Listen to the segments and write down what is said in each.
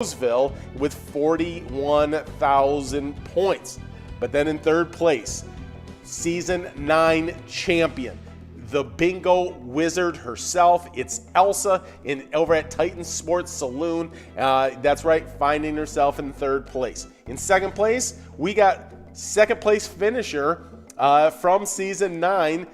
Roseville with 41,000 points. But then in third place, Season 9 champion, the bingo wizard herself. It's Elsa over at Titan Sports Saloon. That's right, finding herself in third place. In second place, we got second place finisher from Season 9.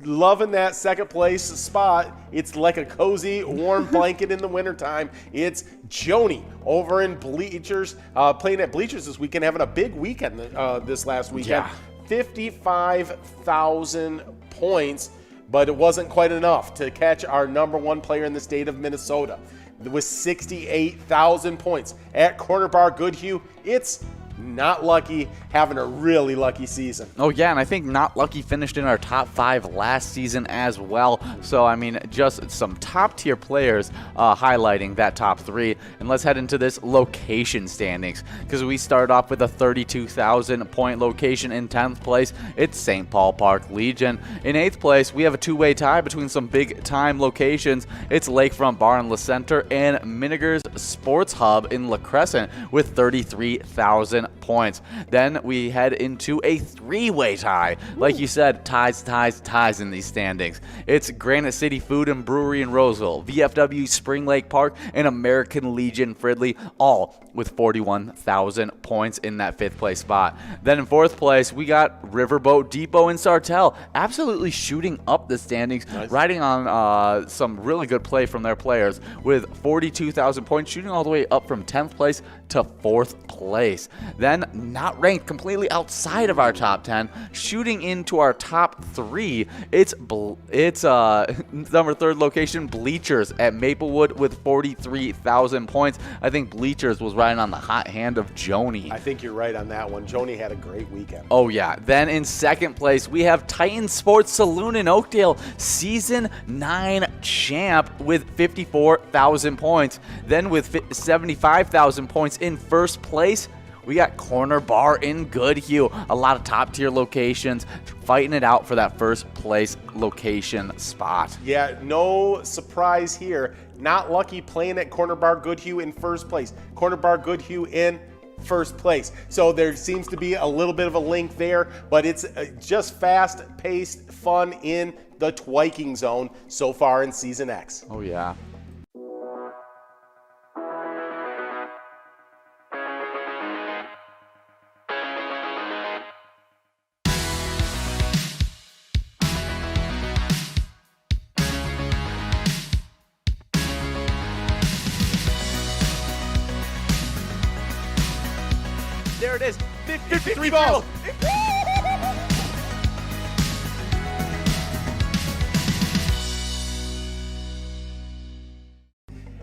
Loving that second place spot. It's like a cozy, warm blanket in the wintertime. It's Joni over in Bleachers, playing at Bleachers this weekend, having a big weekend this last weekend. Yeah. 55,000 points, but it wasn't quite enough to catch our number one player in the state of Minnesota with 68,000 points. At Corner Bar Goodhue, it's Not Lucky having a really lucky season. Oh, yeah, and I think Not Lucky finished in our top 5 last season as well. So, I mean, just some top-tier players highlighting that top 3. And let's head into this location standings, because we start off with a 32,000-point location in 10th place. It's St. Paul Park Legion. In 8th place, we have a two-way tie between some big-time locations. It's Lakefront Bar in La Center and Miniger's Sports Hub in La Crescent with 33,000 points. Then we head into a three-way tie. Like you said, ties in these standings. It's Granite City Food and Brewery in Roseville, VFW Spring Lake Park, and American Legion Fridley, all with 41,000 points in that 5th place spot. Then in 4th place, we got Riverboat Depot in Sartell, absolutely shooting up the standings, nice. Riding on some really good play from their players with 42,000 points, shooting all the way up from 10th place to 4th place. Then, not ranked, completely outside of our top 10, shooting into our top 3, it's number 3rd location, Bleachers at Maplewood with 43,000 points. I think Bleachers was riding on the hot hand of Joni. I think you're right on that one. Joni had a great weekend. Oh, yeah. Then in 2nd place, we have Titan Sports Saloon in Oakdale, Season 9 champ with 54,000 points. Then with 75,000 points in 1st place, we got Corner Bar in Goodhue. A lot of top-tier locations fighting it out for that 1st place location spot. Yeah, no surprise here. Not Lucky playing at Corner Bar Goodhue in 1st place. Corner Bar Goodhue in 1st place. So there seems to be a little bit of a link there, but it's just fast-paced fun in the twiking zone so far in Season X. Oh, yeah. There it is, 53 balls.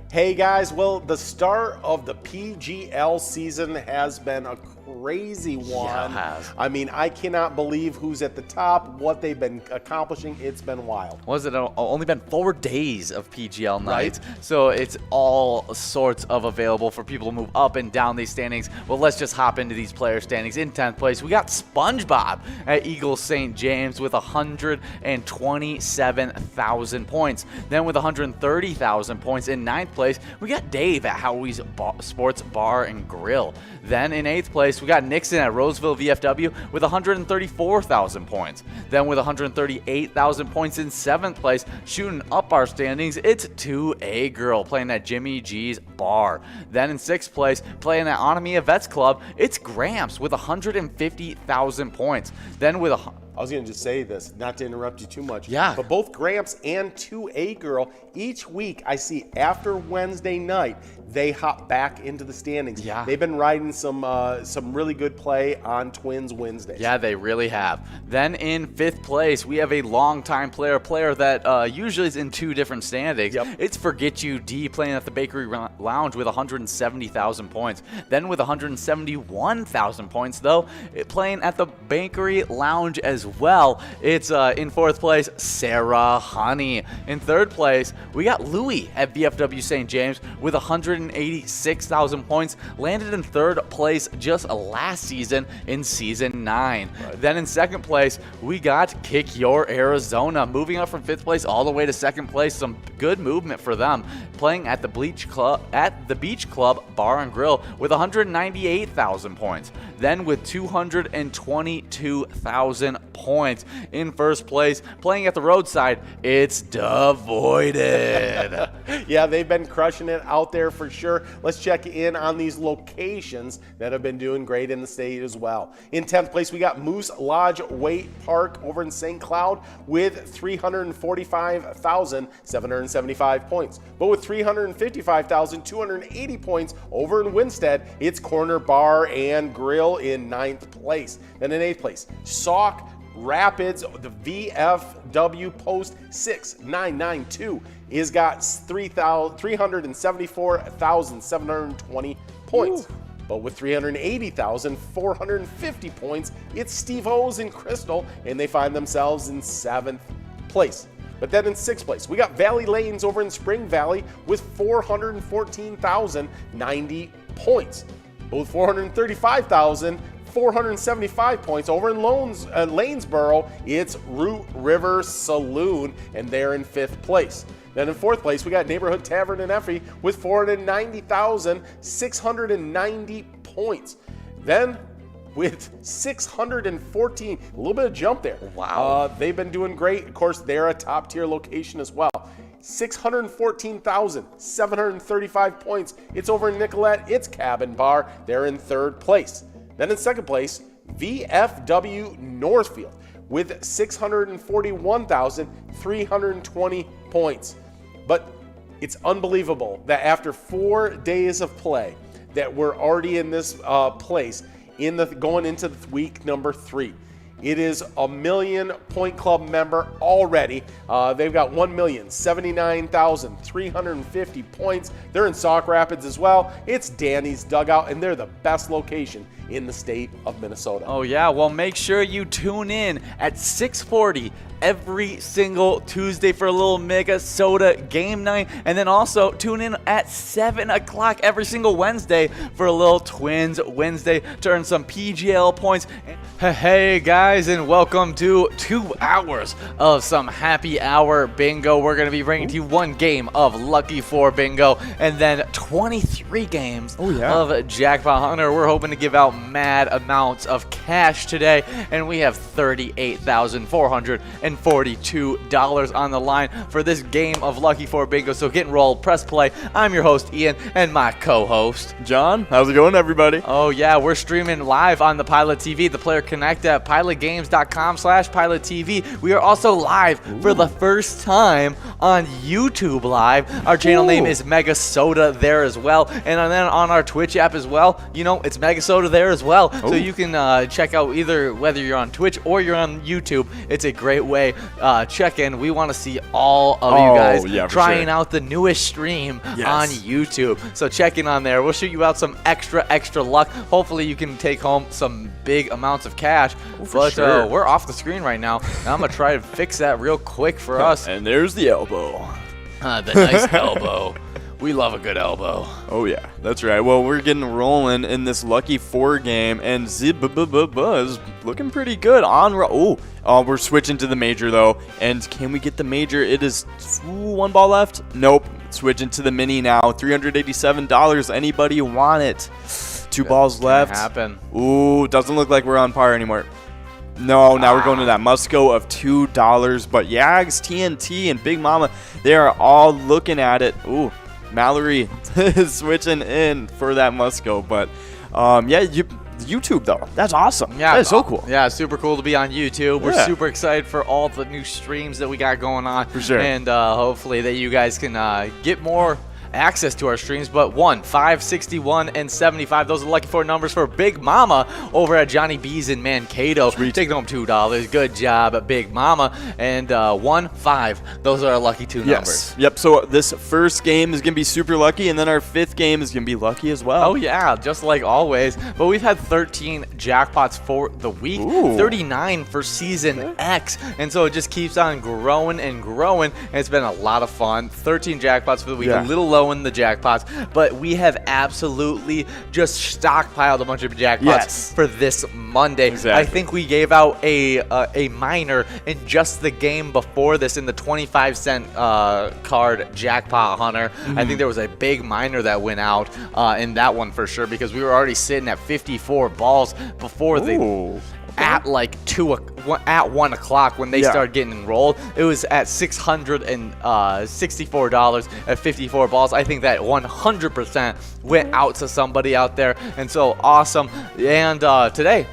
Hey guys, well, the start of the PGL season has been a crazy one. Yeah, it has. I mean, I cannot believe who's at the top, what they've been accomplishing. It's been wild. Was it only been 4 days of PGL nights? Right. So it's all sorts of available for people to move up and down these standings. Well, let's just hop into these player standings. In 10th place, we got SpongeBob at Eagle St. James with 127,000 points. Then with 130,000 points in 9th place, we got Dave at Howie's Sports Bar and Grill. Then in 8th place, we got Nixon at Roseville VFW with 134,000 points. Then with 138,000 points in 7th place, shooting up our standings, it's 2A Girl playing at Jimmy G's Bar. Then in 6th place, playing at Onamia Vets Club, it's Gramps with 150,000 points. Then with I was going to just say this, not to interrupt you too much. Yeah. But both Gramps and 2A Girl, each week I see after Wednesday night, they hop back into the standings. Yeah. They've been riding some really good play on Twins Wednesdays. Yeah, they really have. Then in 5th place, we have a longtime player that usually is in 2 different standings. Yep. It's Forget You D playing at the Bakery Lounge with 170,000 points. Then with 171,000 points, though, playing at the Bakery Lounge as as well. It's in 4th place, Sarah Honey. In 3rd place, we got Louie at VFW St. James with 186,000 points. Landed in 3rd place just last season in Season 9. Right. Then in 2nd place, we got Kick Your Arizona, moving up from 5th place all the way to 2nd place. Some good movement for them, playing at the Beach Club Bar and Grill with 198,000 points. Then with 222,000 points in 1st place, playing at the Roadside, it's Devoided. Yeah, they've been crushing it out there for sure. Let's check in on these locations that have been doing great in the state as well. In 10th place, we got Moose Lodge Wait Park over in St. Cloud with 345,775 points. But with 355,280 points over in Winstead, it's Corner Bar and Grill in 9th place. Then in 8th place, Sauk Rapids, the VFW Post 6992 is got 374,720 points. Ooh. But with 380,450 points, it's Steve O's in Crystal, and they find themselves in 7th place. But then in 6th place, we got Valley Lanes over in Spring Valley with 414,090 points. But with 435,475 points over in Lanesboro, it's Root River Saloon, and they're in 5th place. Then in 4th place, we got Neighborhood Tavern in Effie with 490,690 points. Then with 614, a little bit of jump there. Wow. They've been doing great. Of course, they're a top tier location as well. 614,735 points. It's over in Nicolette. It's Cabin Bar. They're in 3rd place. Then in 2nd place, VFW Northfield with 641,320 points. But it's unbelievable that after 4 days of play that we're already in this place going into week number 3. It is a Million Point Club member already. They've got 1,079,350 points. They're in Sauk Rapids as well. It's Danny's Dugout, and they're the best location in the state of Minnesota. Oh yeah, well make sure you tune in at 6:40 every single Tuesday for a little Mega Soda game night, and then also tune in at 7 o'clock every single Wednesday for a little Twins Wednesday to earn some PGL points. Hey guys, and welcome to 2 hours of some happy hour bingo. We're going to be bringing to you 1 game of Lucky 4 bingo and then 23 games of Jackpot Hunter. We're hoping to give out mad amounts of cash today, and we have $38,442 on the line for this game of Lucky 4 bingo. So get enrolled, press play. I'm your host Ian, and my co-host John. How's it going, everybody? Oh yeah, we're streaming live on the Pilot TV, the Player Connect at pilotgames.com/PilotTV. We are also live for the first time on YouTube Live. Our channel name is Mega Soda there as well, and then on our Twitch app as well. You know, it's Mega Soda there as well, so you can check out either whether you're on Twitch or you're on YouTube. It's a great way. Check in. We want to see all of you guys trying out the newest stream on YouTube. So check in on there. We'll shoot you out some extra luck. Hopefully you can take home some big amounts of cash. But we're off the screen right now, and I'm gonna try to fix that real quick for us. And there's the elbow. The nice elbow. We love a good elbow. Oh yeah, that's right. Well, we're getting rolling in this Lucky 4 game, and Zib-Buzz looking pretty good on. We're switching to the major though, and can we get the major? It is 1 ball left. Nope. Switching to the mini now. $387. Anybody want it? 2 balls left. Happen. Ooh, doesn't look like we're on par anymore. No, now we're going to that Musco of $2. But Yags, TNT, and Big Mama, they are all looking at it. Ooh, Mallory is switching in for that Musco. But YouTube though, that's awesome. Yeah, that is so cool. Yeah, super cool to be on YouTube. We're super excited for all the new streams that we got going on. For sure. And hopefully that you guys can get more access to our streams, but 1, 5, 61, and 75. Those are the lucky 4 numbers for Big Mama over at Johnny B's in Mankato. Taking home $2. Good job, Big Mama. And 1, 5. Those are our lucky 2 numbers. Yep. So this first game is going to be super lucky, and then our 5th game is going to be lucky as well. Oh, yeah, just like always. But we've had 13 jackpots for the week, 39 for Season X. And so it just keeps on growing and growing. And it's been a lot of fun. 13 jackpots for the week, a little low in the jackpots. But we have absolutely just stockpiled a bunch of jackpots for this Monday. Exactly. I think we gave out a minor in just the game before this in the 25-cent card jackpot hunter. I think there was a big minor that went out in that one for sure, because we were already sitting at 54 balls before the at like 1 o'clock when they started getting enrolled. It was at $664 at 54 balls. I think that 100% went out to somebody out there, and so awesome. And today,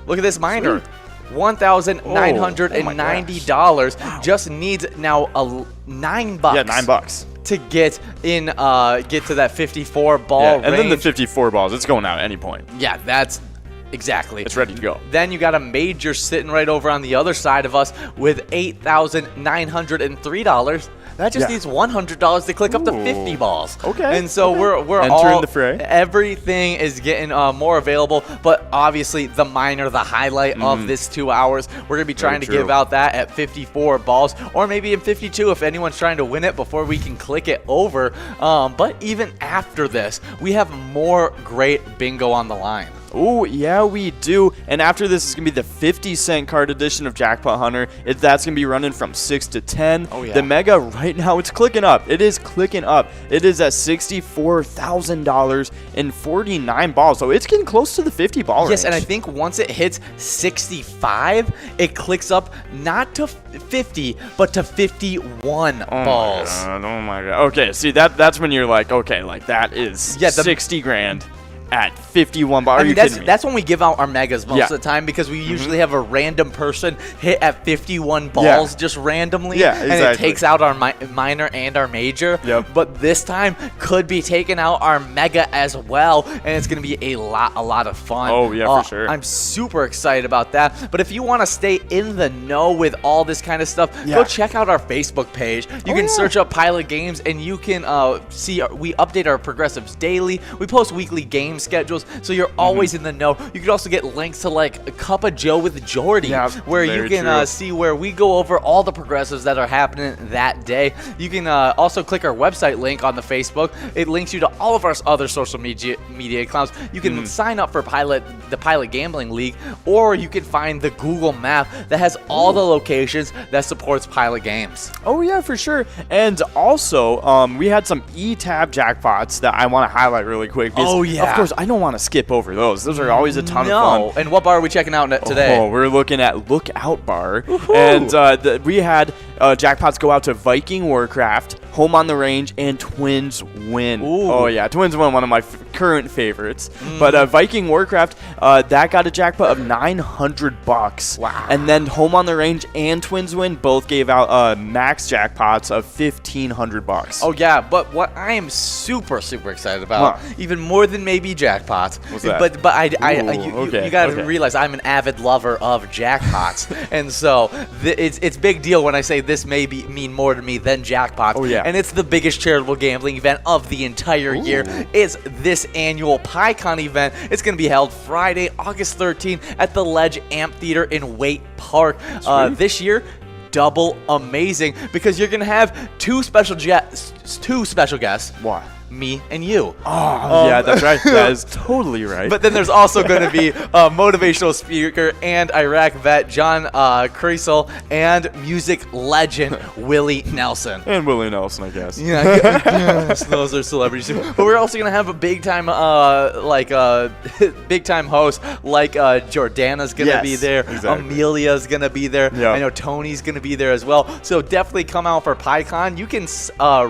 look at this minor. $1,990. Just needs now $9. Yeah, $9 to get in, get to that 54 ball range. And then the 54 balls, it's going out at any point. Yeah, that's exactly. It's ready to go. Then you got a major sitting right over on the other side of us with $8,903. That just needs $100 to click up to 50 balls. Okay. And so we're entering all the fray. Everything is getting more available, but obviously the minor, the highlight of this 2 hours, we're gonna be trying to give out that at 54 balls, or maybe in 52 if anyone's trying to win it before we can click it over. But even after this, we have more great bingo on the line. Oh, yeah, we do. And after this is going to be the 50-cent card edition of Jackpot Hunter. That's going to be running from 6 to 10. Oh, yeah. The Mega right now, it's clicking up. It is clicking up. It is at $64,000 and 49 balls. So it's getting close to the 50 ball range. Yes, and I think once it hits 65, it clicks up not to 50, but to 51 balls. Oh my God. Okay, see, that's when you're like, okay, like that is 60 grand. At 51 balls. I mean, that's when we give out our megas most of the time, because we usually have a random person hit at 51 balls just randomly. Yeah, exactly. And it takes out our minor and our major. Yep. But this time could be taking out our mega as well, and it's going to be a lot of fun. Oh, yeah, for sure. I'm super excited about that. But if you want to stay in the know with all this kind of stuff, go check out our Facebook page. You can search up Pilot Games, and you can see we update our progressives daily. We post weekly games schedules, so you're always in the know. You can also get links to like a Cup of Joe with Jordy, where you can see where we go over all the progressives that are happening that day. You can also click our website link on the Facebook. It links you to all of our other social media accounts. You can sign up for the Pilot Gambling League, or you can find the Google map that has all the locations that supports Pilot Games. Oh yeah, for sure. And also, we had some E-Tab jackpots that I want to highlight really quick. Because, of course, I don't want to skip over those. Those are always a ton of fun. And what bar are we checking out today? Oh, we're looking at Lookout Bar. And we had jackpots go out to Viking Warcraft, Home on the Range, and Twins Win. Oh, yeah. Twins Win, one of my current favorites. But Viking Warcraft, that got a jackpot of $900. Wow. And then Home on the Range and Twins Win both gave out max jackpots of $1,500. Oh, yeah. But what I am super excited about, even more than maybe jackpots. What's that? But you got to realize I'm an avid lover of jackpots. And so it's big deal when I say this may mean more to me than jackpots. Oh, yeah. And it's the biggest charitable gambling event of the entire year. It's this annual PyCon event. It's going to be held Friday, August 13th at the Ledge Amphitheater in Waite Park. This year, double amazing, because you're going to have two special guests. Why? Me and you. Oh, yeah, that's right. That is totally right. But then there's also going to be a motivational speaker and Iraq vet John Kreisel and music legend Willie Nelson. And Willie Nelson, I guess. Yeah, yes, those are celebrities too. But we're also going to have a big time, big time host like Jordana's going to be there. Exactly. Amelia's going to be there. Yep. I know Tony's going to be there as well. So definitely come out for PyCon. You can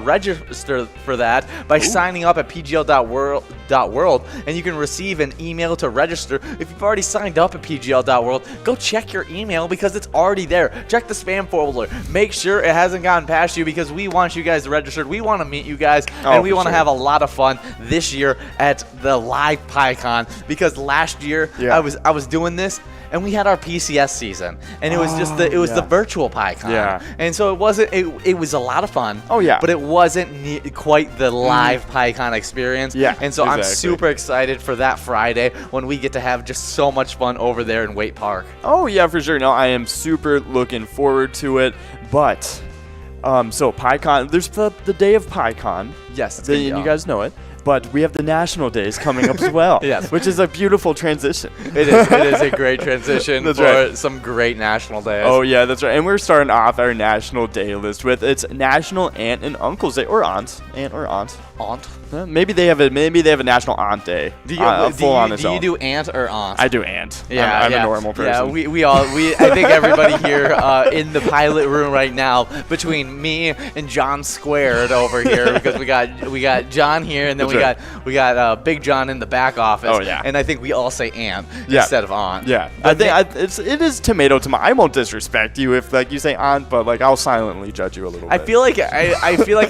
register for that by signing up at pgl.world, and you can receive an email to register. If you've already signed up at pgl.world, go check your email because it's already there. Check the spam folder. Make sure it hasn't gotten past you because we want you guys registered. We want to meet you guys, and we want to have a lot of fun this year at the live PyCon, because last year I was doing this and we had our PCS season, and it was just the virtual PyCon. Yeah. And so it was a lot of fun. Oh yeah. But it wasn't quite the live PyCon experience. Yeah. And so exactly. I'm super excited for that Friday when we get to have just so much fun over there in Waite Park. Oh yeah, for sure. No, I am super looking forward to it. But so PyCon, there's the day of PyCon. Yes, And you guys know it. But we have the national days coming up as well. Yes. Which is a beautiful transition. It is a great transition That's for right. some great national days. Oh yeah, that's right. And we're starting off our national day list with it's National Aunt and Uncle's Day, or Aunt or Aunt. Aunt? Maybe they have a National Aunt Day. Do you do aunt or aunt? I do aunt. Yeah, I'm a normal person. Yeah, I think everybody here in the pilot room right now, between me and John squared over here, because we got John here, and then That's we got Big John in the back office. Oh, yeah. And I think we all say aunt instead of aunt. Yeah, But it is tomato. I won't disrespect you if you say aunt, but I'll silently judge you a little bit. I feel like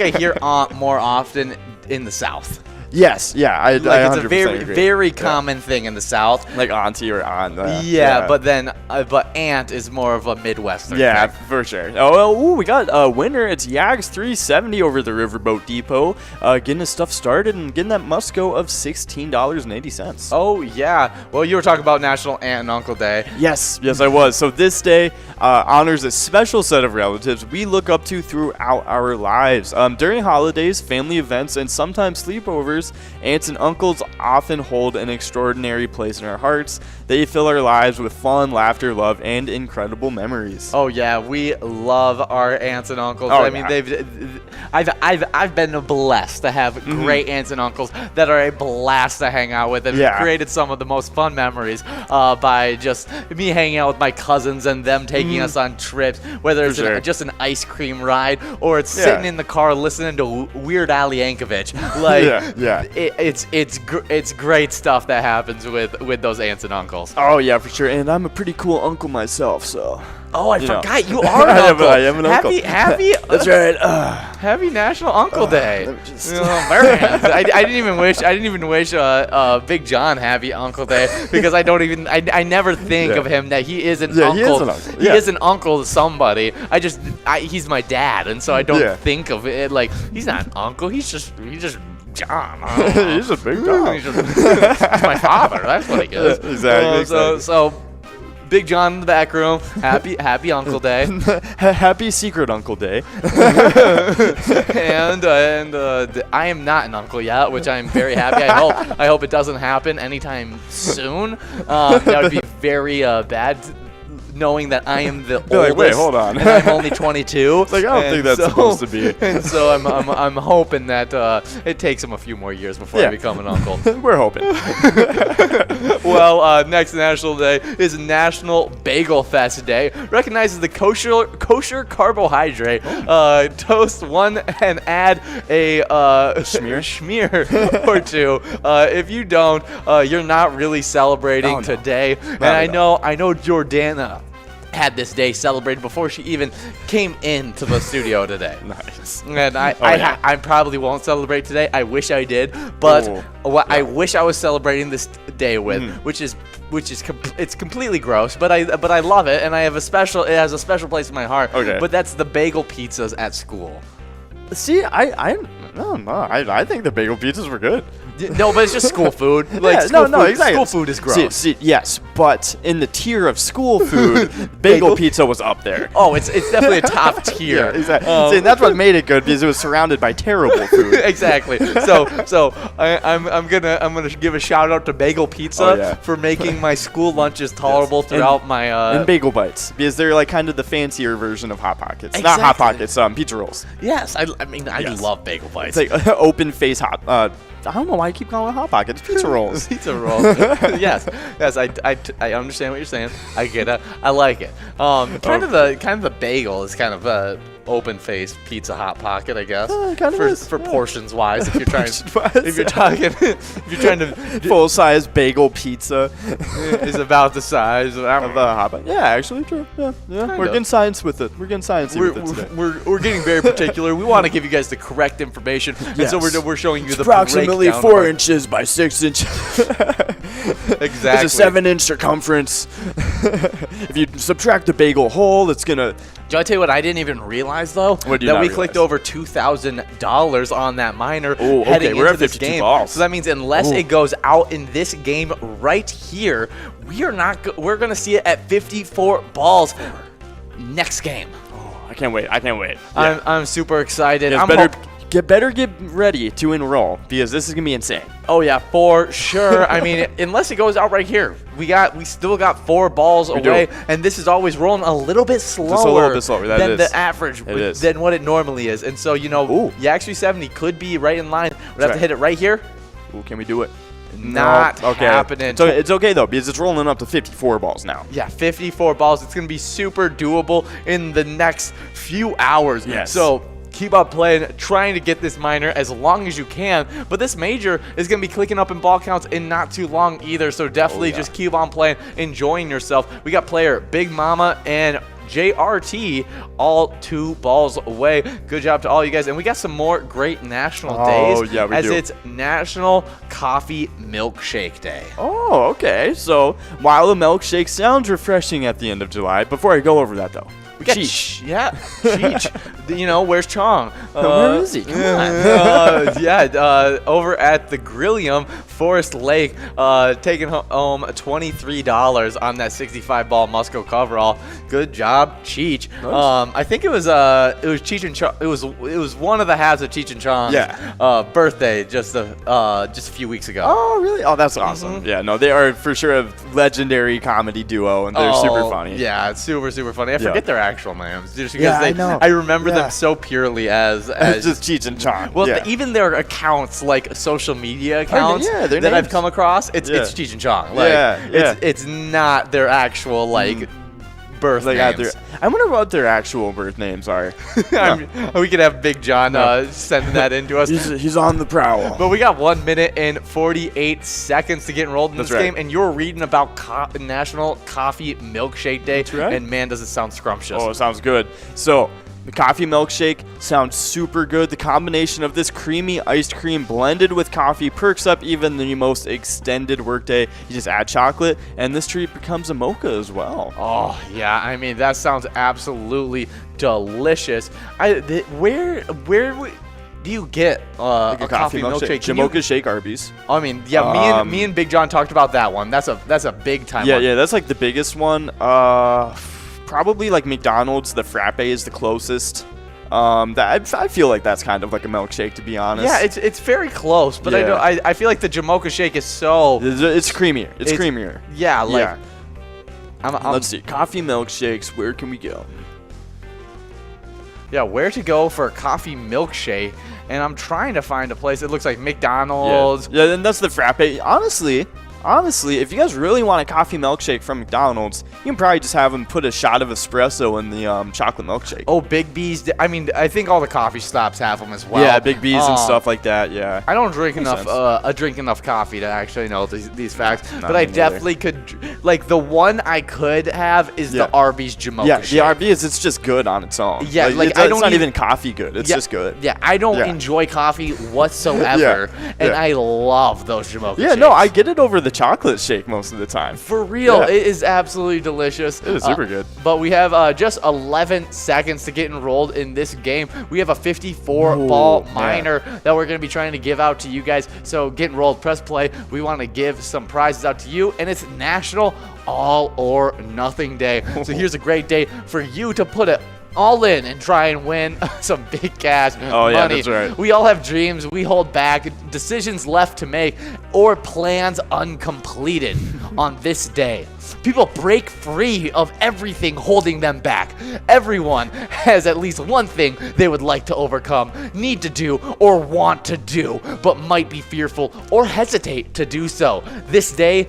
I hear aunt more often in the South. Yes, yeah, I It's a 100% very agree. very common thing in the South. Like auntie or aunt. But aunt is more of a Midwestern Yeah, thing. for sure. Oh, well, we got a winner. It's Yags 370 over the Riverboat Depot, getting his stuff started and getting that Musco of $16.80. Oh yeah. Well, you were talking about National Aunt and Uncle Day. Yes, I was. So this day honors a special set of relatives we look up to throughout our lives. During holidays, family events, and sometimes sleepovers, aunts and uncles often hold an extraordinary place in our hearts. They fill our lives with fun, laughter, love, and incredible memories. Oh yeah, we love our aunts and uncles. Oh, I mean, I've been blessed to have great aunts and uncles that are a blast to hang out with, and created some of the most fun memories by just me hanging out with my cousins and them taking us on trips, whether it's just an ice cream ride or it's sitting in the car listening to Weird Al Yankovic. It's great stuff that happens with those aunts and uncles. Oh yeah, for sure. And I'm a pretty cool uncle myself, so. Oh, I forgot you are an uncle. I am an uncle. Happy. That's right. Happy National Uncle Day. Let me just. I didn't even wish Big John happy Uncle Day, because I never think of him that he is an uncle. He is an uncle. He is an uncle to somebody. He's my dad, and so I don't think of it like he's not an uncle. He's just John. He's a big John. He's my father. That's what he is. Exactly. So Big John in the back room. Happy Uncle Day. Happy Secret Uncle Day. and I am not an uncle yet, which I'm very happy. I hope it doesn't happen anytime soon. That would be very bad, knowing that I am the oldest. Like, wait, hold on. And I'm only 22. It's like, I don't think that's supposed to be. And so I'm hoping that it takes him a few more years before I become an uncle. We're hoping. Well, next National Day is National Bagel Fest Day. Recognizes the kosher carbohydrate. Toast one and add a schmear or two. If you don't, you're not really celebrating today. And I know Jordana had this day celebrated before she even came into the studio today. Nice. And I probably won't celebrate today. I wish I did, but what I wish I was celebrating this day with, which is it's completely gross, but I love it, and it has a special place in my heart. Okay. But that's the bagel pizzas at school. See, I think the bagel pizzas were good. No, but it's just school food. Exactly. School food is gross. See, yes, but in the tier of school food, bagel pizza was up there. Oh, it's definitely a top tier. Yeah, exactly. See, that's what made it good, because it was surrounded by terrible food. Exactly. So I'm gonna give a shout out to Bagel Pizza for making my school lunches tolerable throughout my and Bagel Bites, because they're like kind of the fancier version of Hot Pockets. Exactly. Not Hot Pockets, pizza rolls. Yes, I love Bagel Bites. It's like open face hot. I don't know why I keep calling it Hot Pockets. Pizza rolls. Pizza rolls. yes. I understand what you're saying. I get it. I like it. Kind of the bagel is kind of open-faced Pizza Hot pocket, I guess. Kind of is, for yeah. portions wise, if you're trying, Portions-wise. if you're talking, if you're trying to Full-size bagel pizza is about the size of of a hot pot. Yeah, actually, true. Yeah. Kind We're of. getting science with it. We're getting sciencey with it today. We're getting very particular. We want to give you guys the correct information, and so we're showing you the approximately breakdown 4 of inches by 6 inches. Exactly. It's a 7-inch circumference. If you subtract the bagel whole, it's gonna. Do I tell you what I didn't even realize though? What did you that not we clicked realize? over $2,000 on that miner Oh, okay, heading we're into at this 52 game. balls. So that means unless it goes out in this game right here, we are not. We're gonna see it at 54 balls next game. I can't wait. I can't wait. Yeah. I'm super excited. Guys, I'm better get ready to enroll because this is gonna be insane. Oh yeah, for sure. I mean, unless it goes out right here, we still got 4 balls away, and this is always rolling a little bit slower, That than is. the average, It is. than what it normally is. And so Ooh. Yaxby 70 could be right in line. We'd have to right. hit it right here. Ooh, can we do it? Not No. Okay. happening. It's okay though because it's rolling up to 54 balls now. Yeah, 54 balls. It's going to be super doable in the next few hours. Yes. So keep on playing, trying to get this minor as long as you can. But this major is going to be clicking up in ball counts in not too long either. So definitely just keep on playing, enjoying yourself. We got player Big Mama and JRT all 2 balls away. Good job to all you guys. And we got some more great national days yeah, we as do. it's National Coffee Milkshake Day. Oh, okay. So while the milkshake sounds refreshing at the end of July, before I go over that though, We got Cheech. Cheech. You know, where's Chong? Where is he? Come on. Over at the Grillium, Forest Lake, taking home $23 on that 65-ball Musco coverall. Good job, Cheech. Nice. I think it was Cheech and Chong. It was one of the halves of Cheech and Chong's birthday just a few weeks ago. Oh, really? Oh, that's awesome. Yeah, no, they are for sure a legendary comedy duo, and they're super funny. Yeah, it's super, super funny. I forget their actual names just because Yeah, I know. I remember Yeah. them so purely as It's just Cheech and Chong. well, yeah. even their accounts, like social media accounts yeah, their that I've names. come across, it's Cheech and Chong. Like, Yeah. It's not their actual birth names. I wonder what their actual birth names are. We could have Big John sending that into us. He's on the prowl. But we got 1 minute and 48 seconds to get enrolled in this That's right. game, and you're reading about National Coffee Milkshake Day. That's right. And man, does it sound scrumptious. Oh, it sounds good. So, the coffee milkshake sounds super good. The combination of this creamy iced cream blended with coffee perks up even the most extended workday. You just add chocolate, and this treat becomes a mocha as well. Oh, yeah. I mean, that sounds absolutely delicious. Where do you get a coffee milkshake? Can you- Jamocha Shake Arby's. I mean, yeah, me and Big John talked about that one. That's a big time one. Yeah, that's like the biggest one. Probably like McDonald's, the frappe is the closest. I feel like that's kind of like a milkshake, to be honest. Yeah, it's very close, but Yeah. I feel like the Jamocha shake is so It's creamier. It's creamier. yeah, like Yeah. Let's see. Coffee milkshakes. Where can we go? yeah, where to go for a coffee milkshake? And I'm trying to find a place. It looks like McDonald's. Yeah, then that's the frappe. Honestly, if you guys really want a coffee milkshake from McDonald's, you can probably just have them put a shot of espresso in the chocolate milkshake. Oh, Big B's. I mean, I think all the coffee stops have them as well. Yeah, Big B's and stuff like that. Yeah. I don't drink Makes enough. sense. I drink enough coffee to actually know these facts. Not But I me neither. definitely could. Like the one I could have is Yeah. the Arby's Jamocha Yeah, shake. the Arby's, it's just good on its own. Yeah, like, it's, I it's don't not even- even coffee good. It's just good. Yeah, I don't Yeah. enjoy coffee whatsoever, and Yeah. I love those Jamocha Yeah, shakes. no, I get it over the chocolate shake most of the time. For real, Yeah. it is absolutely delicious. It is super good. But we have just 11 seconds to get enrolled in this game. We have a 54-ball Ooh, minor that we're going to be trying to give out to you guys. So get enrolled, press play. We want to give some prizes out to you, and it's National All or Nothing Day. So here's a great day for you to put it all in and try and win some big cash Oh, yeah, money. that's right. We all have dreams. We hold back, decisions left to make, or plans uncompleted on this day. People break free of everything holding them back. Everyone has at least one thing they would like to overcome, need to do, or want to do, but might be fearful or hesitate to do so. This day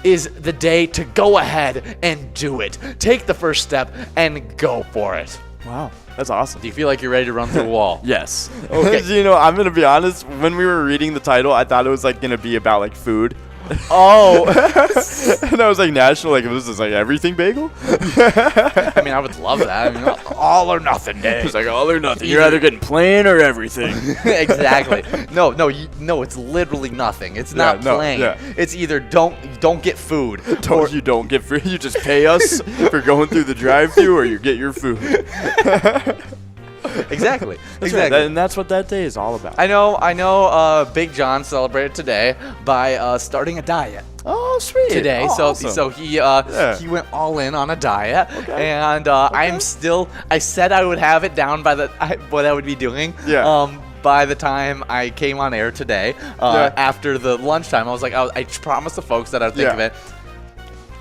is the day to go ahead and do it. Take the first step and go for it. Wow, that's awesome. Do you feel like you're ready to run through a wall? Yes. Okay. You know, I'm gonna be honest. When we were reading the title, I thought it was like gonna be about like food. Oh. And I was like, national, like this is like everything bagel. I mean, I would love that. I mean, all or nothing day. It's like all or nothing. You're either getting plain or everything. Exactly. No, it's literally nothing. It's not plain. Yeah. It's either don't get food. You don't get free. You just pay us for going through the drive-thru, or you get your food. Exactly. That's right. And that's what that day is all about. I know. Big John celebrated today by starting a diet. Oh, sweet. Today, awesome. so he went all in on a diet, and I said I would have it down by what I would be doing. Yeah. By the time I came on air today, after the lunchtime, I was like, I promised the folks that I'd think of it.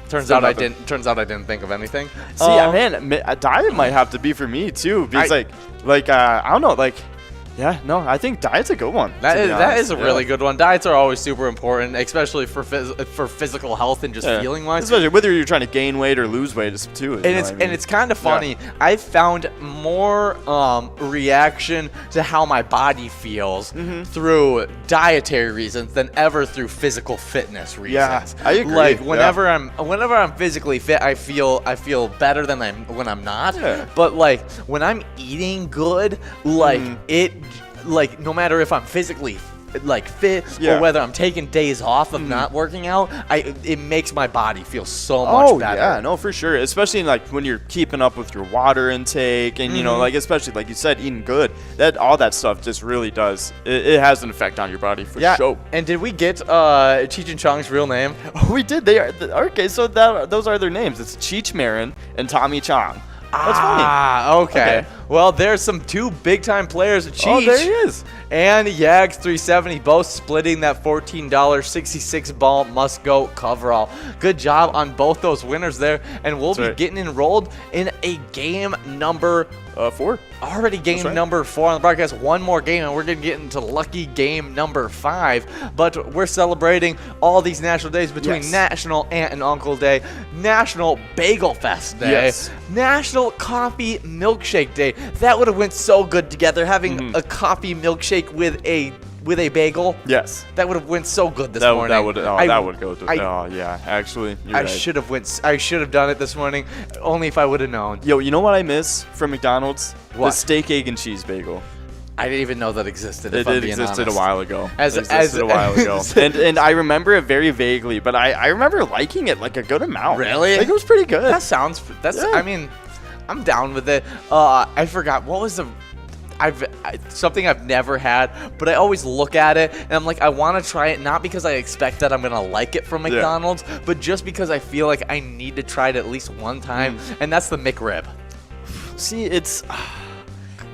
Turns out I didn't think of anything. See, man, a diet might have to be for me too, because I don't know, I think diet's a good one. That is a really good one. Diets are always super important, especially for physical health and just feeling wise. Especially whether you're trying to gain weight or lose weight, too. And it's kind of funny. I found more reaction to how my body feels through dietary reasons than ever through physical fitness reasons. Yeah, I agree. Like whenever I'm physically fit, I feel better than when I'm not. Yeah. But like when I'm eating good, like like no matter if I'm physically fit or whether I'm taking days off of not working out, it makes my body feel so much better. Yeah, no, for sure. Especially like when you're keeping up with your water intake and you know, like especially like you said, eating good. All that stuff just really does. It has an effect on your body for sure. And did we get Cheech and Chong's real name? Oh, we did. They are okay. So those are their names. It's Cheech Marin and Tommy Chong. That's funny. Okay. Well, there's some two big-time players, Cheech. Oh, there he is. And Yags 370, both splitting that $14 66 ball must-go coverall. Good job on both those winners there, and we'll be getting enrolled in a game number 4. Already game number 4 on the broadcast. One more game, and we're going to get into lucky game number 5. But we're celebrating all these national days between National Aunt and Uncle Day, National Bagel Fest Day, National Coffee Milkshake Day. That would have went so good together, having a coffee milkshake with a bagel. Yes. That would have went so good this morning. That would go through. Actually, I should have done it this morning, only if I would have known. Yo, you know what I miss from McDonald's? What? The steak, egg, and cheese bagel. I didn't even know that existed. It existed a while ago. And and I remember it very vaguely, but I remember liking it like a good amount. Really? Like it was pretty good. I mean, I'm down with it. I forgot what was something I've never had, but I always look at it and I'm like, I want to try it, not because I expect that I'm gonna like it from McDonald's, but just because I feel like I need to try it at least one time, and that's the McRib. See,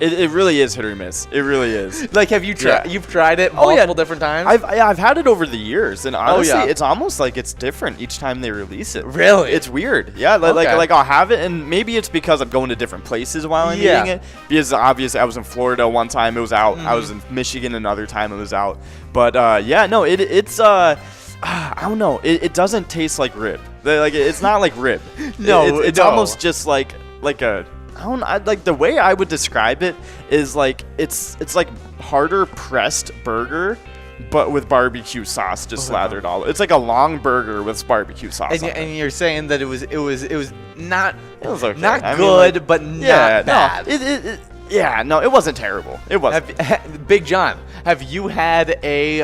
it really is hit or miss. It really is. Like, have you tried? You've tried it multiple different times. I've had it over the years, and honestly, it's almost like it's different each time they release it. Really? It's weird. Yeah, like I'll have it, and maybe it's because I'm going to different places while I'm eating it. Because obviously, I was in Florida one time, it was out. I was in Michigan another time, it was out. But it's I don't know. It doesn't taste like rib. Like it's not like rib. It's almost just like a. Like the way I would describe it is like it's like harder pressed burger, but with barbecue sauce just slathered all. It's like a long burger with barbecue sauce. And you're saying that it was not okay. Not good, but not bad. No, it wasn't terrible. It wasn't. Big John, have you had a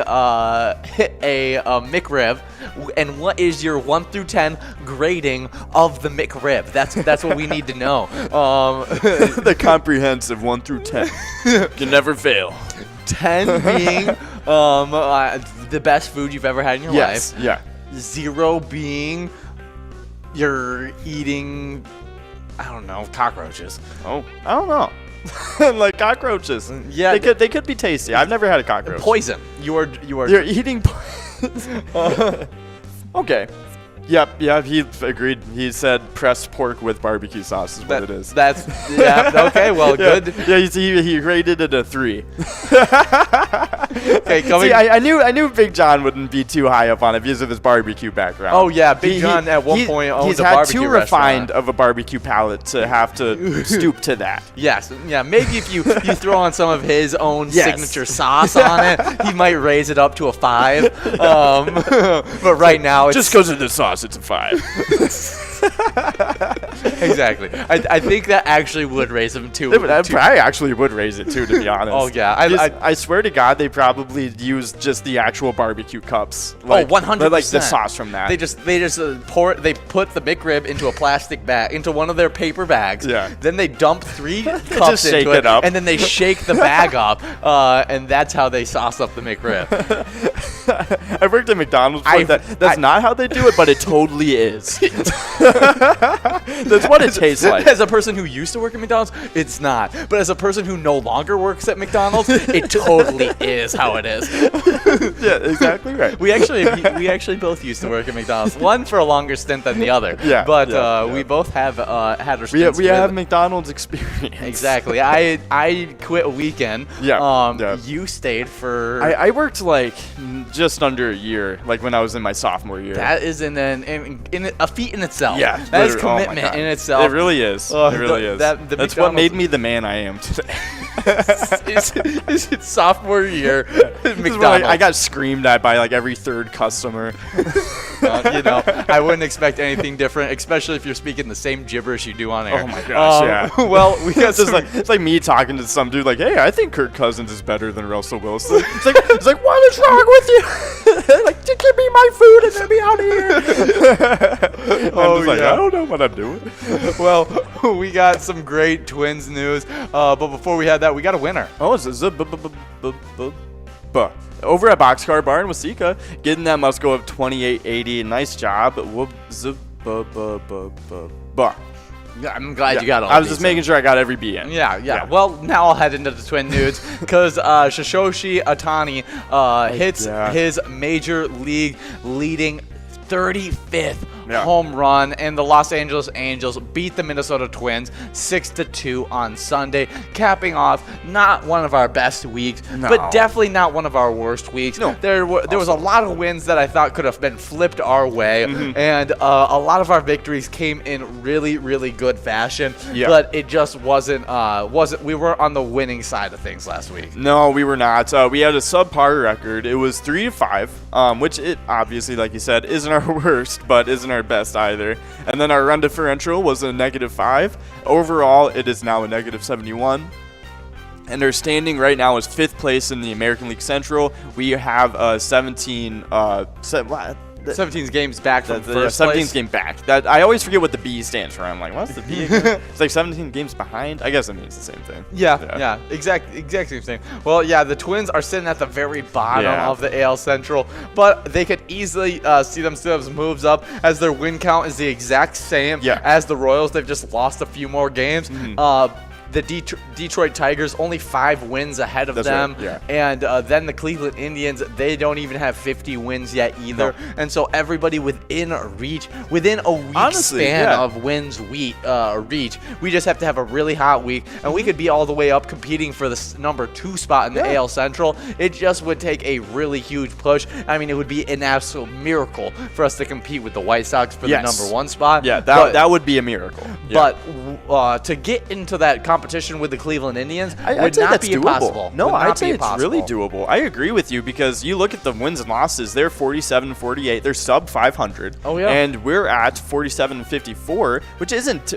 McRib? And what is your 1 through 10 grading of the McRib? That's what we need to know. The comprehensive 1 through 10 can never fail. 10 being the best food you've ever had in your life. Yeah. 0 being you're eating, I don't know, cockroaches. Oh, I don't know. Like cockroaches. Yeah, they could be tasty. I've never had a cockroach. Poison. You're eating. Okay. Yep, he agreed. He said pressed pork with barbecue sauce is what it is. That's okay. Well, good. Yeah, he rated it a 3. Okay, See, I knew Big John wouldn't be too high up on it because of his barbecue background. Oh yeah, Big John at one point owned he's a had barbecue too restaurant. refined of a barbecue palate to have to stoop to that. Yes, yeah. Maybe if you throw on some of his own Yes. signature sauce on it, he might raise it up to a 5. But right now, it's Just because of the sauce, it's a 5. exactly. I think that actually would raise him to. I actually would raise it too, to be honest. Oh yeah, I swear to God, they probably use just the actual barbecue cups. Like, 100%. Like the sauce from that. They just put the McRib into a plastic bag, into one of their paper bags. Yeah. Then they dump 3 cups Just shake into it up. and then they shake the bag up, and that's how they sauce up the McRib. I worked at McDonald's before. That's not how they do it, but it totally is. That's what it tastes like. As a person who used to work at McDonald's, it's not. But as a person who no longer works at McDonald's, it totally is how it is. Yeah, exactly right. We actually both used to work at McDonald's. One for a longer stint than the other. Yeah, But yeah. we both have had our stints. We have McDonald's experience. Exactly. I quit a weekend. Yeah. You stayed for. I worked like just under a year, like when I was in my sophomore year. That is in a feat in itself. Yeah, That is literally. Oh my commitment God. in itself. It really is. It really is. That's what McDonald's- made me the man I am today. It's sophomore year. This is when McDonald's. I got screamed at by like every third customer. I wouldn't expect anything different, especially if you're speaking the same gibberish you do on air. Oh my gosh, yeah. Well, we got it's like me talking to some dude like, hey, I think Kirk Cousins is better than Russell Wilson. It's like what is wrong with you? Like, give me my food and let me out of here. I'm just like, I don't know what I'm doing. Well, we got some great Twins news, but before we had that, we got a winner. Oh, it's over at Boxcar Bar in Waseca, getting that must go of 2880. Nice job. I'm glad you got all I was these just making sure I got every B in. Yeah. Well, now I'll head into the Twin nudes because Shoshi Otani hits his major league leading 35th home run, and the Los Angeles Angels beat the Minnesota Twins 6-2 on Sunday, capping off not one of our best weeks, but definitely not one of our worst weeks. No. There was a lot of wins that I thought could have been flipped our way, and a lot of our victories came in really, really good fashion. Yeah. But it just wasn't. We weren't on the winning side of things last week. No, we were not. We had a subpar record. It was 3-5, which it obviously, like you said, isn't our worst, but isn't our best either. And then our run differential was a -5. Overall, it is now a -71. And our standing right now is 5th place in the American League Central. We have 17 17 games back from first 17 place. game back. That I always forget what the B stands for. I'm like, what's the B again? It's like 17 games behind. I guess it means the same thing. Yeah, exact same thing. Well, yeah, the Twins are sitting at the very bottom of the AL Central, but they could easily see themselves moves up as their win count is the exact same as the Royals. They've just lost a few more games. The Detroit Tigers only 5 wins ahead of them, and then the Cleveland Indians, they don't even have 50 wins yet either. And so everybody within a week span of wins reach. We just have to have a really hot week, and we could be all the way up competing for the number 2 spot in the AL Central. It just would take a really huge push. I mean, it would be an absolute miracle for us to compete with the White Sox for the number 1 spot. Yeah, that would be a miracle. But to get into that competition with the Cleveland Indians would not be impossible. No, I'd say it's really doable. I agree with you because you look at the wins and losses, they're 47-48. They're sub 500. Oh, yeah. And we're at 47-54, which isn't,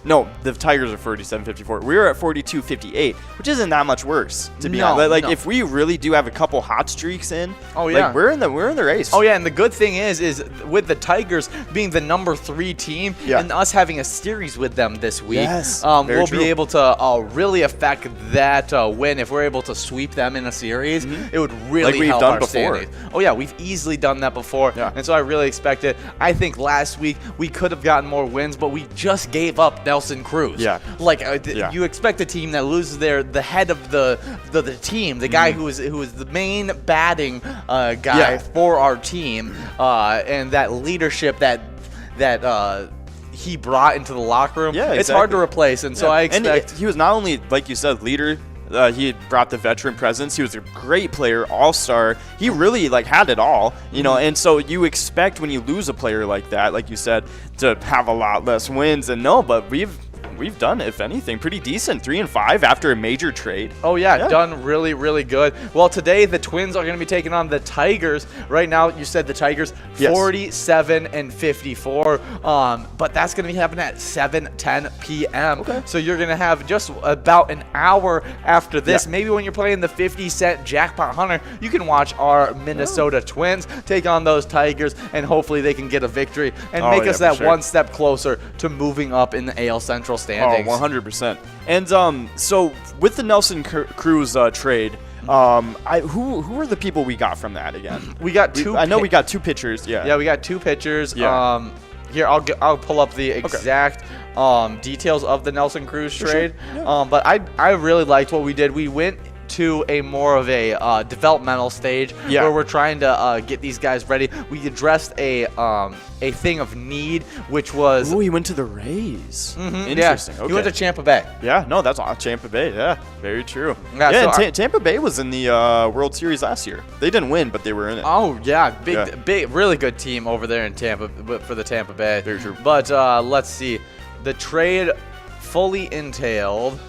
no, the Tigers are 47-54. We're at 42-58, which isn't that much worse, to be honest. Like, if we really do have a couple hot streaks in, like, we're in the race. Oh, yeah, and the good thing is with the Tigers being the number 3 team and us having a series with them this week, we'll be able to really affect that win. If we're able to sweep them in a series, it would really help our standings. Oh, yeah, we've easily done that before, and so I really expect it. I think last week we could have gotten more wins, but we just gave up Nelson Cruz. Yeah. Like Yeah. you expect a team that loses the head of the team, the guy who is the main batting guy for our team, and that leadership that he brought into the locker room. Yeah, It's hard to replace, and so I expect. And he was not only, like you said, leader. He had brought the veteran presence. He was a great player, all-star. He really had it all, you know. And so you expect when you lose a player like that, like you said, to have a lot less wins. And no, but we've done, if anything, pretty decent. 3-5 after a major trade. Oh, yeah, done really, really good. Well, today the Twins are going to be taking on the Tigers. Right now, you said the Tigers, 47-54. But that's going to be happening at 7:10 p.m. Okay. So you're going to have just about an hour after this. Maybe when you're playing the 50-cent Jackpot Hunter, you can watch our Minnesota Twins take on those Tigers, and hopefully they can get a victory and make us that one step closer to moving up in the AL Central standings. Oh, 100%. And so with the Nelson Cruz trade, who are the people we got from that again? We got two. I know we got two pitchers. Yeah, we got two pitchers. Yeah. Here I'll pull up the exact details of the Nelson Cruz trade. Sure. Yeah. But I really liked what we did. We went to a more of a developmental stage where we're trying to get these guys ready. We addressed a thing of need, which was he went to the Rays. Interesting. Yeah, Okay. he went to Tampa Bay. Yeah, no, that's Tampa Bay. Yeah, very true. Yeah, so and Tampa Bay was in the World Series last year. They didn't win, but they were in it. Oh yeah, big, really good team over there in Tampa for the Tampa Bay. Very true. But let's see, the trade fully entailed.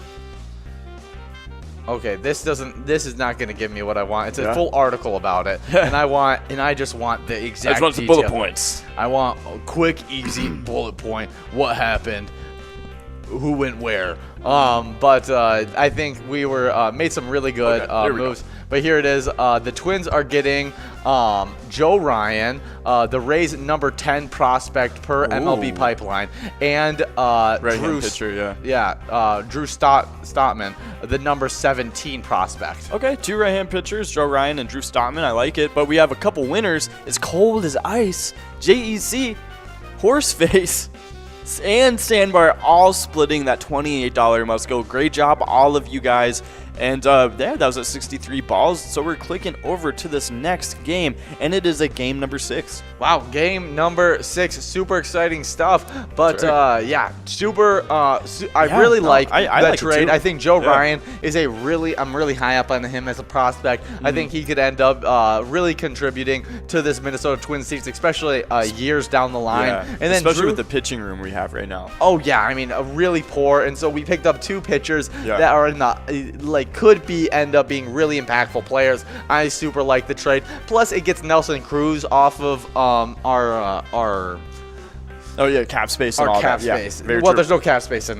Okay, this is not going to give me what I want. It's a full article about it, and I just want the exact I just want detail. the bullet points. I want a quick, easy bullet point. What happened? Who went where? But I think we were made some really good moves. But here it is. The Twins are getting Joe Ryan, the Rays' number 10 prospect per MLB Pipeline, and Right-hand pitcher, Drew Stottman, the number 17 prospect. Okay, two right-hand pitchers, Joe Ryan and Drew Stottman. I like it. But we have a couple winners. It's cold as ice. JEC, Horseface, and Sandbar all splitting that $28 must go. Great job, all of you guys. And that was at 63 balls. So we're clicking over to this next game, and it is a game number 6. Wow, game number 6, super exciting stuff. But super. I really like that trade. I think Joe Ryan is I'm really high up on him as a prospect. I think he could end up really contributing to this Minnesota Twins team, especially years down the line. Yeah. And then especially with the pitching room we have right now. Oh yeah, I mean really poor, and so we picked up two pitchers that are in the end up being really impactful players. I super like the trade. Plus, it gets Nelson Cruz off of our cap space and all cap that. space. Very Well, true. there's no cap space in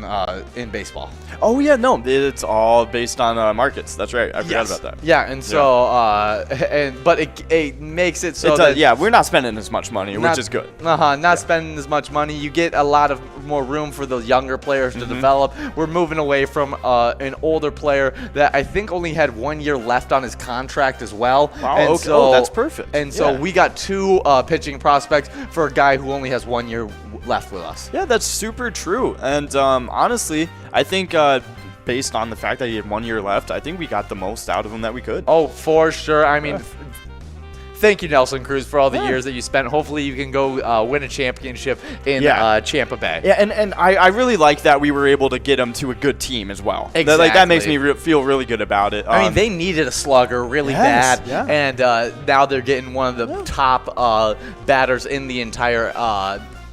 baseball. Oh yeah, no, it's all based on markets. That's right. I forgot about that. Yeah, and so but it makes it so that we're not spending as much money, which is good. Not spending as much money. You get a lot of more room for the younger players to develop. We're moving away from an older player that I think only had 1 year left on his contract as well. Wow, and okay. So, that's perfect. And so we got two pitching prospects for a guy who only has 1 year left with us. Yeah, that's super true. And honestly, I think based on the fact that he had 1 year left, I think we got the most out of him that we could. Oh, for sure. I mean, thank you, Nelson Cruz, for all the years that you spent. Hopefully you can go win a championship in Tampa Bay. Yeah, and I really like that we were able to get him to a good team as well. Exactly. That makes me feel really good about it. I mean, they needed a slugger really bad, and now they're getting one of the top batters in the entire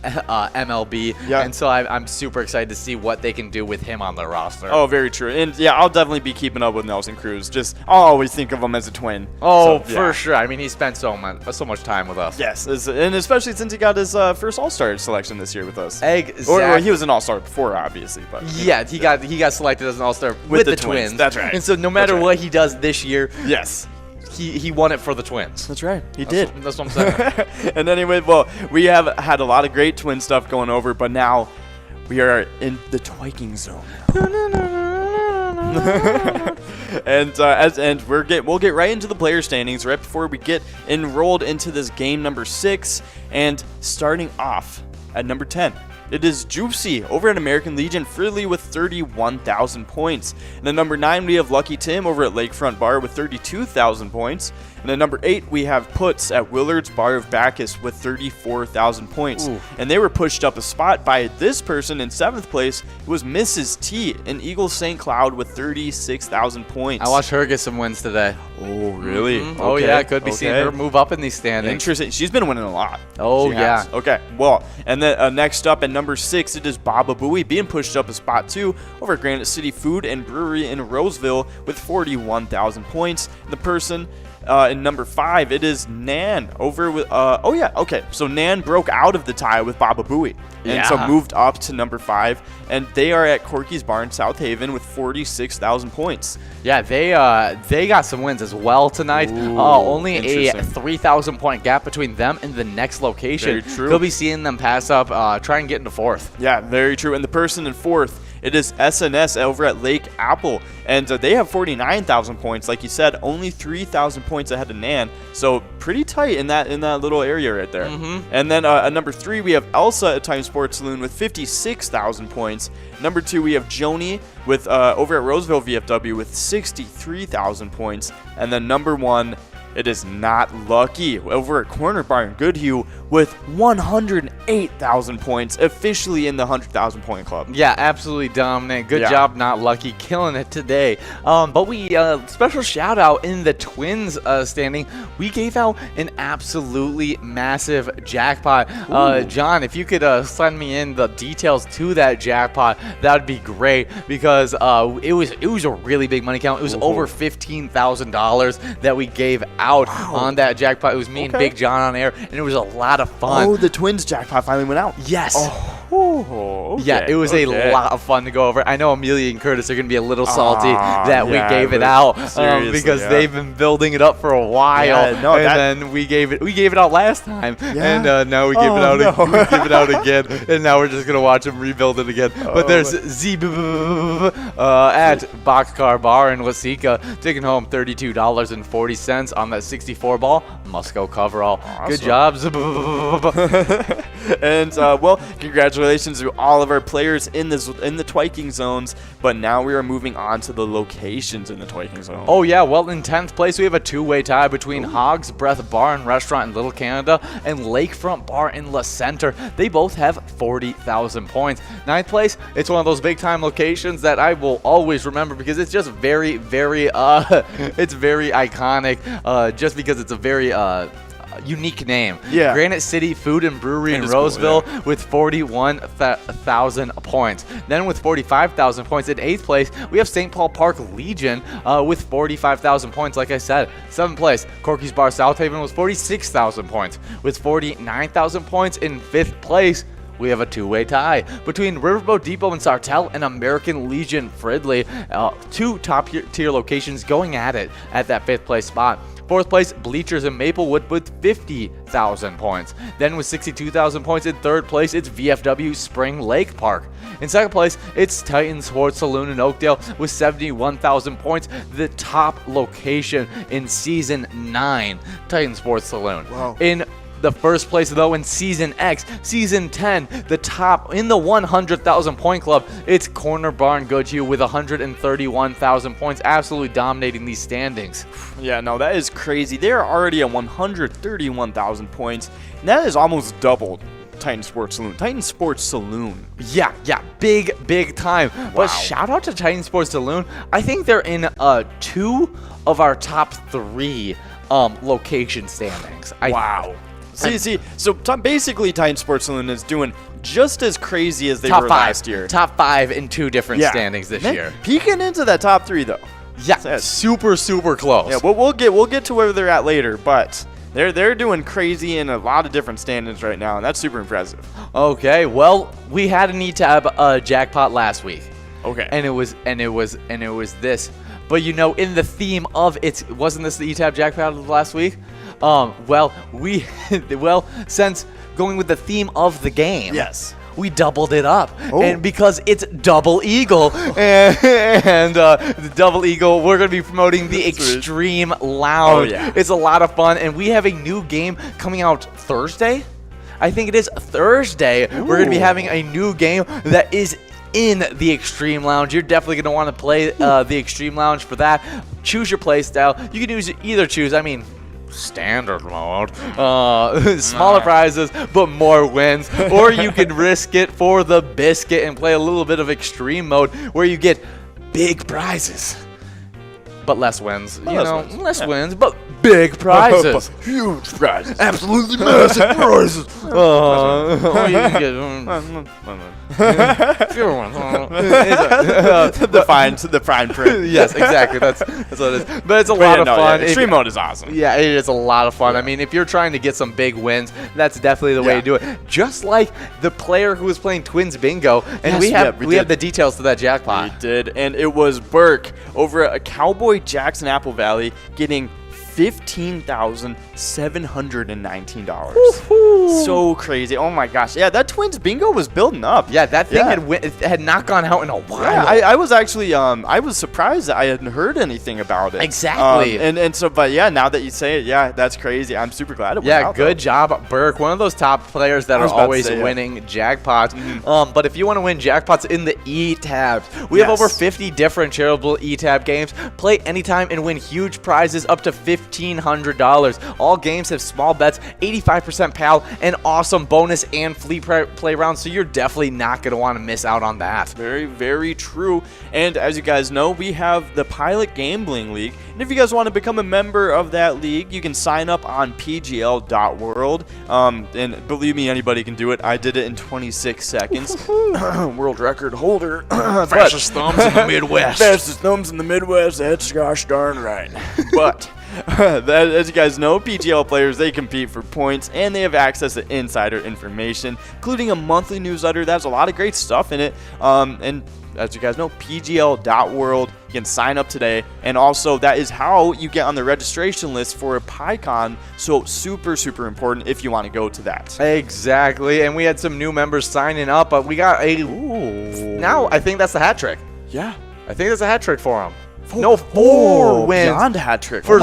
MLB, and so I'm super excited to see what they can do with him on their roster. Oh, very true. And I'll definitely be keeping up with Nelson Cruz. I'll always think of him as a twin. Oh, for sure. I mean, he spent so much time with us. Yes, and especially since he got his first All-Star selection this year with us. Exactly. Or he was an All-Star before, obviously, but he got selected as an All-Star with the Twins. That's right. And so no matter what he does this year, yes, he won it for the Twins. That's right. He did. That's what I'm saying. And anyway, well, we have had a lot of great Twin stuff going over, but now we are in the twiking zone. and we'll get right into the player standings right before we get enrolled into this game number 6, and starting off at number 10, it is Juicy over at American Legion Fridley with 31,000 points. And at number 9, we have Lucky Tim over at Lakefront Bar with 32,000 points. And at number 8, we have Puts at Willard's Bar of Bacchus with 34,000 points. Ooh. And they were pushed up a spot by this person in 7th place. It was Mrs. T in Eagle St. Cloud with 36,000 points. I watched her get some wins today. Oh, really? Mhm. Oh, yeah, I could be seeing her move up in these standings. Interesting. She's been winning a lot. Oh, She has. yeah. Okay, well, and then next up at number 6, it is Baba Booey being pushed up a spot 2 over at Granite City Food and Brewery in Roseville with 41,000 points. The person in number 5, it is Nan over with, so Nan broke out of the tie with Baba Booey. And so Yeah. moved up to number 5, and they are at Corky's Bar in South Haven with 46,000 points. Yeah, they got some wins as well tonight. Ooh, Only a interesting. 3,000 point gap between them and the next location. Very true. You'll be seeing them pass up, try and get into 4th. Yeah, very true. And the person in 4th, it is SNS over at Lake Apple, and they have 49,000 points. Like you said, only 3,000 points ahead of Nan, so pretty tight in that little area right there. And then at number 3, we have Elsa at Time Sports Saloon with 56,000 points. Number 2, we have Joni with over at Roseville VFW with 63,000 points, and then number 1. It is not Lucky over at Corner Bar in Goodhue with 108,000 points, officially in the 100,000 point club. Yeah, absolutely dominant. Good Yeah. job, Not Lucky, killing it today. But we special shout out in the Twins standing. We gave out an absolutely massive jackpot. John, if you could send me in the details to that jackpot, that would be great because it was a really big money count. It was over $15,000 that we gave out on that jackpot. It was me and Big John on air, and it was a lot of fun. Oh, the Twins jackpot finally went out. Yes. Oh, Yeah, it was a lot of fun to go over. I know Amelia and Curtis are going to be a little salty that we yeah, gave it but out seriously, because yeah. they've been building it up for a while. Yeah, no, and then we gave it out last time, Yeah. and now we give it out. We give it out again, and now we're just gonna watch them rebuild it again. But there's Z at Boxcar Bar in Waseca taking home $32.40 on that 64 ball Musco coverall. Good job, And well, congratulations to all of our players in the Twiking zones. But now we are moving on to the locations in the Twiking zone. Oh yeah, well in 10th place we have a two-way tie between Hog's Breath Bar and Restaurant in Little Canada and Lakefront Bar in La Center. They both have 40,000 points. 9th place, it's one of those big time locations that I will always remember because it's just very, very it's very iconic just because it's a very unique name. Yeah. Granite City Food and Brewery in That is cool, Roseville yeah. with 41,000 points. Then with 45,000 points in 8th place, we have St. Paul Park Legion with 45,000 points. Like I said, 7th place, Corky's Bar South Haven was 46,000 points. With 49,000 points in 5th place, we have a two-way tie between Riverboat Depot and Sartell and American Legion Fridley. Two top-tier locations going at it at that 5th place spot. 4th place, Bleachers in Maplewood with 50,000 points. Then with 62,000 points in 3rd place, it's VFW Spring Lake Park. In 2nd place, it's Titan Sports Saloon in Oakdale with 71,000 points, the top location in Season 9, Titan Sports Saloon. Wow. In the first place, though, in Season X, Season 10, the top in the 100,000 point club, it's Corner Bar in Goodhue with 131,000 points, absolutely dominating these standings. Yeah, no, that is crazy. They are already at 131,000 points, and that is almost double Titan Sports Saloon. Titan Sports Saloon. Yeah, big time. But shout out to Titan Sports Saloon. I think they're in 2 of our top 3 location standings. Wow. So basically Titan Sports Saloon is doing just as crazy as they top were 5 last year. Top 5 in 2 different standings this year. Peeking into that top 3 though. Yeah, super close. Yeah, we'll get to where they're at later, but they're doing crazy in a lot of different standings right now, and that's super impressive. Okay, well, we had an E-Tab jackpot last week. Okay. And it was this. But you know, in the theme of wasn't this the E-Tab jackpot of last week? Since going with the theme of the game. Yes. We doubled it up, and because it's Double Eagle, and the Double Eagle, we're going to be promoting the Extreme Lounge. Oh, yeah. It's a lot of fun, and we have a new game coming out Thursday. I think it is Thursday. We're going to be having a new game that is in the Extreme Lounge. You're definitely going to want to play the Extreme Lounge for that. Choose your play style. You can either choose, standard mode, smaller prizes but more wins, or you can risk it for the biscuit and play a little bit of extreme mode where you get big prizes but less wins. Less wins but big prizes. Huge prizes. Absolutely massive prizes. Or you can get fewer ones. The fine print. Yes, exactly. That's what it is. But it's a lot of fun. Extreme mode is awesome. Yeah, it is a lot of fun. If you're trying to get some big wins, that's definitely the way to do it. Just like the player who was playing Twins Bingo, and we have the details to that jackpot. We did, and it was Burke over at Cowboy Jackson Apple Valley getting $15,719. So crazy. Oh my gosh. Yeah, that Twins Bingo was building up. Yeah, that thing had not gone out in a while. Yeah, I was actually I was surprised that I hadn't heard anything about it. Exactly. But yeah, now that you say it, yeah, that's crazy. I'm super glad it went out. Good job, Burke. One of those top players that are always winning jackpots. But if you want to win jackpots in the E-tabs, we have over 50 different charitable E-tab games. Play anytime and win huge prizes up to $1,500. All games have small bets, 85% PAL, and awesome bonus and free play rounds, so you're definitely not going to want to miss out on that. Very, very true. And as you guys know, we have the Pilot Gambling League. And if you guys want to become a member of that league, you can sign up on pgl.world. And believe me, anybody can do it. I did it in 26 seconds. World record holder. Fastest thumbs in the Midwest. Fastest thumbs in the Midwest. That's gosh darn right. But as you guys know, PGL players, they compete for points, and they have access to insider information, including a monthly newsletter that has a lot of great stuff in it. And as you guys know, pgl.world. You can sign up today, and also that is how you get on the registration list for a PyCon. So super, super important if you want to go to that. Exactly, and we had some new members signing up, but we got now I think that's the hat trick. Yeah, I think that's a hat trick for him. Four wins. Beyond hat trick. For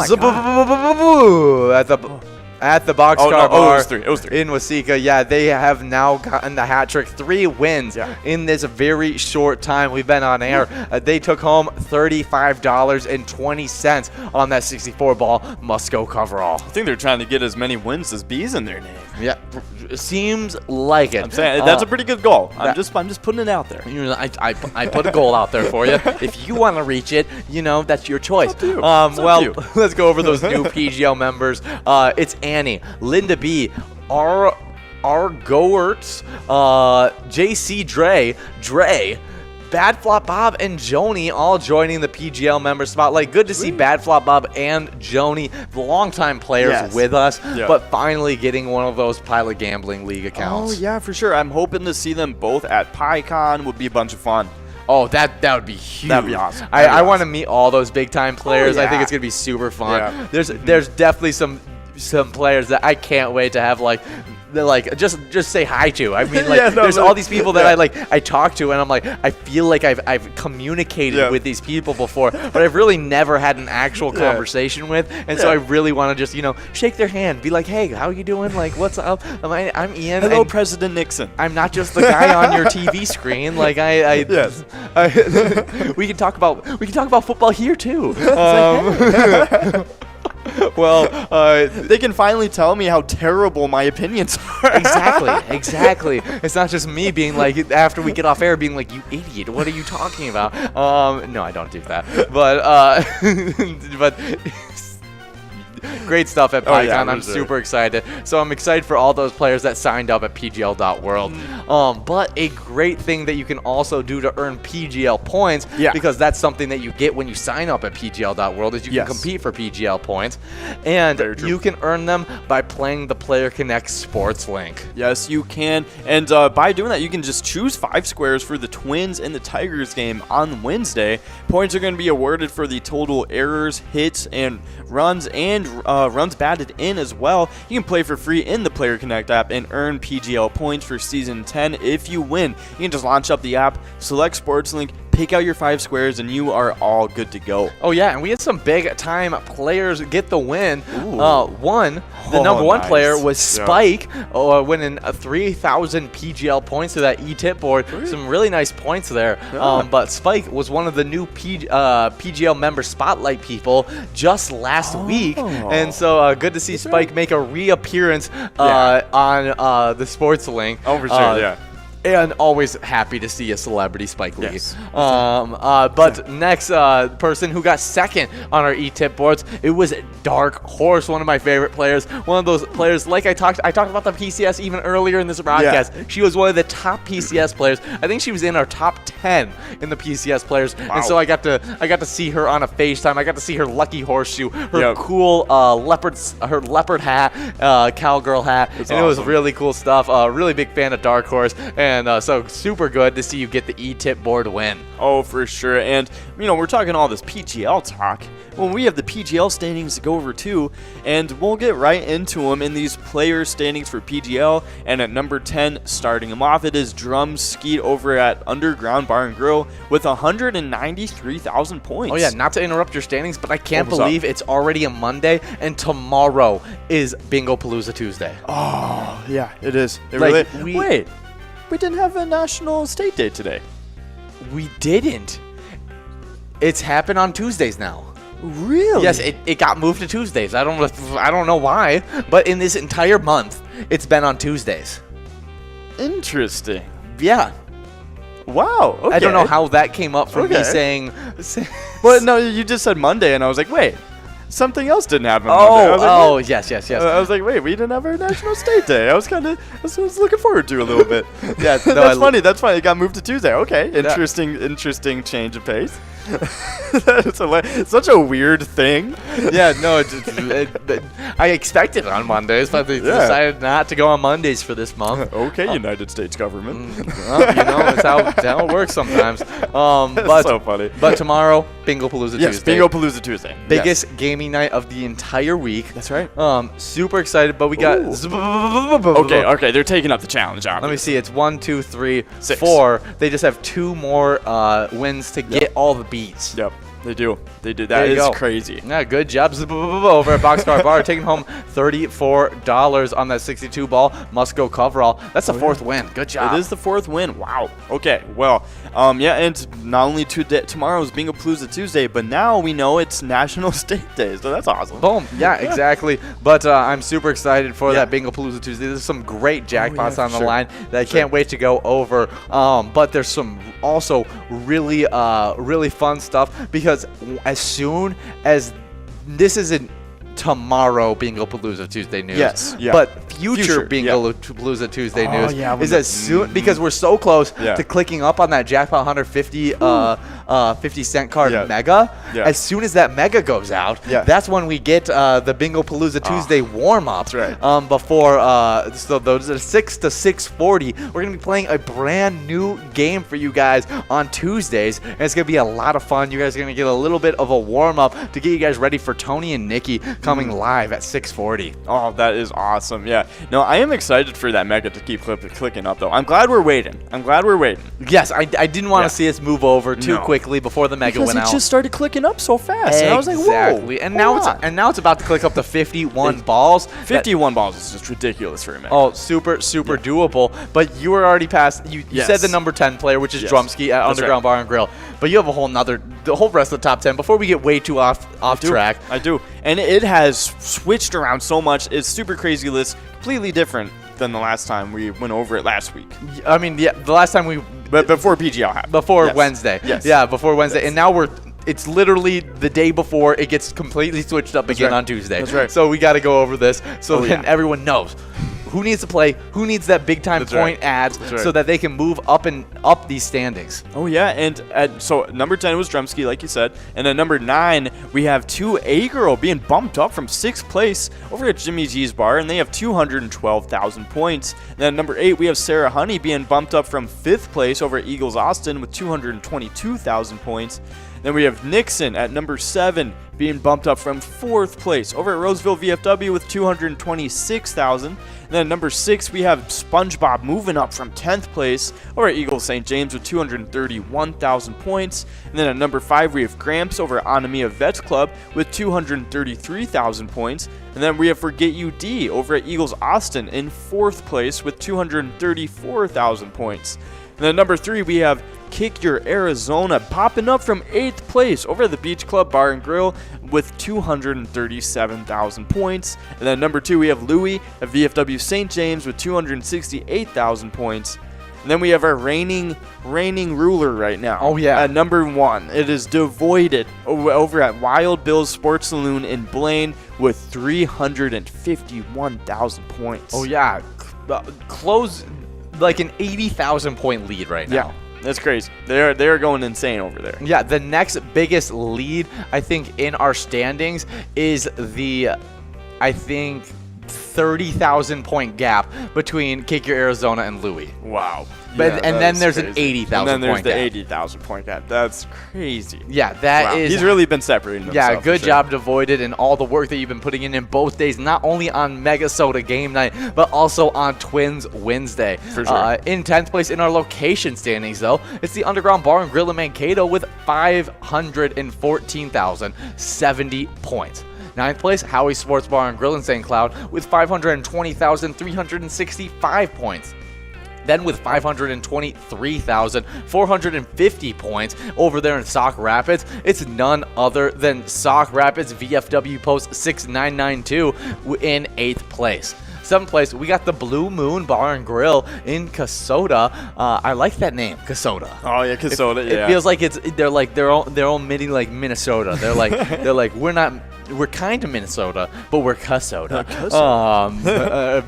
at the Boxcar Bar. It was three. In Waseca. Yeah, they have now gotten the hat trick. 3 wins in this very short time we've been on air. They took home $35.20 on that 64-ball Musco coverall. I think they're trying to get as many wins as bees in their name. Yeah, seems like it. I'm saying that's a pretty good goal. I'm just putting it out there. I put a goal out there for you. If you want to reach it, that's your choice. Let's go over those new PGL members. It's Annie, Linda B, R. Goertz, JC Dre, Bad Flop Bob, and Joni all joining the PGL member spotlight. Good to see Bad Flop Bob and Joni, the longtime players with us, but finally getting one of those Pilot Gambling League accounts. Oh, yeah, for sure. I'm hoping to see them both at PyCon. Would be a bunch of fun. Oh, that would be huge. That'd be awesome. I want to meet all those big-time players. I think it's going to be super fun. Yeah. There's definitely some players that I can't wait to have just say hi to. There's all these people that I talk to, and I'm like, I feel like I've communicated with these people before, but I've really never had an actual conversation with, and so I really want to just shake their hand, be like, hey, how are you doing? Like, what's up? I'm Ian. Hello, President Nixon. I'm not just the guy on your TV screen. Like we can talk about football here too. They can finally tell me how terrible my opinions are. Exactly. It's not just me being like, after we get off air, being like, you idiot, what are you talking about? No, I don't do that. But great stuff at PyCon. I'm super excited. So I'm excited for all those players that signed up at PGL.world. But a great thing that you can also do to earn PGL points, because that's something that you get when you sign up at PGL.world, is you can compete for PGL points. And you can earn them by playing the Player Connect Sports Link. Yes, you can. And by doing that, you can just choose 5 squares for the Twins and the Tigers game on Wednesday. Points are going to be awarded for the total errors, hits, and runs, and runs batted in as well. You can play for free in the Player Connect app and earn PGL points for Season 10 if you win. You can just launch up the app, select Sports Link, pick out your 5 squares, and you are all good to go. Oh, yeah, and we had some big-time players get the win. The number one nice. player was Spike, winning 3,000 PGL points to that E-tip board. Some really nice points there. Yeah. But Spike was one of the new PGL member spotlight people just last week. And so good to see Spike make a reappearance on the Sports Link. Oh, for sure, yeah. And always happy to see a celebrity Spike Lee. Yes. But next person who got second on our E-tip boards, it was Dark Horse, one of my favorite players. One of those players, like I talked about the PCS even earlier in this broadcast. Yeah. She was one of the top PCS players. I think she was in our top 10 in the PCS players. Wow. And so I got to see her on a FaceTime. I got to see her lucky horseshoe, her cool leopard hat, cowgirl hat. That's and awesome. It was really cool stuff. Really big fan of Dark Horse. And so super good to see you get the E-tip board win. Oh, for sure. And, we're talking all this PGL talk. Well, we have the PGL standings to go over too, and we'll get right into them in these player standings for PGL. And at number 10, starting them off, it is Drum Skeet over at Underground Bar and Grill with 193,000 points. Oh, yeah, not to interrupt your standings, but I can't believe it's already a Monday, and tomorrow is Bingo Palooza Tuesday. Oh, yeah, it is. Wait, we didn't have a National State Day today. We didn't. It's happened on Tuesdays now. Really? Yes, it got moved to Tuesdays. I don't know why, but in this entire month, it's been on Tuesdays. Interesting. Yeah. Wow. Okay. I don't know how that came up from me saying. Well, no, you just said Monday, and I was like, wait. Something else didn't happen. Yes. I was like, wait, we didn't have our National State Day. I was looking forward to a little bit. Yeah, no, that's funny. That's funny. It got moved to Tuesday. Okay, interesting change of pace. It's such a weird thing. Yeah, no, I expected it on Mondays, but they decided not to go on Mondays for this month. Okay, United States government. Well, it's how it works sometimes. That's so funny. But tomorrow, Bingo Palooza Tuesday. Yes, Bingo Palooza Tuesday. Biggest gaming night of the entire week. That's right. Super excited, but we got. Okay, they're taking up the challenge. Obviously. Let me see. It's 1, 2, 3, 6. 4. They just have 2 more wins to get all the beats. Yep, they do. That is crazy. Yeah, good job over at Boxcar Bar, taking home $34 on that 62 ball Musco coverall. That's the 4th win. Good job. It is the 4th win. Wow. Okay. Well, and not only tomorrow's Bingo Palooza Tuesday, but now we know it's National State Day, so that's awesome. Boom. Yeah, exactly. But I'm super excited for that Bingo Palooza Tuesday. There's some great jackpots on the line that I can't wait to go over. But there's some also really fun stuff, because as soon as this isn't tomorrow Bingo Palooza Tuesday news, but future Bingo Palooza Tuesday news is as soon, because we're so close to clicking up on that jackpot 150 50-cent card mega. As soon as that mega goes out, that's when we get the Bingo Palooza Tuesday warm-up. That's right. Before so those are 6 to 6:40. We're gonna be playing a brand new game for you guys on Tuesdays, and it's gonna be a lot of fun. You guys are gonna get a little bit of a warm-up to get you guys ready for Tony and Nikki coming live at 6:40. Oh, that is awesome. Yeah. No, I am excited for that mega to keep clicking up, though. I'm glad we're waiting. Yes, I didn't want to see us move over too quickly before the mega went out. It just started clicking up so fast. And I was like, whoa. Exactly. And now it's about to click up to 51 balls. 51 balls is just ridiculous for a mega. Oh, super doable. But you were already past. You said the number 10 player, which is Drumski at Underground Bar and Grill. But you have the whole rest of the top 10 before we get way too off track. I do. And it has switched around so much. It's super crazy list, completely different than the last time we went over it last week. I mean, the last time but before PGL happened. Before Wednesday. Yes. Yeah, before Wednesday. And now it's literally the day before it gets completely switched up again on Tuesday. That's right. So we got to go over this so then everyone knows who needs to play, who needs that big time point ads so that they can move up these standings. Oh yeah, and so number 10 was Drumski, like you said, and at number 9 we have 2A Girl being bumped up from 6th place over at Jimmy G's Bar, and they have 212,000 points. And then at number 8 we have Sarah Honey being bumped up from 5th place over at Eagles Austin with 222,000 points. Then we have Nixon at number 7 being bumped up from 4th place over at Roseville VFW with 226,000. And then number 6, we have SpongeBob moving up from 10th place over at Eagle St. James with 231,000 points. And then at number 5, we have Gramps over at Anamia Vets Club with 233,000 points. And then we have Forget You D over at Eagles Austin in 4th place with 234,000 points. And then number 3, we have Kick Your Arizona popping up from 8th place over at the Beach Club Bar and Grill with 237,000 points. And then number 2, we have Louie at VFW St. James with 268,000 points. And then we have our reigning ruler right now. Oh, yeah. At number 1, it is Devoided over at Wild Bill's Sports Saloon in Blaine with 351,000 points. Oh, yeah. Close like an 80,000 point lead right now. Yeah. That's crazy. They're going insane over there. Yeah, the next biggest lead, I think, in our standings is the, I think, 30,000 point gap between Kick Your Arizona and Louie. Wow. But and then there's an 80,000 And then there's point the gap. 80,000 point gap. That's crazy. Yeah, that is. He's really been separating himself. Yeah, good for sure. job, Devoided, and all the work that you've been putting in both days, not only on Mega Soda Game Night, but also on Twins Wednesday. For sure. In 10th place in our location standings, though, it's the Underground Bar and Grill in Mankato with 514,070 points. 9th place, Howie Sports Bar and Grill in St. Cloud with 520,365 points. Then with 523,450 points over there in Sauk Rapids, it's none other than Sauk Rapids VFW Post 6992 in 8th place. 7th place, we got the Blue Moon Bar and Grill in Kasota. I like that name, Kasota. Oh yeah, Kasota. It feels like they're omitting like Minnesota. They're like we're kind of Minnesota, but we're Kasota.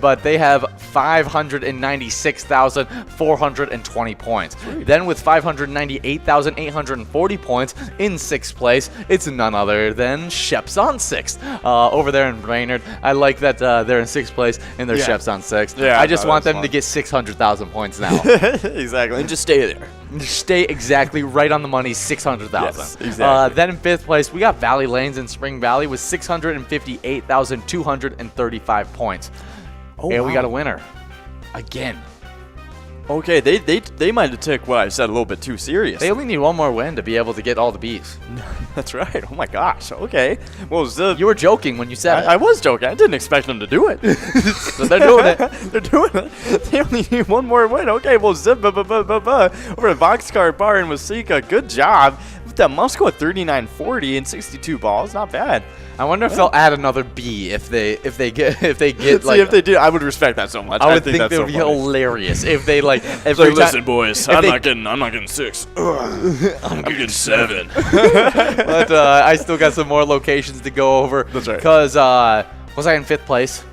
But they have 596,420 points. Sweet. Then with 598,840 points in 6th place, it's none other than Sheps on 6th over there in Brainerd. I like that they're in 6th place and they're Sheps on 6th. Yeah, I just want them to get 600,000 points now. Exactly, and just stay there. Stay exactly right on the money, 600,000. Yes, exactly. Then in 5th place, we got Valley Lanes in Spring Valley with 658,235 points. Oh, and wow. we got a winner. Again. Okay, they might have took what I said a little bit too serious. They only need one more win to be able to get all the Bs. That's right. Oh my gosh. Okay. Well, You were joking when you said it. I was joking. I didn't expect them to do it. So they're doing it. They're doing it. They only need one more win. Okay, well, over at Boxcar Bar in Waseca. Good job. That must go at 39-40 and 62 balls. Not bad. I wonder if they'll add another B if they get See, like. if they do, I would respect that so much. I would think that's that would so be funny. hilarious if they like. It's like, listen, boys, I'm they- not getting 6. I'm getting 7. But I still got some more locations to go over. That's right. Because was I in 5th place?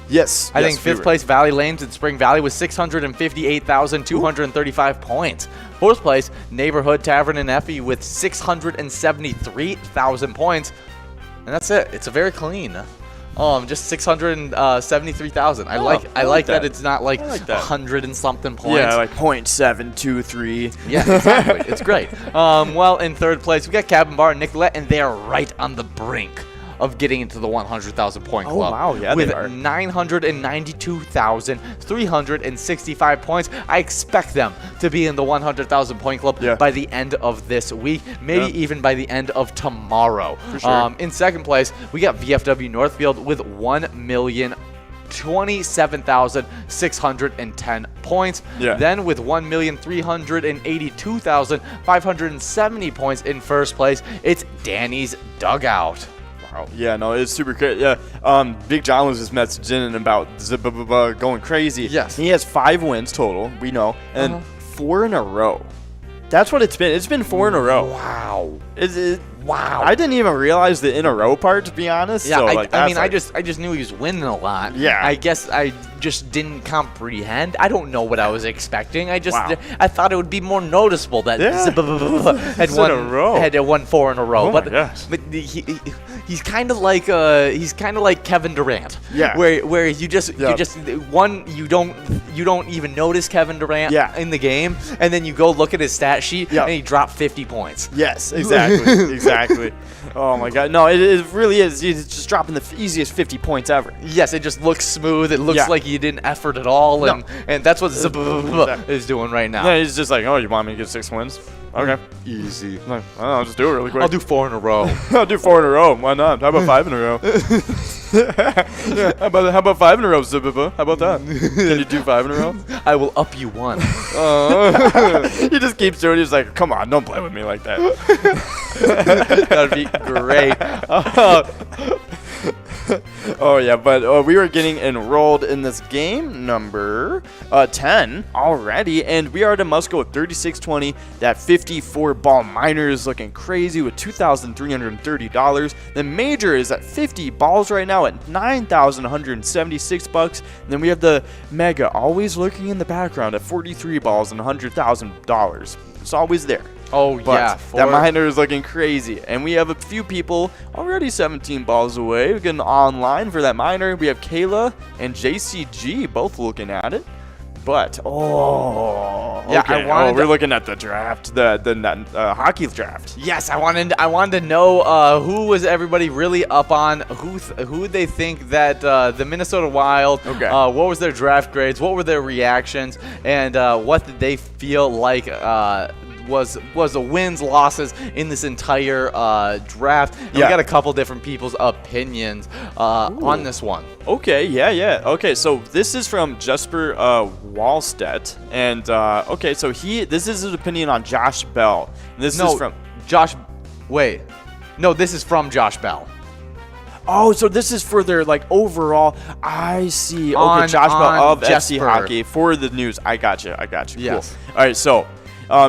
Yes. I think 5th place, Valley Lanes in Spring Valley with 658,235 points. 4th place, Neighborhood Tavern in Effie with 673,000 points. And that's it. It's a very clean. Just 673,000. I like that it's not like 100 and something points. Yeah, like 0.723. Yeah, exactly. It's great. Well, in 3rd place, we got Cabin Bar and Nicolette, and they are right on the brink of getting into the 100,000 point club. Oh, wow. Yeah, with they are. 992,365 points. I expect them to be in the 100,000 point club by the end of this week, maybe even by the end of tomorrow. For sure. In 2nd place, we got VFW Northfield with 1,027,610 points. Yeah. Then with 1,382,570 points in 1st place, it's Danny's Dugout. Wow. Yeah, no, it's super great. Yeah, Big John was just messaging about going crazy. Yes. He has 5 wins total, we know, and 4 in a row. That's what it's been. It's been 4 in a row. Wow. Wow. I didn't even realize the in a row part, to be honest. Yeah, so, I just knew he was winning a lot. Yeah. I guess I just didn't comprehend. I don't know what I was expecting. I thought it would be more noticeable that had won 4 in a row. Oh but my gosh. but he's kind of like Kevin Durant. Yeah. Where you don't even notice Kevin Durant in the game, and then you go look at his stat sheet and he dropped 50 points. Yes, exactly. Exactly. Oh my God! No, it really is. He's just dropping the easiest 50 points ever. Yes, it just looks smooth. It looks like you didn't effort at all, and that's what is doing right now. Yeah, he's just like, oh, you want me to get 6 wins? Okay. Easy. Like, I'll just do it really quick. I'll do 4 in a row. I'll do 4 in a row. Why not? How about 5 in a row? Yeah, how about 5 in a row, Zibba? How about that? Can you do 5 in a row? I will up you 1. He just keeps doing it. He's like, come on, don't play with me like that. That'd be great. Oh, yeah, but we were getting enrolled in this game number 10 already, and we are to Musco at 36-20. That 54-ball minor is looking crazy with $2,330. The major is at 50 balls right now at $9,176. And then we have the mega always lurking in the background at 43 balls and $100,000. It's always there. Oh, But yeah. that minor is looking crazy. And we have a few people already 17 balls away. We're getting online for that minor. We have Kayla and JCG both looking at it. But, Yeah, okay. We're looking at the draft, the hockey draft. Yes, I wanted to know who was everybody really up on, who they think that the Minnesota Wild, what was their draft grades, what were their reactions, and what did they feel like was the wins, losses in this entire draft. And we got a couple different people's opinions on this one. Okay, yeah. Okay, so this is from Jesper Wallstedt, and so this is his opinion on Josh Bell. This is from Josh. Wait, no, this is from Josh Bell. Oh, so this is for their overall. I see. Okay, Josh Bell of FC Hockey for the news. I got you. Yes. Cool. All right, so.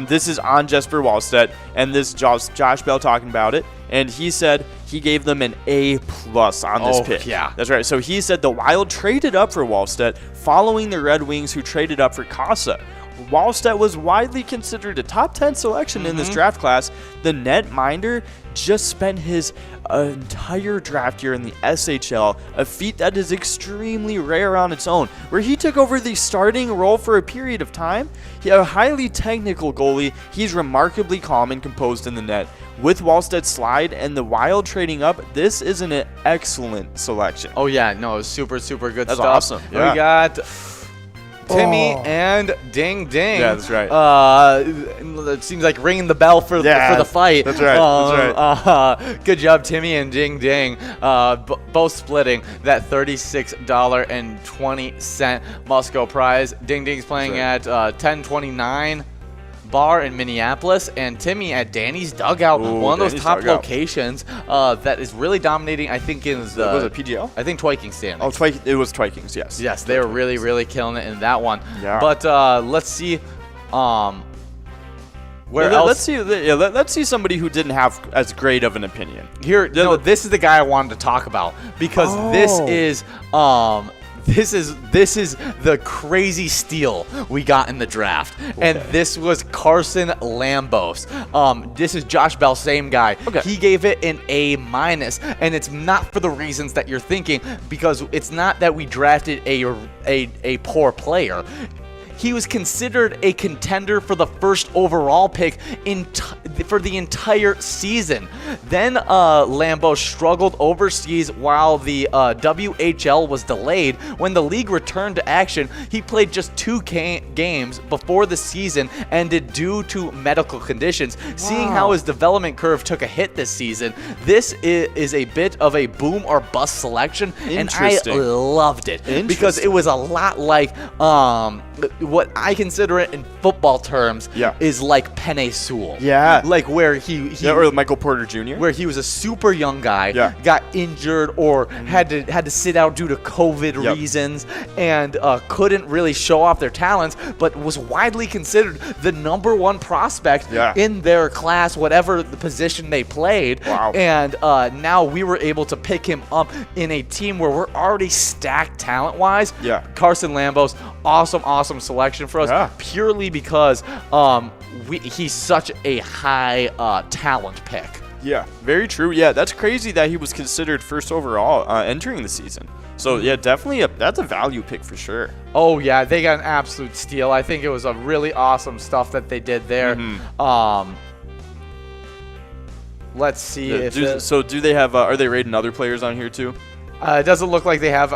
This is on Jesper Wallstedt, and this Josh Bell talking about it, and he said he gave them an A+ on this pick. Yeah. That's right. So he said the Wild traded up for Wallstedt following the Red Wings, who traded up for Casa. Wallstedt was widely considered a top 10 selection in this draft class. The netminder just spent his entire draft year in the SHL, a feat that is extremely rare on its own, where he took over the starting role for a period of time. He a highly technical goalie. He's remarkably calm and composed in the net. With Wallstedt's slide and the Wild trading up, this is an excellent selection. Oh yeah, no, super good That's stuff. awesome. Yeah. We got Timmy and Ding Ding. Yeah, that's right. It seems like ringing the bell for the fight. That's right. Good job, Timmy and Ding Ding. Both splitting that $36.20 Musco prize. Ding Ding's playing at 1029 bar in Minneapolis, and Timmy at Danny's Dugout, one of those top locations that is really dominating. I think was it PGL? I think Twiking standings. Oh, it was Twikings, yes. Yes, they were really killing it in that one. Yeah. But let's see. Where else? Let's see somebody who didn't have as great of an opinion. Here, no, this is the guy I wanted to talk about because this is the crazy steal we got in the draft. Okay. And this was Carson Lambos. This is Josh Bell, same guy. Okay. He gave it an A-, and it's not for the reasons that you're thinking, because it's not that we drafted a poor player. He was considered a contender for the first overall pick for the entire season. Then Lambeau struggled overseas while the WHL was delayed. When the league returned to action, he played just 2 games before the season ended due to medical conditions. Wow. Seeing how his development curve took a hit this season, this is a bit of a boom or bust selection, and I loved it because it was a lot like what I consider it in football terms is like Penei Sewell. Yeah. Like where he or Michael Porter Jr. Where he was a super young guy, got injured or had to sit out due to COVID reasons, and couldn't really show off their talents, but was widely considered the #1 prospect in their class, whatever the position they played. Wow. And now we were able to pick him up in a team where we're already stacked talent-wise. Yeah. Carson Lambos, awesome selection for us, purely because he's such a high talent pick. Yeah, very true. Yeah, that's crazy that he was considered first overall entering the season. So yeah, definitely that's a value pick for sure. Oh yeah, they got an absolute steal. I think it was a really awesome stuff that they did there. let's see if do they have? Are they rating other players on here too? it doesn't look like they have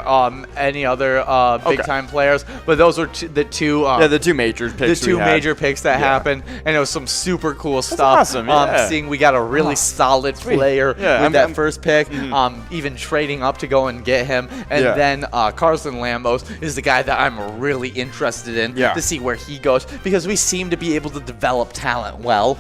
any other big-time players, but those were the two. The two major picks. The two major picks that happened, and it was some super cool stuff. Awesome, yeah. Seeing we got a really solid player with that first pick, even trading up to go and get him, and then Carson Lambos is the guy that I'm really interested in to see where he goes, because we seem to be able to develop talent well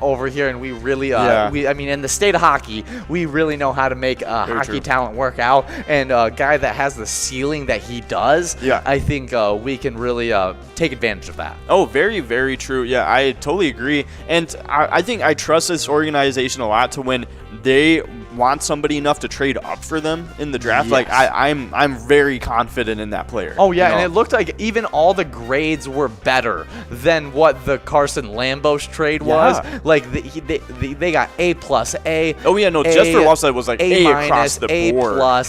over here, and we really, I mean, in the state of hockey, we really know how to make hockey talent work out. And a guy that has the ceiling that he does, I think we can really take advantage of that. Oh, very, very true. Yeah, I totally agree. And I think I trust this organization a lot to when they want somebody enough to trade up for them in the draft. Like I'm very confident in that player. Oh yeah, and it looked like even all the grades were better than what the Carson Lambos trade was. Like they got A+, A. Oh yeah, no, just for Wellside was like A across the board. A+.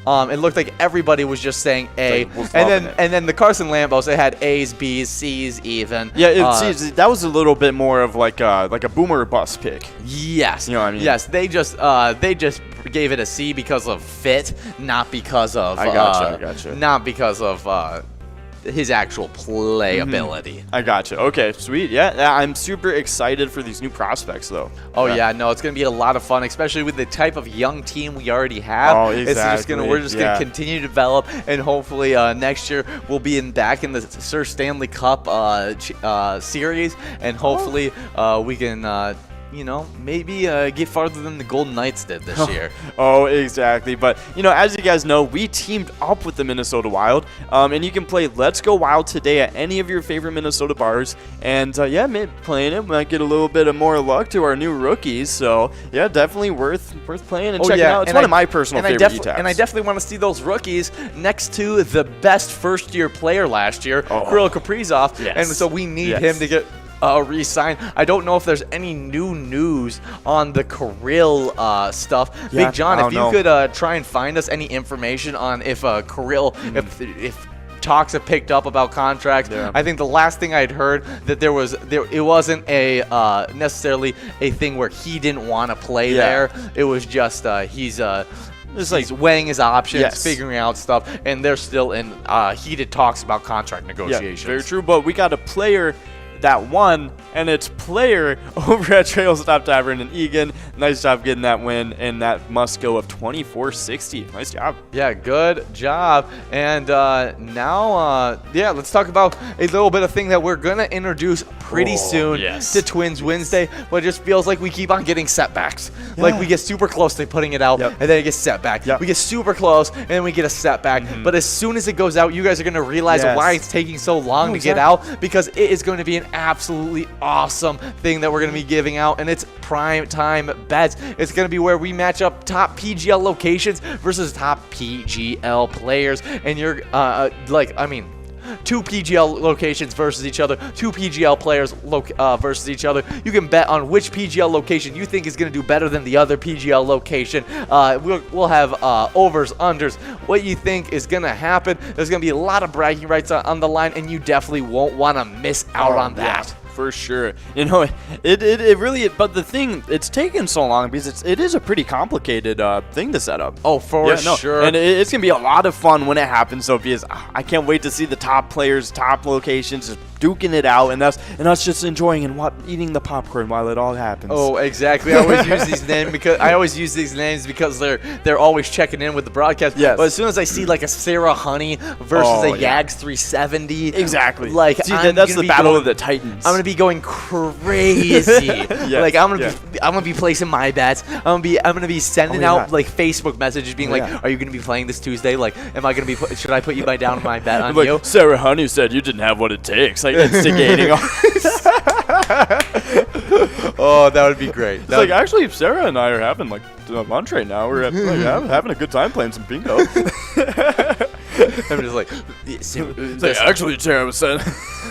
It looked like everybody was just saying A, and then the Carson Lambos, it had A's, B's, C's even. Yeah, that was a little bit more of like a boomer or bust pick. Yes, you know what I mean. Yes, they just gave it a C because of fit, not because of. I gotcha. Not because of his actual playability. I gotcha. Okay, sweet. Yeah, I'm super excited for these new prospects, though. Oh yeah, no, it's gonna be a lot of fun, especially with the type of young team we already have. Oh, exactly. We're just gonna continue to develop, and hopefully next year we'll be back in the Sir Stanley Cup series, and hopefully we can. Maybe get farther than the Golden Knights did this year. Oh, exactly. But, as you guys know, we teamed up with the Minnesota Wild. And you can play Let's Go Wild today at any of your favorite Minnesota bars. And, playing it might get a little bit of more luck to our new rookies. So, yeah, definitely worth playing and checking out. It's one of my personal favorite e-tabs. And I definitely want to see those rookies next to the best first-year player last year, Kirill Kaprizov. Yes. And so we need him to get re-sign. I don't know if there's any new news on the Kirill stuff. Yeah, Big John, if you could try and find us any information on if Kirill, if talks have picked up about contracts. I think the last thing I'd heard that it wasn't a necessarily a thing where he didn't want to play there. It was just he's weighing his options, figuring out stuff, and they're still in heated talks about contract negotiations. Yeah, very true. But we got a player that won, and it's player over at Trails Stop Tavern in Eagan. Nice job getting that win, and that must go of 24-60. Nice job. Yeah, good job. And now, let's talk about a little bit of thing that we're going to introduce pretty soon to Twins Wednesday, but it just feels like we keep on getting setbacks. Like we get super close to putting it out, and then it gets set back. We get super close, and then we get a setback. But as soon as it goes out, you guys are going to realize why it's taking so long to get out, because it is going to be an absolutely awesome thing that we're going to be giving out, and it's prime time bets. It's going to be where we match up top PGL locations versus top PGL players, and you're two PGL locations versus each other, two PGL players versus each other. You can bet on which PGL location you think is going to do better than the other PGL location. We'll have overs, unders, what you think is going to happen. There's going to be a lot of bragging rights on the line, and you definitely won't want to miss out on that. For sure. It really, but the thing, it's taken so long because it is a pretty complicated thing to set up. Oh, for sure. And it's going to be a lot of fun when it happens, so because I can't wait to see the top players, top locations, just duking it out, and us just enjoying and eating the popcorn while it all happens. Oh, exactly. I always use these names because they're always checking in with the broadcast. Yes. But as soon as I see like a Sarah Honey versus a Yags 370, exactly. Like that's the battle of the Titans. I'm gonna be going crazy. Like I'm gonna be placing my bets. I'm gonna be sending out like Facebook messages being like, are you gonna be playing this Tuesday? Like, am I gonna be? Should I put you down my bet on you? Sarah Honey said you didn't have what it takes. Like instigating. Oh, that would be great. It's like actually, Sarah and I are having like lunch right now. We're having a good time playing some bingo. I'm just like, actually, Chair said.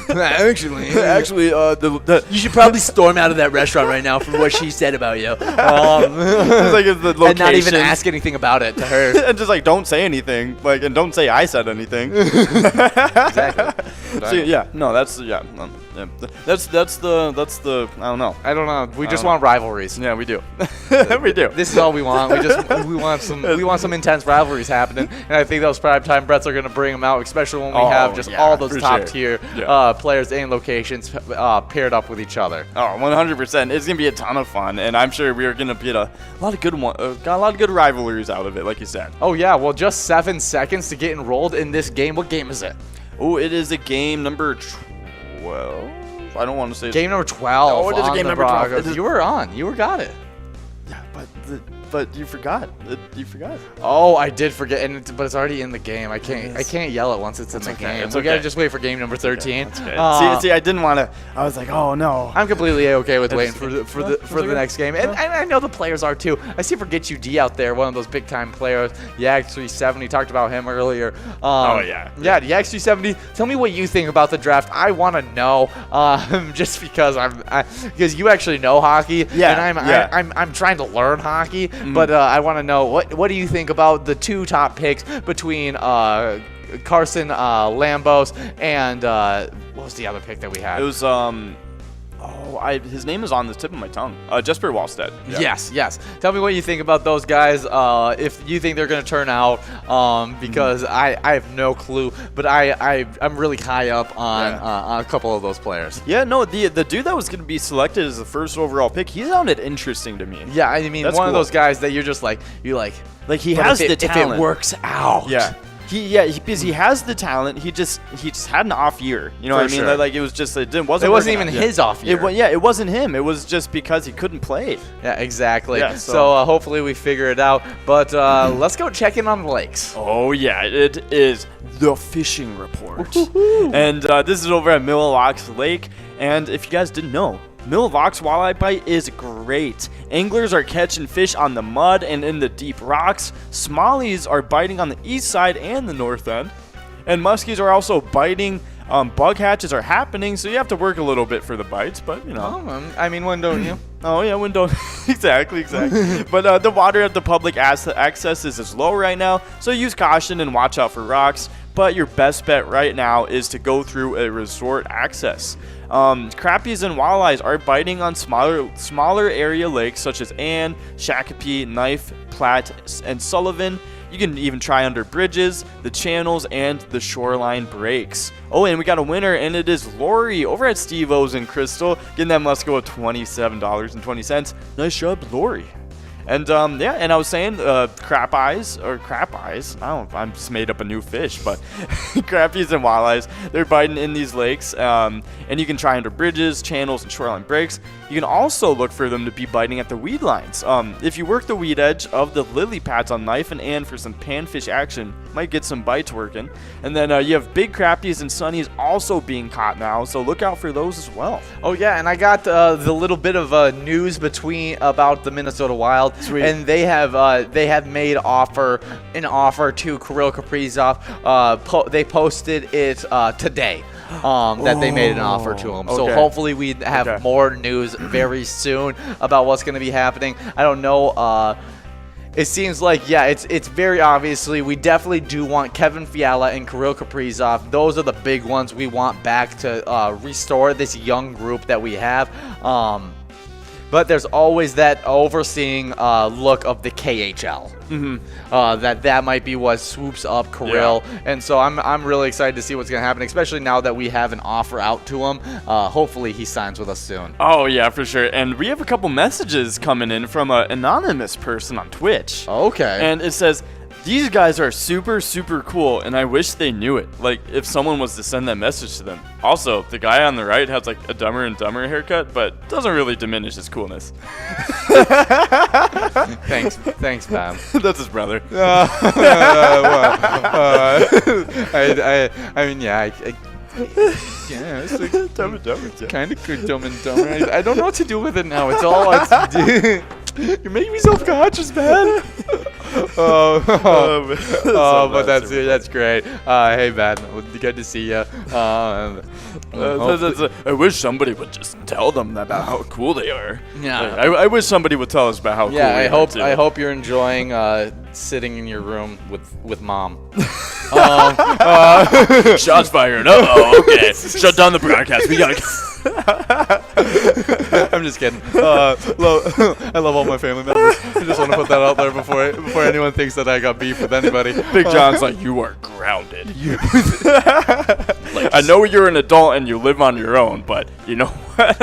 actually, You should probably storm out of that restaurant right now from what she said about you. It's like it's the location. And not even ask anything about it to her. And just like don't say anything, like, and don't say I said anything. Exactly. So, yeah, no, that's that's the I don't know. We just want rivalries. Yeah, we do. We do. This is all we want. We want some intense rivalries happening, and I think those primetime bets are going to bring them out, especially when we have just all those top tier players and locations paired up with each other. Oh, 100%. It's gonna be a ton of fun, and I'm sure we are gonna get a lot of good got a lot of good rivalries out of it, like you said. Oh yeah, well, just 7 seconds to get enrolled in this game. What game is it? Oh, it is a game number 12. I don't want to say game number 12. Oh, it is a game number 12. You were on. You got it. Yeah, but you forgot. You forgot. Oh, I did forget, but it's already in the game. I can't yell it once it's in the game. We gotta just wait for game number 13. See, I didn't want to. I was like, oh no. I'm completely okay with waiting for the next game, and I know the players are too. I see Forget You D out there, one of those big time players. Yag370, talked about him earlier. Oh yeah. Yeah, Yag370. Tell me what you think about the draft. I want to know, just because because you actually know hockey. Yeah. And I'm trying to learn hockey. But I want to know what do you think about the 2 top picks between Carson Lambos and what was the other pick that we had? It was his name is on the tip of my tongue. Jesper Wallstedt. Yeah. Yes. Tell me what you think about those guys. If you think they're going to turn out, because I have no clue, but I'm really high up on a couple of those players. Yeah, no, the dude that was going to be selected as the first overall pick, he sounded interesting to me. Yeah, I mean, That's one cool. of those guys that you're just like he has the talent. If it works out. Yeah. Because he has the talent. He just had an off year. You know what I mean? Sure. Like it was just it wasn't even his off year. It wasn't him. It was just because he couldn't play. Yeah, exactly. Yeah, so hopefully we figure it out. But let's go check in on the lakes. Oh yeah, it is the fishing report, and this is over at Milwaukee's Lake. And if you guys didn't know, Milwaukee's walleye bite is great. Anglers are catching fish on the mud and in the deep rocks. Smallies are biting on the east side and the north end. And muskies are also biting. Bug hatches are happening, so you have to work a little bit for the bites, but you know. Oh, I mean, when don't you? Oh yeah, when don't. exactly. But the water at the public access is low right now, so use caution and watch out for rocks. But your best bet right now is to go through a resort access. Crappies and walleyes are biting on smaller area lakes such as Ann, Shakopee, Knife, Platte, and Sullivan. You can even try under bridges, the channels, and the shoreline breaks. Oh, and we got a winner, and it is Lori over at Steve O's in Crystal, getting that Musco at $27.20. Nice job, Lori. And and I was saying crap eyes. I don't just made up a new fish, but crappies and walleyes, they're biting in these lakes, and you can try under bridges, channels, and shoreline breaks. You can also look for them to be biting at the weed lines. If you work the weed edge of the lily pads on Knife and Ann for some panfish action, might get some bites working. And then you have big crappies and sunnies also being caught now, so look out for those as well. Oh yeah, and I got the little bit of news about the Minnesota Wild. Sweet. And they have made an offer to Kirill Kaprizov. They posted it today. That they made an offer to him. So hopefully we have more news very soon about what's going to be happening. I don't know. It seems like, it's very obviously we definitely do want Kevin Fiala and Kirill Kaprizov. Those are the big ones we want back to restore this young group that we have. But there's always that overseeing look of the KHL. That might be what swoops up Kirill. Yeah. And so I'm really excited to see what's going to happen, especially now that we have an offer out to him. Hopefully he signs with us soon. Oh, yeah, for sure. And we have a couple messages coming in from an anonymous person on Twitch. Okay. And it says, these guys are super, super cool, and I wish they knew it. Like, if someone was to send that message to them. Also, the guy on the right has, like, a Dumber and Dumber haircut, but doesn't really diminish his coolness. Thanks, Bob. That's his brother. It's like Dumb and Dumber. kind of good Dumb and Dumber. I don't know what to do with it now. You're making me self-conscious, man. But that's great. Hey, man, good to see you. I wish somebody would just tell them about how cool they are. Yeah. I wish somebody would tell us about how cool Yeah, we are, too. I hope you're enjoying sitting in your room with mom. Shots fired. Uh-oh, okay. Shut down the broadcast. We gotta... I'm just kidding. I love all my family members. I just want to put that out there before anyone thinks that I got beef with anybody. Big John's like, you are grounded. I know you're an adult and you live on your own, but you know what?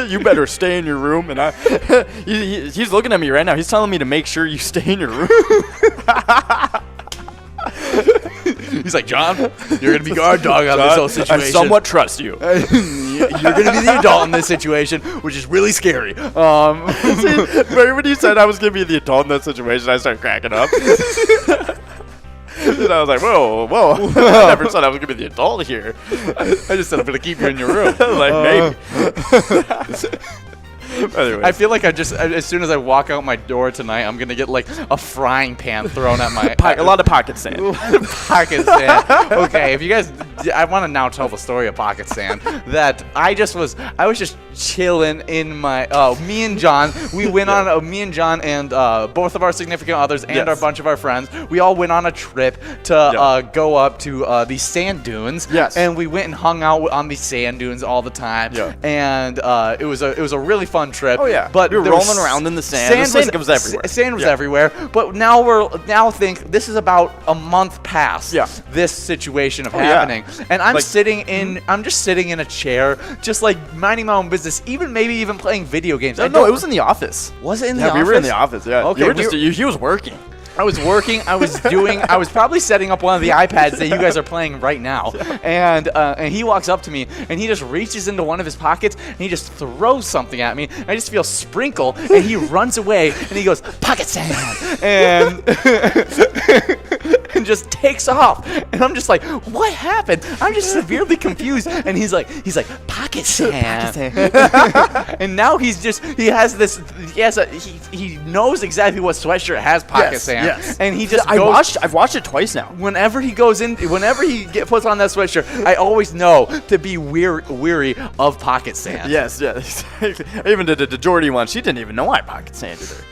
You better stay in your room. And he's looking at me right now. He's telling me to make sure you stay in your room. He's like, John, you're going to be guard dog on this whole situation. I somewhat trust you. You're going to be the adult in this situation, which is really scary. See, right when you said I was going to be the adult in that situation, I started cracking up. And I was like, whoa. I never said I was going to be the adult here. I just said I'm going to keep you in your room. Like, maybe. Anyways. I feel like as soon as I walk out my door tonight, I'm going to get like a frying pan thrown at my... a lot of pocket sand. Pocket sand. Okay, if you guys... I want to now tell the story of pocket sand. That I was just chilling in my... me and John, we went on... me and John and both of our significant others and our bunch of our friends, we all went on a trip to go up to these sand dunes. Yes. And we went and hung out on these sand dunes all the time. Yeah. And it was a really fun trip. Oh yeah, but we were rolling around in the sand. The sand was everywhere. Sand was everywhere. But now think this is about a month past this situation of happening, and I'm just sitting in a chair, just like minding my own business, maybe even playing video games. No, it was in the office. Was it in the office? Yeah, we were in the office. Yeah. Okay. He was working. I was working. I was probably setting up one of the iPads that you guys are playing right now. And he walks up to me and he just reaches into one of his pockets and he just throws something at me. I just feel sprinkle and he runs away and he goes, pocket sand, and and just takes off. And I'm just like, what happened? I'm just severely confused. And he's like, pocket sand. And now he knows exactly what sweatshirt has pocket sand. Yes. And he just I've watched it twiise now. Whenever he puts on that sweatshirt, I always know to be weary of pocket sand. Yes. I even did the Jordy one. She didn't even know I pocket sanded her.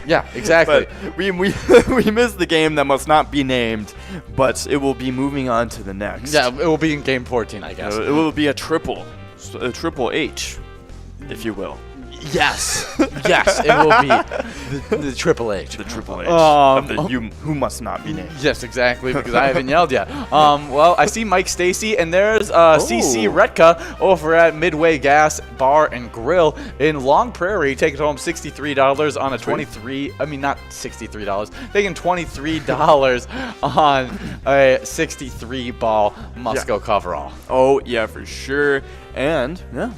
Yeah, exactly. But we missed the game that must not be named, but it will be moving on to the next. Yeah, it will be in game 14, I guess. It will be a triple H, if you will. Yes, it will be the Triple H. The Triple H of the who must not be named. Yes, exactly, because I haven't yelled yet. Well, I see Mike Stacy, and there's CC Retka over at Midway Gas Bar and Grill in Long Prairie, taking home $63 on a not $63, taking $23 on a 63-ball Musco coverall. Oh, yeah, for sure. And, I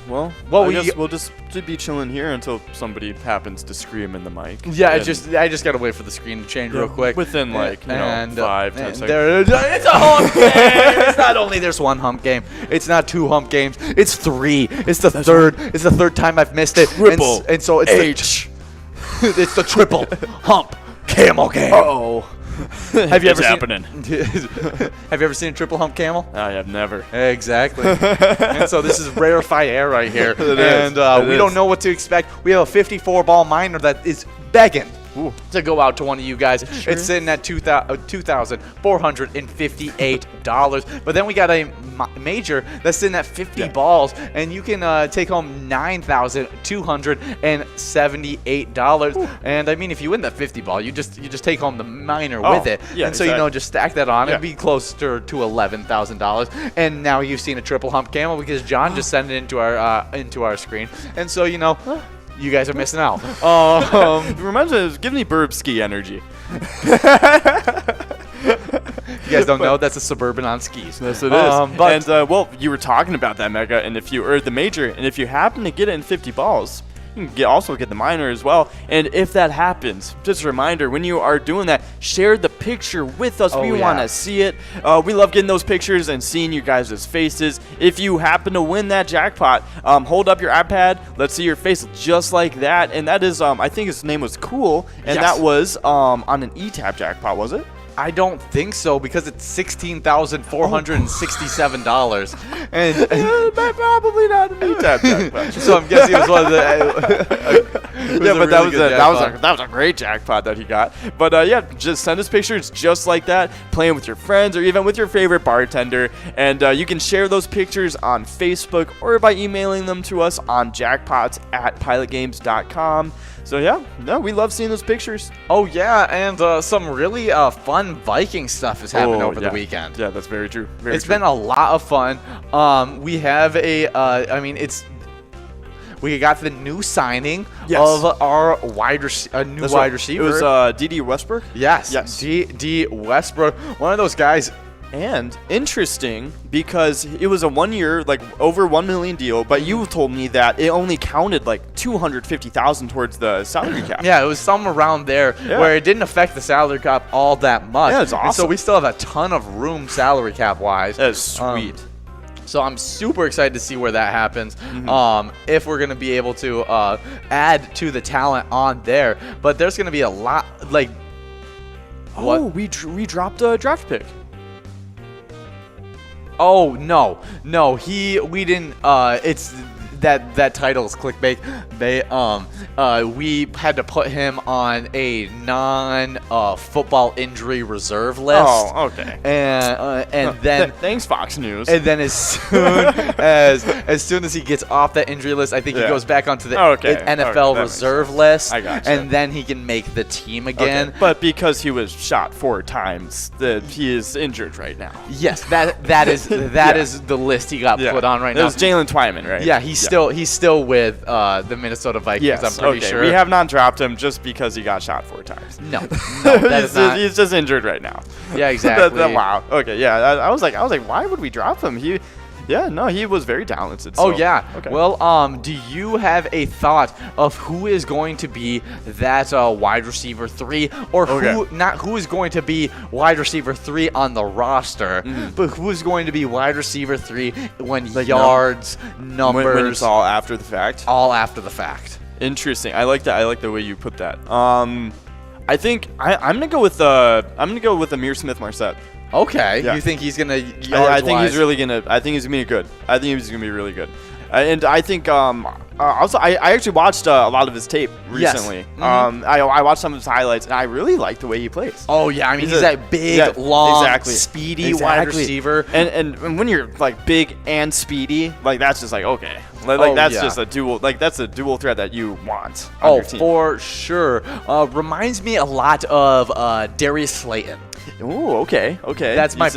guess we'll just be chilling here until somebody happens to scream in the mic. Yeah, I just got to wait for the screen to change real quick. Within, 5, 10 seconds. It's a hump game! It's not only there's one hump game. It's not 2 hump games. It's 3. It's the third. It's the third time I've missed it. Triple and so it's H. It's the triple hump camel game. Uh-oh. Have you ever happening? Have you ever seen a triple hump camel? I have never. Exactly. And so this is rarefied air right here. We don't know what to expect. We have a 54-ball miner that is begging to go out to one of you guys. It's sitting at $2,458. But then we got a major that's sitting at 50 balls, and you can take home $9,278. And I mean, if you win that 50 ball, you just take home the minor with it. Yeah, and so just stack that on. It'd be closer to $11,000. And now you've seen a triple hump camel because John just sent it into our screen. And so you guys are missing out. It reminds me of Give Me Burb Ski energy. You guys don't know, that's a Suburban on skis. Yes, it is. You were talking about that, Mega, and if you the major, and if you happen to get it in 50 balls, you can also get the minor as well. And if that happens, just a reminder, when you are doing that, share the picture with us. Oh, We yeah. want to see it. We love getting those pictures and seeing you guys' faces. If you happen to win that jackpot, hold up your iPad. Let's see your face just like that. And that is, I think his name was Cool, and Yes. that was on an E-Tab jackpot, was it? I don't think so because it's $16,467, and Probably not an E-Tab jackpot. so I'm guessing it was one of the. Yeah, but that was a great jackpot that he got. But yeah, just send us pictures just like that, playing with your friends or even with your favorite bartender, and you can share those pictures on Facebook or by emailing them to us on jackpots@pilotgames.com. So yeah, no, we love seeing those pictures. Oh yeah, and some really fun Viking stuff has happened over the weekend. Yeah, that's very true. It's been a lot of fun. We have we got the new signing of our wide receiver. It was D.D. Westbrook. Yes. D. Westbrook, one of those guys. And interesting because it was a 1 year, like over $1 million deal, but you told me that it only counted like $250,000 towards the salary cap. Yeah, it was somewhere around there where it didn't affect the salary cap all that much. Yeah, it's awesome. And so we still have a ton of room salary cap wise. That's sweet. So I'm super excited to see where that happens. Mm-hmm. If we're gonna be able to add to the talent on there, but there's gonna be a lot like. Oh, we dropped a draft pick. Oh no, we didn't. It's that title is clickbait. We had to put him on a non-football injury reserve list. Oh, okay. And then thanks, Fox News. And then as soon as he gets off that injury list, I think he goes back onto the NFL reserve list. I gotcha. And then he can make the team again. Okay. But because he was shot 4 times, he is injured right now. Yes, that is the list he got put on right now. It was Jalen Twyman, right? Yeah, he's still with the Minnesota Vikings. Yes, I'm pretty sure. We have not dropped him just because he got shot 4 times. No, that is not. He's just injured right now. Yeah, exactly. Wow. Okay, yeah. I was like, why would we drop him? He was very talented. So. Oh yeah. Okay. Well, do you have a thought of who is going to be that wide receiver 3, or who is going to be wide receiver 3 on the roster, but who is going to be wide receiver 3 when yards, numbers, when it's all after the fact? All after the fact. Interesting. I like that. I like the way you put that. I think I'm gonna go with Amir Smith-Marset. Okay. Yeah. You think he's gonna? I think he's really gonna. I think he's gonna be good. I think he's gonna be really good. And I think also I actually watched a lot of his tape recently. Yes. I watched some of his highlights, and I really like the way he plays. Oh yeah, I mean he's that big, long, speedy wide receiver. And when you're like big and speedy, like that's just like okay, that's just a dual. Like that's a dual threat that you want on your team. For sure. Reminds me a lot of Darius Slayton. Ooh, okay. That's my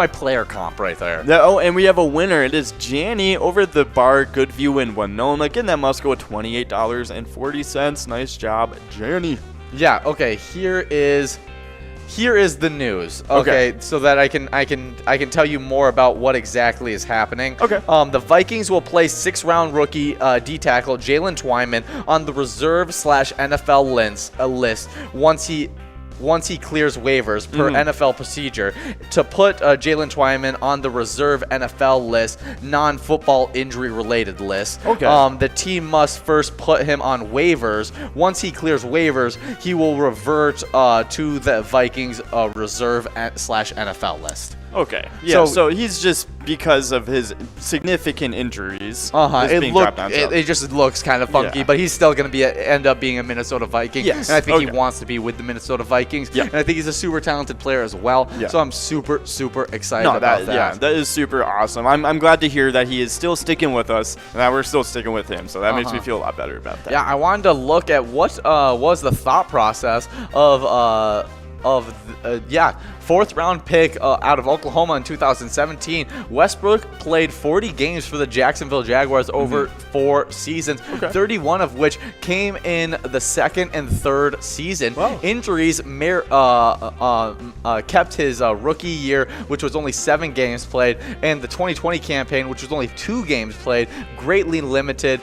player comp right there. Oh, and we have a winner. It is Janny over at the bar Goodview in Winona. Getting that Musco at $28.40. Nice job, Janny. Yeah. Okay. Here is the news. Okay. So that I can tell you more about what exactly is happening. Okay. The Vikings will place 6th-round rookie D tackle Jalen Twyman on the reserve/NFL list once he clears waivers per NFL procedure. To put Jalen Twyman on the reserve NFL list, non-football injury-related list, the team must first put him on waivers. Once he clears waivers, he will revert to the Vikings reserve/NFL list. Okay. Yeah. So he's just because of his significant injuries. It just looks kind of funky, but he's still going to end up being a Minnesota Viking. Yes. And I think he wants to be with the Minnesota Vikings. Yeah. And I think he's a super talented player as well. Yeah. So I'm super, super excited about that. Yeah, that is super awesome. I'm glad to hear that he is still sticking with us and that we're still sticking with him. So that makes me feel a lot better about that. Yeah, I wanted to look at what was the thought process of 4th-round pick out of Oklahoma in 2017. Westbrook played 40 games for the Jacksonville Jaguars over 4 seasons, 31 of which came in the 2nd and 3rd season. Wow. Injuries kept his rookie year, which was only 7 games played, and the 2020 campaign, which was only 2 games played, greatly limited,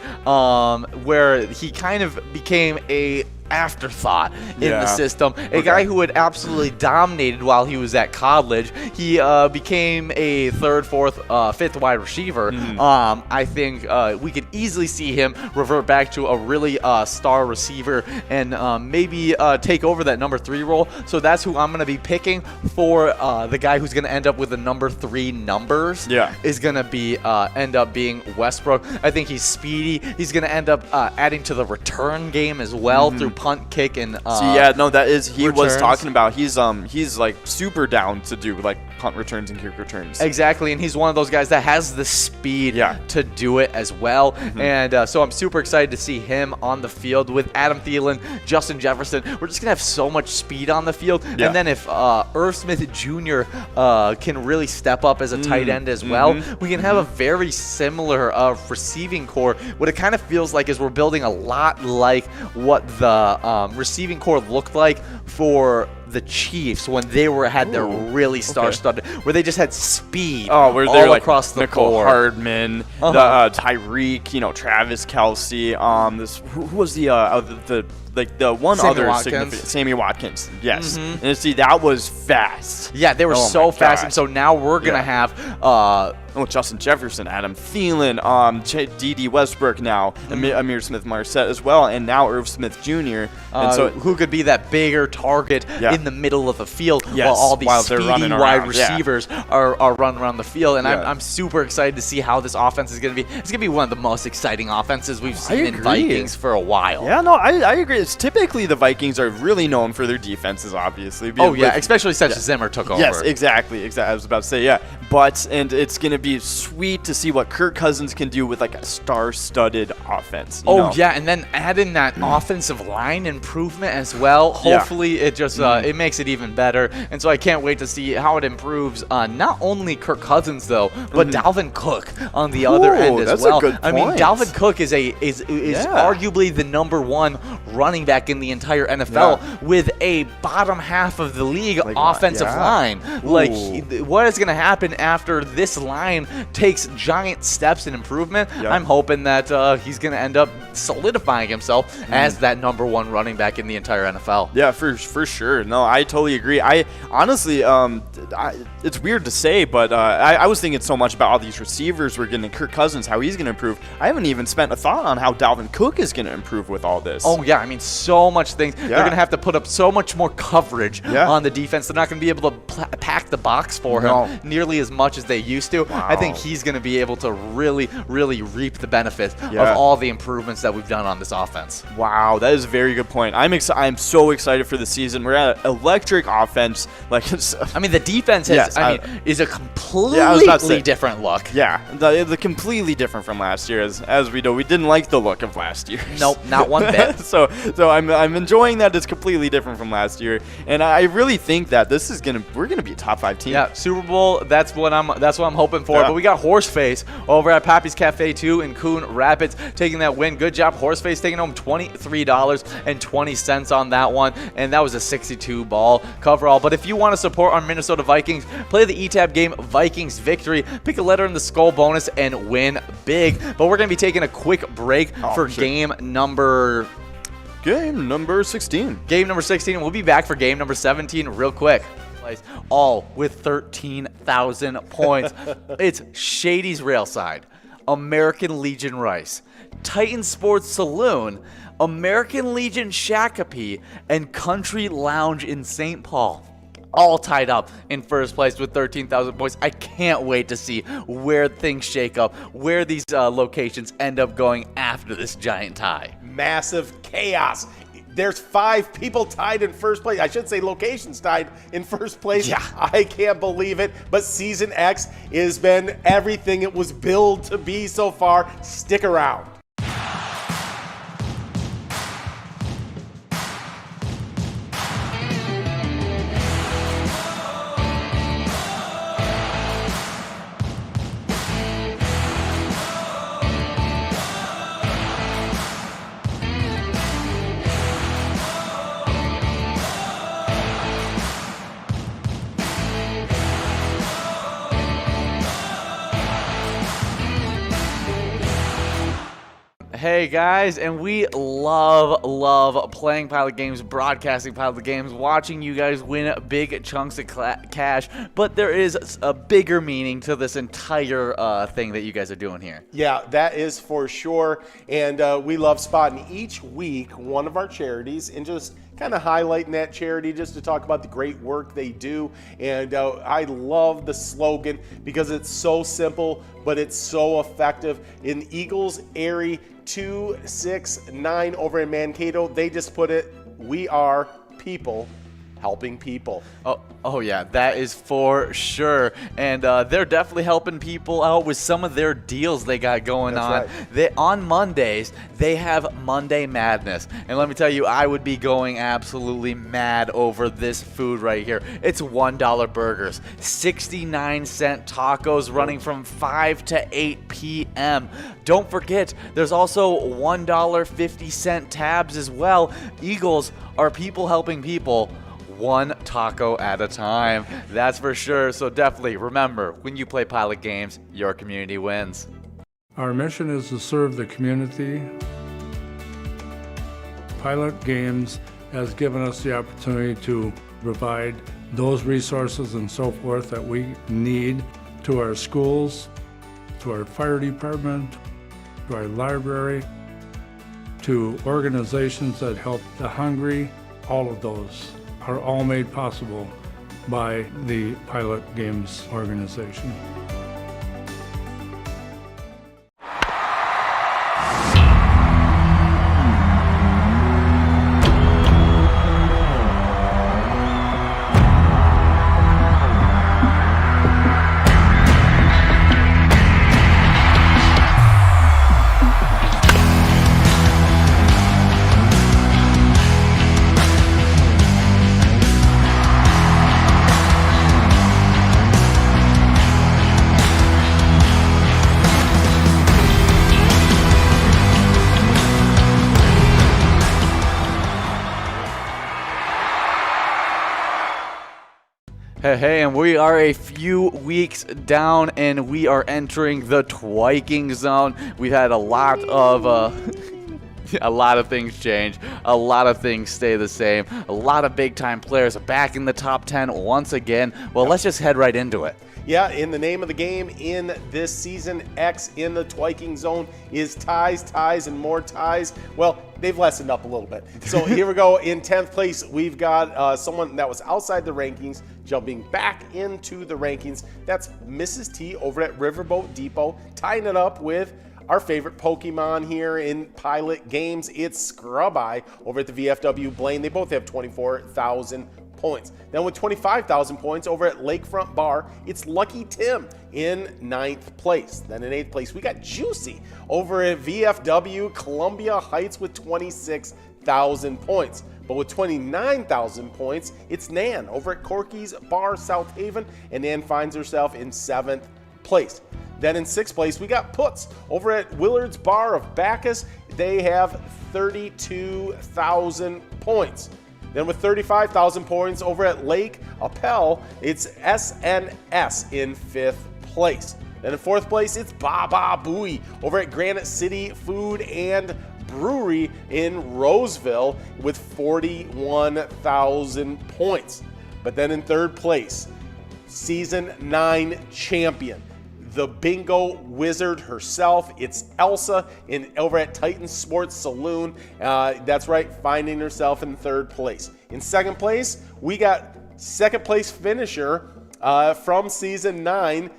where he kind of became a afterthought in Yeah. the system. A guy who had absolutely dominated while he was at college. He became a third, fourth, fifth wide receiver. I think we could easily see him revert back to a really star receiver and maybe take over that number 3 role. So that's who I'm going to be picking for the guy who's going to end up with the number 3 numbers. Yeah. Is going to be end up being Westbrook. I think he's speedy. He's going to end up adding to the return game as well through punt, kick, and that is he was returns. talking about. He's like super down to do like punt returns and kick returns. Exactly, and he's one of those guys that has the speed to do it as well. And so I'm super excited to see him on the field with Adam Thielen, Justin Jefferson. We're just going to have so much speed on the field. Yeah. And then if Irv Smith Jr. Can really step up as a tight end as well, we can have a very similar receiving core. What it kind of feels like is we're building a lot like what the receiving core looked like for the Chiefs when they had their really star-studded, where they just had speed where they're all like across the Nicole board. Hardman, the Tyreek, Travis Kelce, who was the one Sammy other Watkins. significant Sammy Watkins. Yes. And see, that was fast. Yeah, they were Oh so my fast, God. and so now we're gonna have Justin Jefferson, Adam Thielen, D.D. Westbrook now, Amir Smith-Marset as well, and now Irv Smith Jr. And so who could be that bigger target in the middle of the field while all these they're speedy running wide around. receivers are running around the field. And Yeah. I'm super excited to see how this offense is going to be. It's going to be one of the most exciting offenses we've seen in agree. Vikings for a while. Yeah, no, I agree. It's typically the Vikings are really known for their defenses, obviously. Oh, yeah, especially since Zimmer took over. Yes, exactly. I was about to say, yeah. And it's going to be sweet to see what Kirk Cousins can do with like a star-studded offense. You know? Yeah, and then add in that offensive line improvement as well. Hopefully, it just it makes it even better. And so I can't wait to see how it improves not only Kirk Cousins though, but Dalvin Cook on the other end as that's well. a good I mean, point. Dalvin Cook is arguably the number 1 running back in the entire NFL with a bottom half of the league offensive line. Like, what is going to happen after this line takes giant steps in improvement? I'm hoping that he's going to end up solidifying himself as that number 1 running back in the entire NFL. Yeah, for sure. No, I totally agree. I honestly, it's weird to say, but I was thinking so much about all these receivers we're getting, Kirk Cousins, how he's going to improve. I haven't even spent a thought on how Dalvin Cook is going to improve with all this. Oh, yeah. I mean, so much things. They're going to have to put up so much more coverage on the defense. They're not going to be able to pack the box for him nearly as much as they used to. I think he's going to be able to really, really reap the benefits of all the improvements that we've done on this offense. Wow, that is a very good point. I'm so excited for the season. We're at an electric offense. Like, I mean, the defense has, is a completely different look. Yeah, the completely different from last year. As we know, we didn't like the look of last year. Nope, not one bit. so I'm enjoying that it's completely different from last year, and I really think that we're gonna be a top 5 team. Yeah, Super Bowl. That's what I'm hoping for. Yeah. But we got Horseface over at Pappy's Cafe 2 in Coon Rapids taking that win. Good job, Horseface, taking home $23.20 on that one, and that was a 62 ball coverall. But if you want to support our Minnesota Vikings, play the ETAB game Vikings Victory. Pick a letter in the skull bonus and win big. But we're gonna be taking a quick break for game number 16. Game number 16, and we'll be back for game number 17 real quick. All with 13,000 points. It's Shady's Railside, American Legion Rice, Titan Sports Saloon, American Legion Shakopee, and Country Lounge in St. Paul. All tied up in first place with 13,000 points. I can't wait to see where things shake up, where these locations end up going after this giant tie. Massive chaos. There's 5 people tied in first place. I should say locations tied in first place. Yeah. I can't believe it. But Season X has been everything it was billed to be so far. Stick around. Hey guys, and we love playing Pilot games, broadcasting Pilot games, watching you guys win big chunks of cash, but there is a bigger meaning to this entire thing that you guys are doing here. Yeah, that is for sure, and we love spotting each week one of our charities and just kind of highlighting that charity just to talk about the great work they do. And I love the slogan because it's so simple, but it's so effective. In Eagles Airy 269 over in Mankato, they just put it, we are people helping people. Oh yeah, that is for sure. And they're definitely helping people out with some of their deals they got going on. Right. On Mondays, they have Monday Madness. And let me tell you, I would be going absolutely mad over this food right here. It's $1 burgers, 69-cent tacos running from 5 to 8 p.m. Don't forget, there's also $1.50 tabs as well. Eagles are people helping people, one taco at a time. That's for sure. So definitely remember, when you play Pilot games, your community wins. Our mission is to serve the community. Pilot Games has given us the opportunity to provide those resources and so forth that we need to our schools, to our fire department, to our library, to organizations that help the hungry. All of those are all made possible by the Pilot Games organization. Hey, and we are a few weeks down, and we are entering the twiking zone. We've had a lot of a lot of things change, a lot of things stay the same, a lot of big-time players are back in the top 10 once again. Well, let's just head right into it. Yeah, in the name of the game in this season, X in the twiking zone is ties, and more ties. Well, they've lessened up a little bit. So here we go. In 10th place, we've got someone that was outside the rankings jumping back into the rankings. That's Mrs. T over at Riverboat Depot, tying it up with our favorite Pokemon here in Pilot games. It's Scrub-Eye over at the VFW Blaine. They both have 24,000 points. Then with 25,000 points over at Lakefront Bar, it's Lucky Tim in 9th place. Then in 8th place, we got Juicy over at VFW Columbia Heights with 26,000 points. But with 29,000 points, it's Nan over at Corky's Bar South Haven, and Nan finds herself in 7th place. Then in 6th place, we got Puts over at Willard's Bar of Bacchus. They have 32,000 points. Then with 35,000 points over at Lake Appel, it's SNS in 5th place. Then in 4th place, it's Baba Booey over at Granite City Food and Brewery in Roseville with 41,000 points. But then in 3rd place, Season 9 champion, the bingo wizard herself. It's Elsa over at Titan Sports Saloon. That's right, finding herself in 3rd place. In 2nd place, we got 2nd place finisher from Season 9.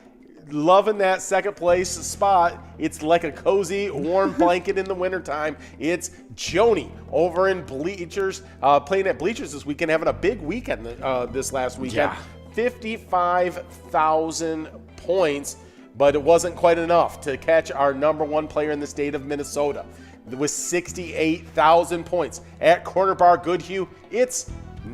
Loving that 2nd place spot. It's like a cozy, warm blanket in the wintertime. It's Joni over in Bleachers, playing at Bleachers this weekend, having a big weekend this last weekend. Yeah. 55,000 points. But it wasn't quite enough to catch our number 1 player in the state of Minnesota with 68,000 points. At Corner Bar Goodhue, it's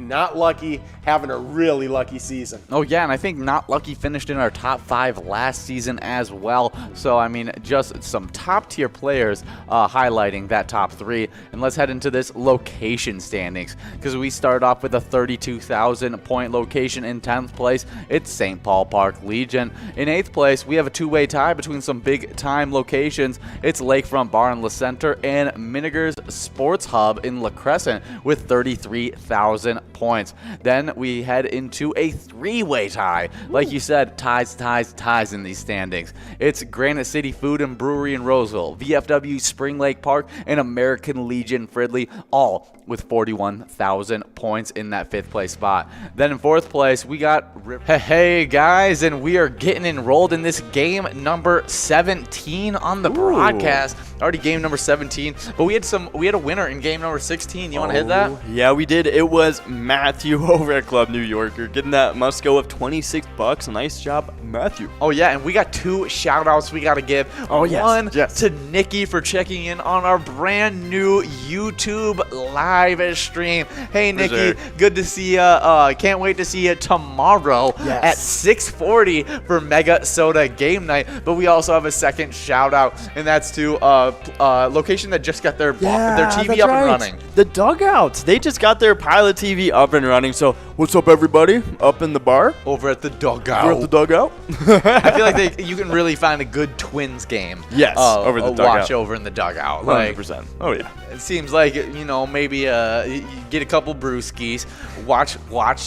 Not Lucky having a really lucky season. Oh, yeah, and I think Not Lucky finished in our top 5 last season as well. So, I mean, just some top-tier players highlighting that top 3. And let's head into this location standings, because we start off with a 32,000-point location. In 10th place, it's St. Paul Park Legion. In 8th place, we have a two-way tie between some big-time locations. It's Lakefront Bar in La Center and Miniger's Sports Hub in La Crescent with 33,000 points. Then we head into a three-way tie. Like you said, ties in these standings. It's Granite City Food and Brewery in Roseville, VFW Spring Lake Park, and American Legion Fridley, all with 41,000 points in that 5th place spot. Then in 4th place, we got Hey guys, and we are getting enrolled in this game number 17 on the broadcast. Already game number 17, but we had a winner in game number 16. You want to hit that? Yeah, we did. It was Matthew over at Club New Yorker getting that must-go of $26. Nice job, Matthew. Oh yeah, and we got 2 shout-outs we got to give. Oh, yes. One Yes. to Nikki for checking in on our brand new YouTube live stream. Hey Nikki, sure. good to see you. Can't wait to see you tomorrow at 6:40 for Mega Soda Game Night. But we also have a second shout-out, and that's to location that just got their TV up and running. The Dugouts. They just got their Pilot TV up and running. So what's up, everybody? Up in the bar? Over at the Dugout. Over at the Dugout? I feel like you can really find a good Twins game. Yes, over the Dugout. Watch over in the Dugout. 100%. Oh, yeah. It seems like, you know, maybe you get a couple brewskis, watch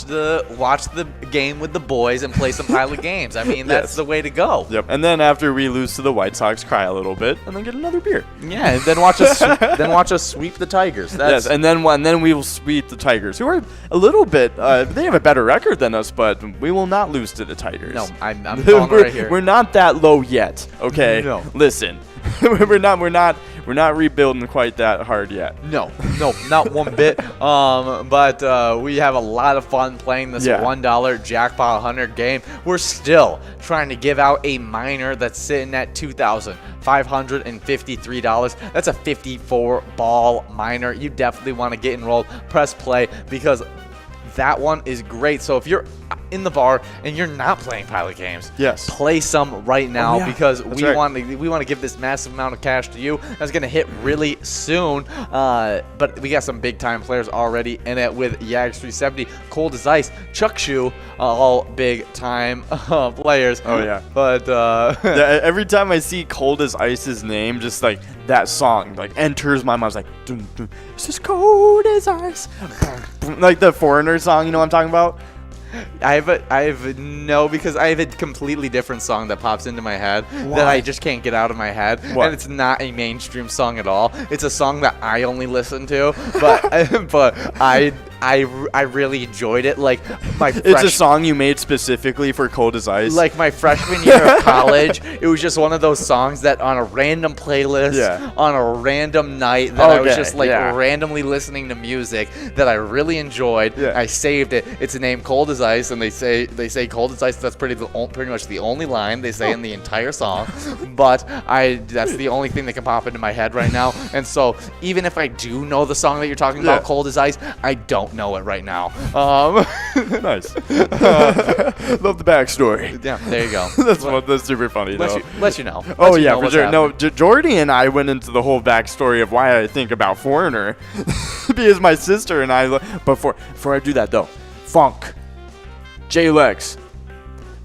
the game with the boys, and play some Pilot games. I mean, that's the way to go. Yep. And then after we lose to the White Sox, cry a little bit, and then get another beer. Yeah, and then watch us sweep the Tigers. Yes, and then we will sweep the Tigers, who are a little bit. They have a better record than us, but we will not lose to the Tigers. No, I'm calling it right here. We're not that low yet. Okay. No. Listen, we're not rebuilding quite that hard yet. No, not one bit. But we have a lot of fun playing this $1 jackpot hunter game. We're still trying to give out a minor that's sitting at $2,553. That's a 54 ball minor. You definitely want to get enrolled. Press play, because that one is great. So if you're in the bar and you're not playing Pilot games, yes, play some right now, because we right. want to give this massive amount of cash to you. That's going to hit really soon. But we got some big time players already in it with Yags 370, Cold as Ice, Chuck Shoe, all big time players. Oh yeah. But every time I see Cold as Ice's name, just like that song like enters my mind. It's like, dun, dun, it's just cold as ice. Like the Foreigner song, you know what I'm talking about? because I have a completely different song that pops into my head that I just can't get out of my head. What? And it's not a mainstream song at all. It's a song that I only listen to, but I really enjoyed it. Like It's a song you made specifically for Cold as Ice. Like my freshman year of college, it was just one of those songs that on a random playlist, on a random night, that I was just randomly listening to music that I really enjoyed. Yeah. I saved it. It's named Cold as Ice, and they say Cold as Ice. That's pretty much the only line they say in the entire song. But that's the only thing that can pop into my head right now. And so even if I do know the song that you're talking about, Cold as Ice, I don't know it right now. Nice. Love the backstory. Yeah, there you go. That's super funny, though. Let you know. Oh, yeah, for sure. No, Jordy and I went into the whole backstory of why I think about Foreigner. Because my sister and I... Before I do that, though, Funk, J-Lex,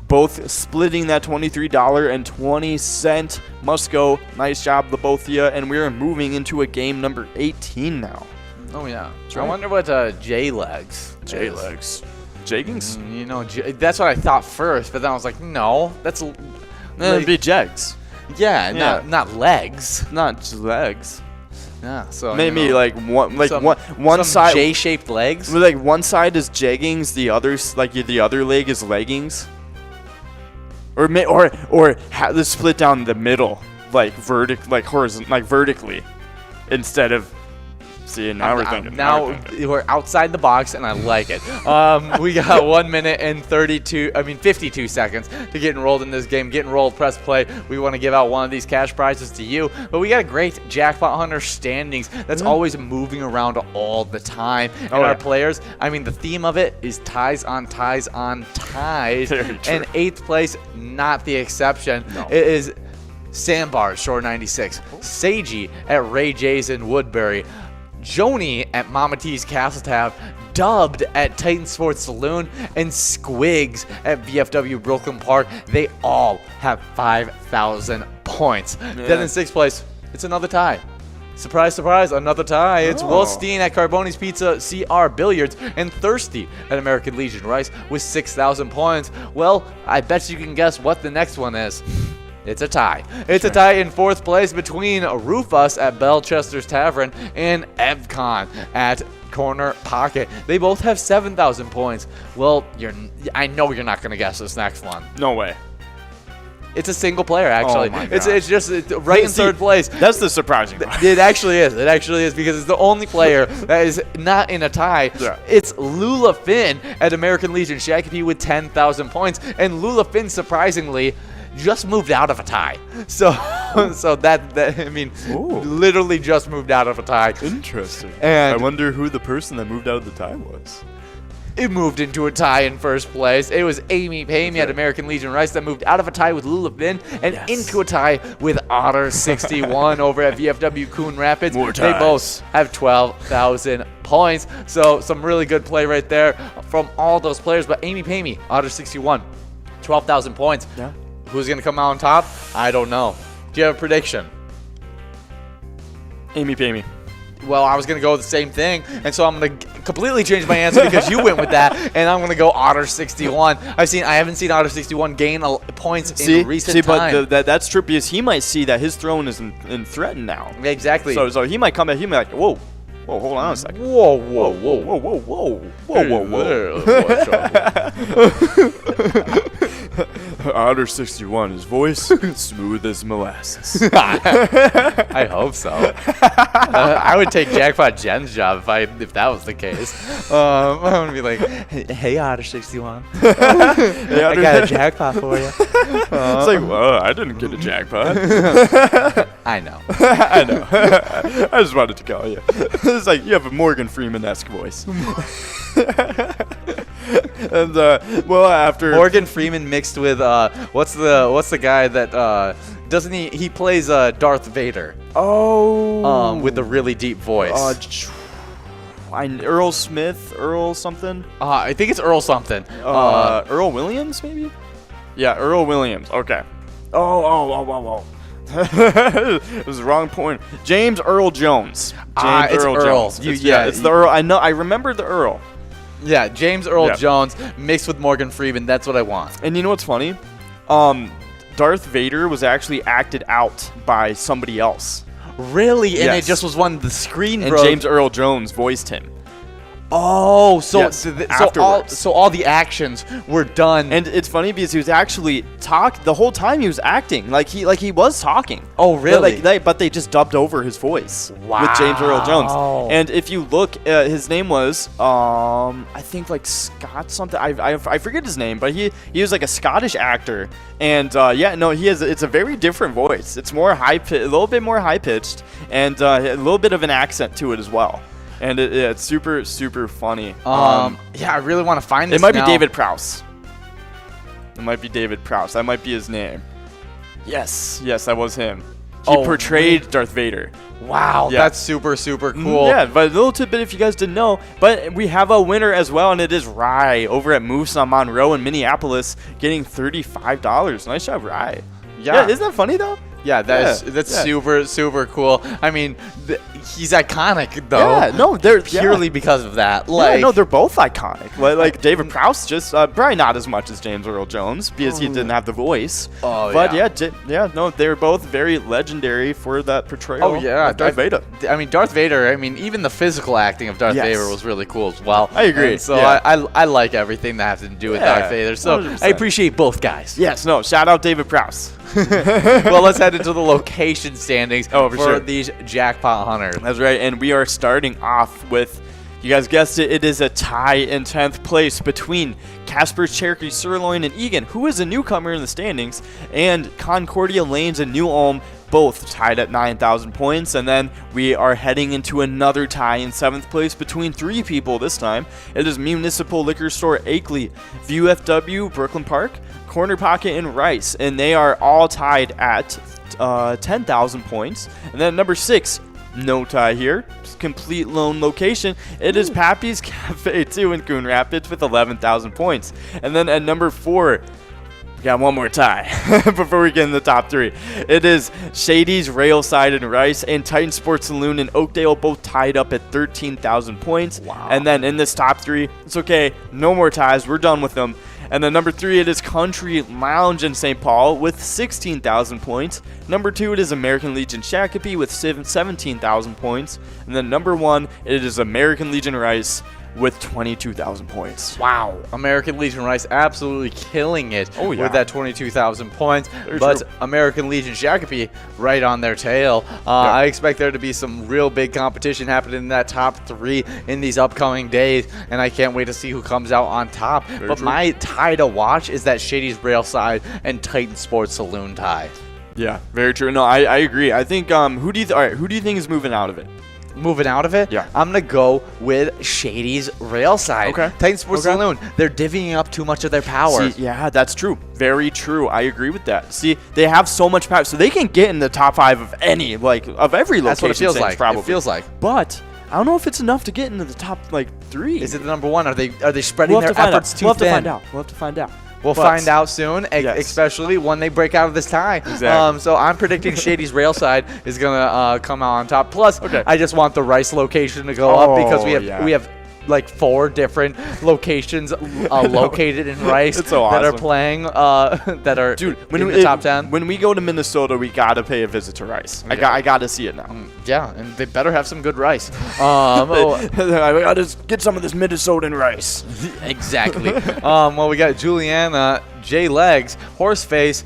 both splitting that $23.20 must go. Nice job, the both of you. And we're moving into a game number 18 now. Oh, yeah. Right. I wonder what J-Legs. J-Legs. Jeggings? You know, that's what I thought first, but then I was like, no, that's... It'd be Jegs. Yeah, not legs. Not just legs. Yeah, so Maybe like one some side J-shaped legs. Like one side is jeggings, the other leg is leggings. Or let's split down the middle, like vertically, instead of See, now we're thinking. Now we're outside the box, and I like it. We got 1 minute and 52 seconds to get enrolled in this game. Get enrolled, press play. We want to give out one of these cash prizes to you. But we got a great Jackpot Hunter standings that's always moving around all the time. And our players, I mean, the theme of it is ties on ties on ties. And 8th place, not the exception. No. It is Sandbar, Shore 96, Seiji at Ray J's in Woodbury, Joni at Mama T's Castle Tab, Dubbed at Titan Sports Saloon, and Squigs at VFW Brooklyn Park. They all have 5,000 points. Yeah. Then in 6th place, it's another tie. Surprise, surprise, another tie. It's Will Steen at Carboni's Pizza, CR Billiards, and Thirsty at American Legion Rice with 6,000 points. Well, I bet you can guess what the next one is. It's a tie. It's a tie in 4th place between Rufus at Belchester's Tavern and Evcon at Corner Pocket. They both have 7,000 points. Well, I know you're not going to guess this next one. No way. It's a single player, actually. Oh my it's just right in 3rd place. That's the surprising part. It actually is. It actually is because it's the only player that is not in a tie. Yeah. It's Lula Finn at American Legion Shakopee with 10,000 points. And Lula Finn, surprisingly, just moved out of a tie. So that I mean, literally just moved out of a tie. Interesting. And I wonder who the person that moved out of the tie was. It moved into a tie in 1st place. It was Amy Pamey at American Legion Rice that moved out of a tie with Lula Finn and into a tie with Otter61 over at VFW Coon Rapids. More ties. They both have 12,000 points. So some really good play right there from all those players. But Amy Pamey, Otter61, 12,000 points. Yeah. Who's going to come out on top? I don't know. Do you have a prediction? Amy Pamey. Well, I was going to go with the same thing, and so I'm going to completely change my answer because you went with that, and I'm going to go Otter61. I haven't seen Otter61 gain points in recent time. But that's true because he might see that his throne is in threat now. Exactly. So he might come back. He might be like, whoa, hold on a second. Whoa. Otter61, his voice smooth as molasses. I hope so. I would take Jackpot Jen's job if that was the case. I'm gonna be like, hey Otter61, I got a jackpot for you. It's like, well, I didn't get a jackpot. I know. I know. I just wanted to call you. It's like you have a Morgan Freeman-esque voice. And after Morgan Freeman mixed with what's the guy that doesn't he plays Darth Vader? With the really deep voice. Earl Smith, Earl something. I think it's Earl something. Earl Williams maybe. Yeah, Earl Williams. Okay. Oh. It was the wrong point. James Earl Jones. It's Earl. Jones. It's the Earl. I know. I remember the Earl. Yeah, James Earl Jones mixed with Morgan Freeman. That's what I want. And you know what's funny? Darth Vader was actually acted out by somebody else. Really? And it just was one the screen and broke. James Earl Jones voiced him. Oh, so afterwards. all the actions were done. And it's funny because he was actually the whole time he was acting like he was talking. Oh, really? But they just dubbed over his voice with James Earl Jones. And if you look, his name was I think like Scott something. I forget his name, but he was like a Scottish actor. And it's a very different voice. It's more a little bit more high pitched, and a little bit of an accent to it as well. And it's super, super funny. I really want to find this. It might be David Prowse. That might be his name. Yes, that was him. He portrayed Darth Vader. Wow, that's super, super cool. Yeah, but a little tidbit if you guys didn't know. But we have a winner as well, and it is Rye over at Moose on Monroe in Minneapolis, getting $35. Nice job, Rye. Yeah, isn't that funny though? Yeah, that's super, super cool. I mean, he's iconic, though. Yeah, no, they're purely because of that. They're both iconic. Like David Prowse, just probably not as much as James Earl Jones because he didn't have the voice. But they're both very legendary for that portrayal. Of Darth Vader. I mean, Darth Vader. I mean, even the physical acting of Darth Vader was really cool as well. I agree. And so I like everything that has to do with Darth Vader. So 100%. I appreciate both guys. Yes. No. Shout out David Prowse. Well, let's head head into the location standings Oh, for sure. these jackpot hunters. That's right, and we are starting off with, you guys guessed it, it is a tie in 10th place between Casper's Cherokee Sirloin and Egan, who is a newcomer in the standings, and Concordia Lanes and New Ulm, both tied at 9,000 points. And then we are heading into another tie in 7th place between 3 people this time. It is Municipal Liquor Store Akeley, VFW, Brooklyn Park, Corner Pocket, and Rice, and they are all tied at 10,000 points. And then number 6, no tie here, complete lone location. It is Pappy's Cafe 2 in Coon Rapids with 11,000 points. And then at number 4, we got one more tie before we get in the top 3. It is Shady's Railside and Rice and Titan Sports Saloon in Oakdale, both tied up at 13,000 points. Wow. And then in this top 3, it's okay, no more ties, we're done with them. And then number 3, it is Country Lounge in St. Paul with 16,000 points. Number 2, it is American Legion Shakopee with 17,000 points. And then number 1, it is American Legion Rice with 22,000 points. Wow. American Legion Rice absolutely killing it with that 22,000 points. Very but true. American Legion Shakopee right on their tail. I expect there to be some real big competition happening in that top 3 in these upcoming days, and I can't wait to see who comes out on top. But my tie to watch is that Shady's Railside and Titan Sports Saloon tie. Yeah, very true. No, I agree. I think who do you think is moving out of it? Moving out of it, Yeah. I'm going to go with Shady's Railside. Okay. Titan Sports Okay. Saloon, they're divvying up too much of their power. See, yeah, that's true. Very true. I agree with that. See, they have so much power, so they can get in the top 5 of any, like, of every location. That's what it feels stands, like. probably. It feels like. But I don't know if it's enough to get into the top, 3. Is it the number 1? Are they spreading We'll have their to find efforts out. too We'll have thin? to find out. We'll have to find out. We'll But- find out soon, Yes. especially when they break out of this tie. Exactly. So I'm predicting Shady's Railside is gonna come out on top. Plus, Okay. I just want the Rice location to go up because Oh, yeah. we have like 4 different locations located in Rice It's so that are awesome. playing that are in the top 10. When we go to Minnesota, we gotta pay a visit to Rice. I got to see it now. Yeah, and they better have some good rice. We gotta get some of this Minnesotan rice. Exactly. Well, we got Juliana, J Legs, Horseface,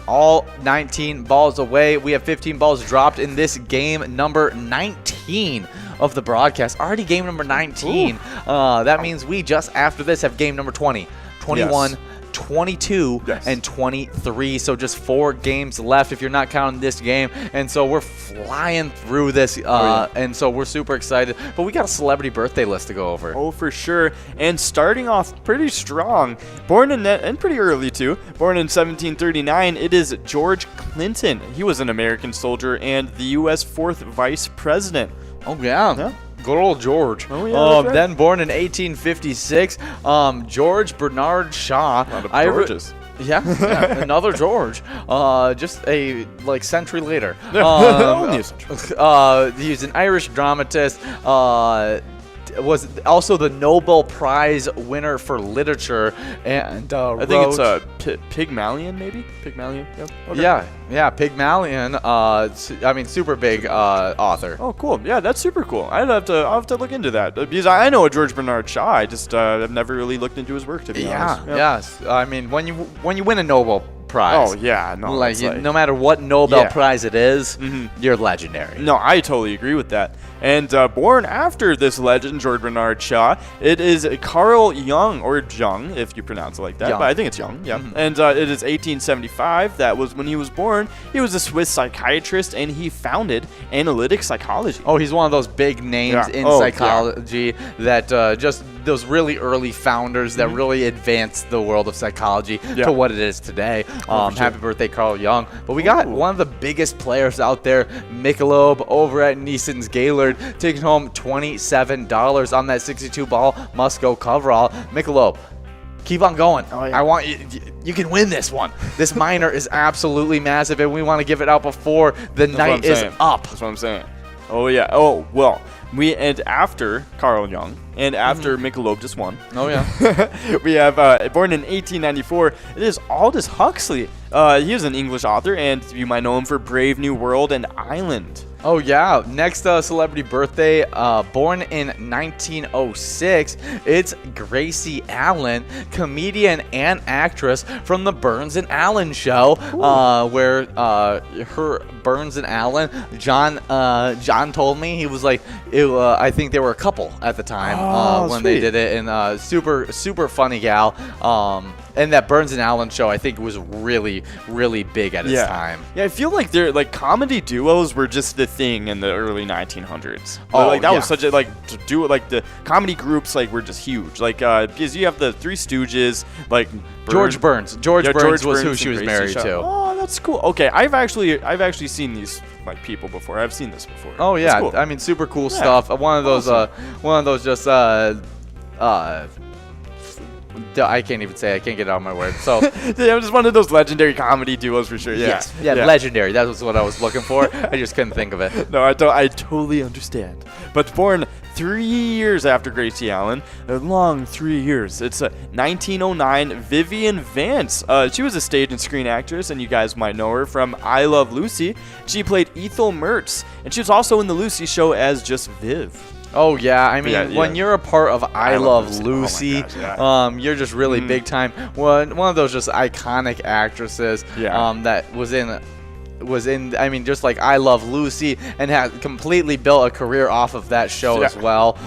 all 19 balls away. We have 15 balls dropped in this game number 19 of the broadcast. Already game number 19. That means we just after this have game number 20, 21, Yes. 22, Yes. and 23. So just 4 games left if you're not counting this game. And so we're flying through this. And so we're super excited. But we got a celebrity birthday list to go over. Oh, for sure. And starting off pretty strong, born in and pretty early too. Born in 1739, it is George Clinton. He was an American soldier and the U.S. 4th Vice President. Oh, yeah. Yeah. Good old George. Oh, yeah, that's right. Then born in 1856, George Bernard Shaw. A lot of Iri- Georges. Yeah, another George. Just a century later. Only a century. He's an Irish dramatist. Was also the Nobel Prize winner for literature, and I think it's Pygmalion, maybe? Pygmalion? Yeah. Okay. yeah, Pygmalion. Super big author. Oh, cool. Yeah, that's super cool. I'll have to look into that because I know a George Bernard Shaw. I just have never really looked into his work, to be honest. Yes. I mean, when you win a Nobel Prize. Oh yeah, no. Like, it's no matter what Nobel Yeah. Prize it is, Mhm. you're legendary. No, I totally agree with that. And born after this legend, George Bernard Shaw, it is Carl Jung, or Jung, if you pronounce it like that. Jung. But I think it's Jung, yeah. And it is 1875. That was when he was born. He was a Swiss psychiatrist, and he founded analytic psychology. Oh, he's one of those big names Yeah. in Oh, psychology that just those really early founders that really advanced the world of psychology Yeah. to what it is today. for sure. Happy birthday, Carl Jung. But we got one of the biggest players out there, Michelob, over at Neeson's Gaylord, taking home $27 on that 62-ball Musco coverall. Michelob, keep on going. Oh, yeah. I want you. You can win this one. This minor is absolutely massive, and we want to give it out before the That's what night I'm is saying. up. That's what I'm saying. Oh yeah. Oh well. And after Carl Jung and after Michelob just won. Oh yeah. We have born in 1894. It is Aldous Huxley. He is an English author, and you might know him for Brave New World and Island. Oh, yeah. Next celebrity birthday, born in 1906, it's Gracie Allen, comedian and actress from the Burns and Allen Show, where her Burns and Allen, John told me, he was like, I think they were a couple at the time when they did it, and super funny gal. And that Burns and Allen Show, I think, was really, really big at its time. Yeah, I feel like they're like comedy duos were just the thing in the early 1900s. Oh, like that yeah. was such a to do like the comedy groups like were just huge. Like because you have the Three Stooges, like George Burns. George Burns was who she was and married Gracie to. Oh, that's cool. Okay, I've actually seen these like people before. I've seen this before. Oh yeah, That's cool. I mean super cool stuff. One of those just I can't even say. I can't get it out of my word. So yeah, just one of those legendary comedy duos for sure. Yeah. yeah, legendary. That was what I was looking for. I just couldn't think of it. No, I totally understand. But born 3 years after Gracie Allen, a long 3 years. It's 1909. Vivian Vance. She was a stage and screen actress, and you guys might know her from I Love Lucy. She played Ethel Mertz, and she was also in the Lucy Show as just Viv. Oh yeah, I mean when you're a part of I Love Lucy, oh my gosh, you're just really big time. One of those just iconic actresses that was in I mean just like I Love Lucy and had completely built a career off of that show as well.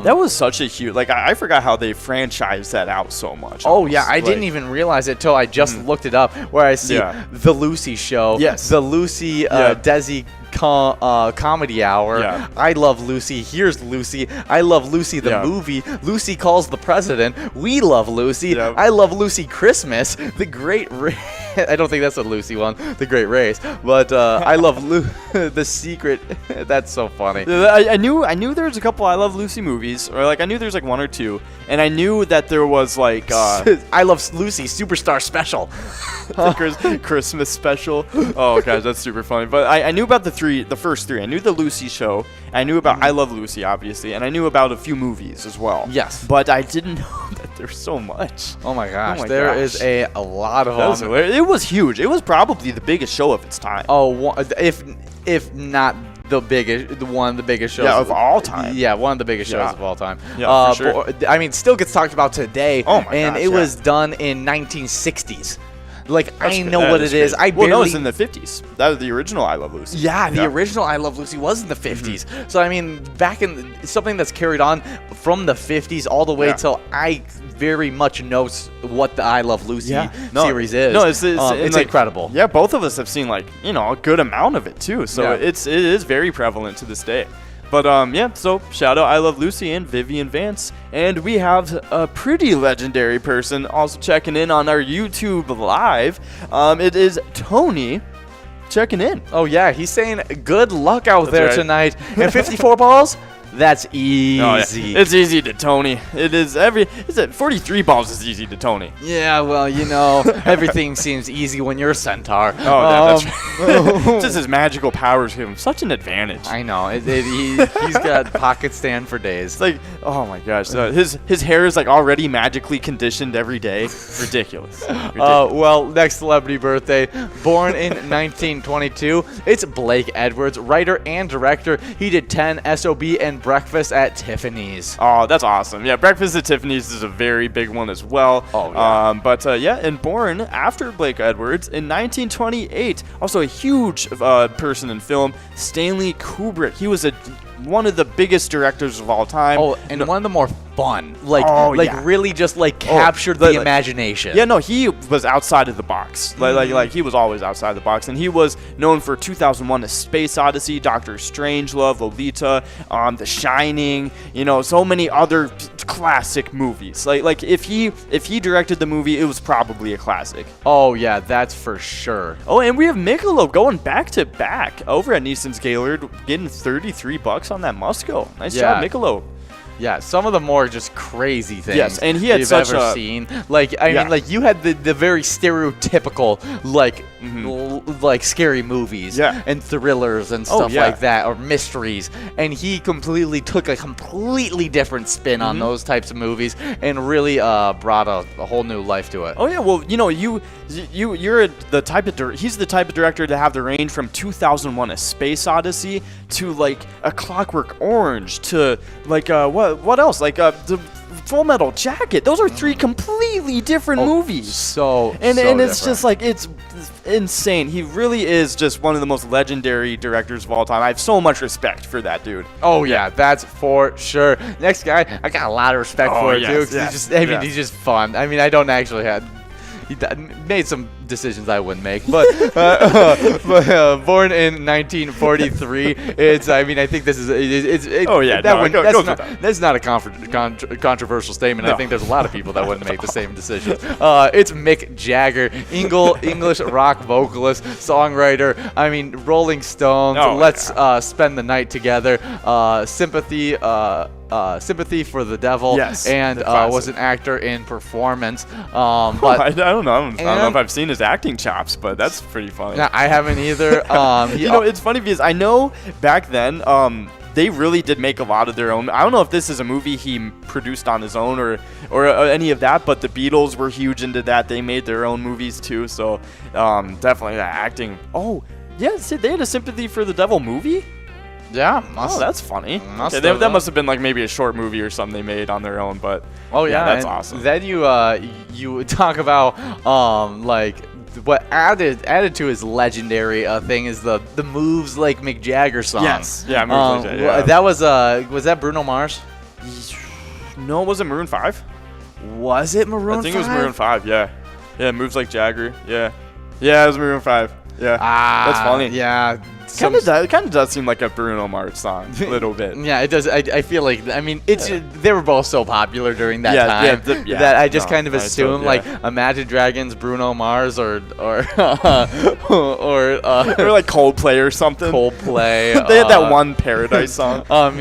That was such a huge I forgot how they franchised that out so much. Oh yeah, I didn't even realize it till I just looked it up where I see the Lucy Show, the Lucy Desi Comedy Hour, I Love Lucy, Here's Lucy, I Love Lucy the movie, Lucy Calls the President, We Love Lucy, I Love Lucy Christmas, The Great I don't think that's a Lucy one, The Great Race, but I Love The Secret. That's so funny. I knew there was a couple I Love Lucy movies, or like I knew there's like one or two, and I knew that there was like I Love Lucy Superstar Special, the Christmas special. Oh gosh, that's super funny. But I knew about the first three. I knew the Lucy Show. I knew about I Love Lucy, obviously, and I knew about a few movies as well. Yes, but I didn't know that there's so much. Oh my gosh, there is a lot of them. It was huge. It was probably the biggest show of its time. Oh, if not the biggest, one of the biggest shows of all time. Yeah, one of the biggest shows of all time. Yeah, for sure. I mean, still gets talked about today. Oh my gosh, and it was done in 1960s. Like, I know what it is. I barely... Well, no, it was in the 50s. That was the original I Love Lucy. Yeah, the original I Love Lucy was in the 50s. So, I mean, back in something that's carried on from the 50s all the way till I very much know what the I Love Lucy series is. No, it's like, incredible. Yeah, both of us have seen, like, a good amount of it, too. So, it is very prevalent to this day. But, so shout out I Love Lucy and Vivian Vance. And we have a pretty legendary person also checking in on our YouTube Live. It is Tony checking in. Oh, yeah. He's saying good luck out there tonight. And 54 balls? That's easy. Oh, yeah. It's easy to Tony. It is 43 balls is easy to Tony. Yeah, well, everything seems easy when you're a centaur. Oh, that's right. Just his magical powers give him such an advantage. I know. He's got pocket stand for days. It's like, oh my gosh. His hair is like already magically conditioned every day. Ridiculous. Well, next celebrity birthday, born in 1922. It's Blake Edwards, writer and director. He did 10, SOB, and Breakfast at Tiffany's. Oh, that's awesome. Yeah, Breakfast at Tiffany's is a very big one as well. Oh, yeah. And born after Blake Edwards in 1928. Also a huge person in film, Stanley Kubrick. He was one of the biggest directors of all time. Oh, and one of the more fun. Really just captured the imagination. Yeah, no, he was outside of the box. Like he was always outside the box. And he was known for 2001: A Space Odyssey, Doctor Strangelove, Lolita, The Shining, so many other classic movies. Like if he directed the movie, it was probably a classic. Oh yeah, that's for sure. Oh, and we have Michelob going back to back over at Neeson's Gaylord, getting $33 on that Musco. Nice job, Michelob. Yeah, some of the more just crazy things. Yes, and he had you've ever seen. I mean, you had the very stereotypical like scary movies and thrillers and stuff like that, or mysteries, and he completely took a completely different spin on those types of movies and really brought a whole new life to it. Oh yeah, well, you know, you're the type of he's the type of director to have the range from 2001: A Space Odyssey to like A Clockwork Orange to like what else, like the Full Metal Jacket. Those are three completely different movies. And it's just like it's insane. He really is just one of the most legendary directors of all time. I have so much respect for that dude. Oh yeah, that's for sure. Next guy, I got a lot of respect for too. He's just fun. I mean, I don't actually have. He made some decisions I wouldn't make, but born in 1943. I think this is. That's not a controversial statement. No. I think there's a lot of people that wouldn't make the same decisions. It's Mick Jagger, English rock vocalist, songwriter. I mean, Rolling Stones. Let's spend the night together. Sympathy. Sympathy for the Devil, and was an actor in Performance. But I don't know. I don't know if I've seen his acting chops, but that's pretty funny. No, I haven't either. You know, it's funny because I know back then they really did make a lot of their own. I don't know if this is a movie he produced on his own or any of that, but the Beatles were huge into that. They made their own movies too, so definitely that acting. Oh, yeah, see, they had a Sympathy for the Devil movie? Yeah. That's funny. That must have been like maybe a short movie or something they made on their own, but that's awesome. Then you talk about like what added to his legendary thing is the Moves Like Mick Jagger song. Yes. Yeah, Moves Like Jagger. That was that Bruno Mars? No, was it Maroon 5? Was it Maroon 5? I think it was Maroon 5, yeah. Yeah, Moves Like Jagger. Yeah. Yeah, it was Maroon 5. Yeah. That's funny. Yeah. Kind of does seem like a Bruno Mars song, a little bit. Yeah, it does. I feel like, I mean, they were both so popular during that time that I just kind of assume, like, Imagine Dragons, Bruno Mars, or like Coldplay or something. Coldplay. They had that one Paradise song. I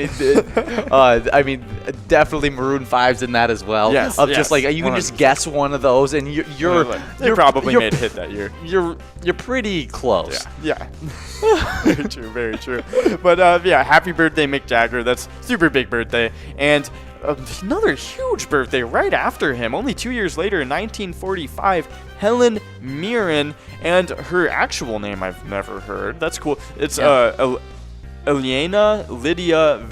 mean, definitely Maroon 5's in that as well. Yes. Just like you can just guess one of those, and you're probably made a hit that year. You're pretty close. Yeah. Very true, very true. But happy birthday, Mick Jagger. That's super big birthday. And another huge birthday right after him, only 2 years later in 1945, Helen Mirren, and her actual name I've never heard. That's cool. It's Elena Lydia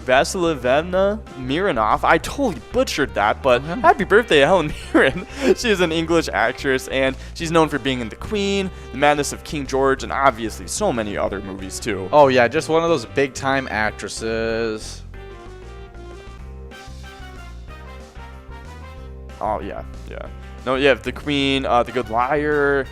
Vasilievna Mironov. I totally butchered that, but happy birthday, Helen Mirren. She is an English actress, and she's known for being in The Queen, The Madness of King George, and obviously so many other movies too. Oh yeah, just one of those big-time actresses. Oh yeah. No, yeah, The Queen, The Good Liar,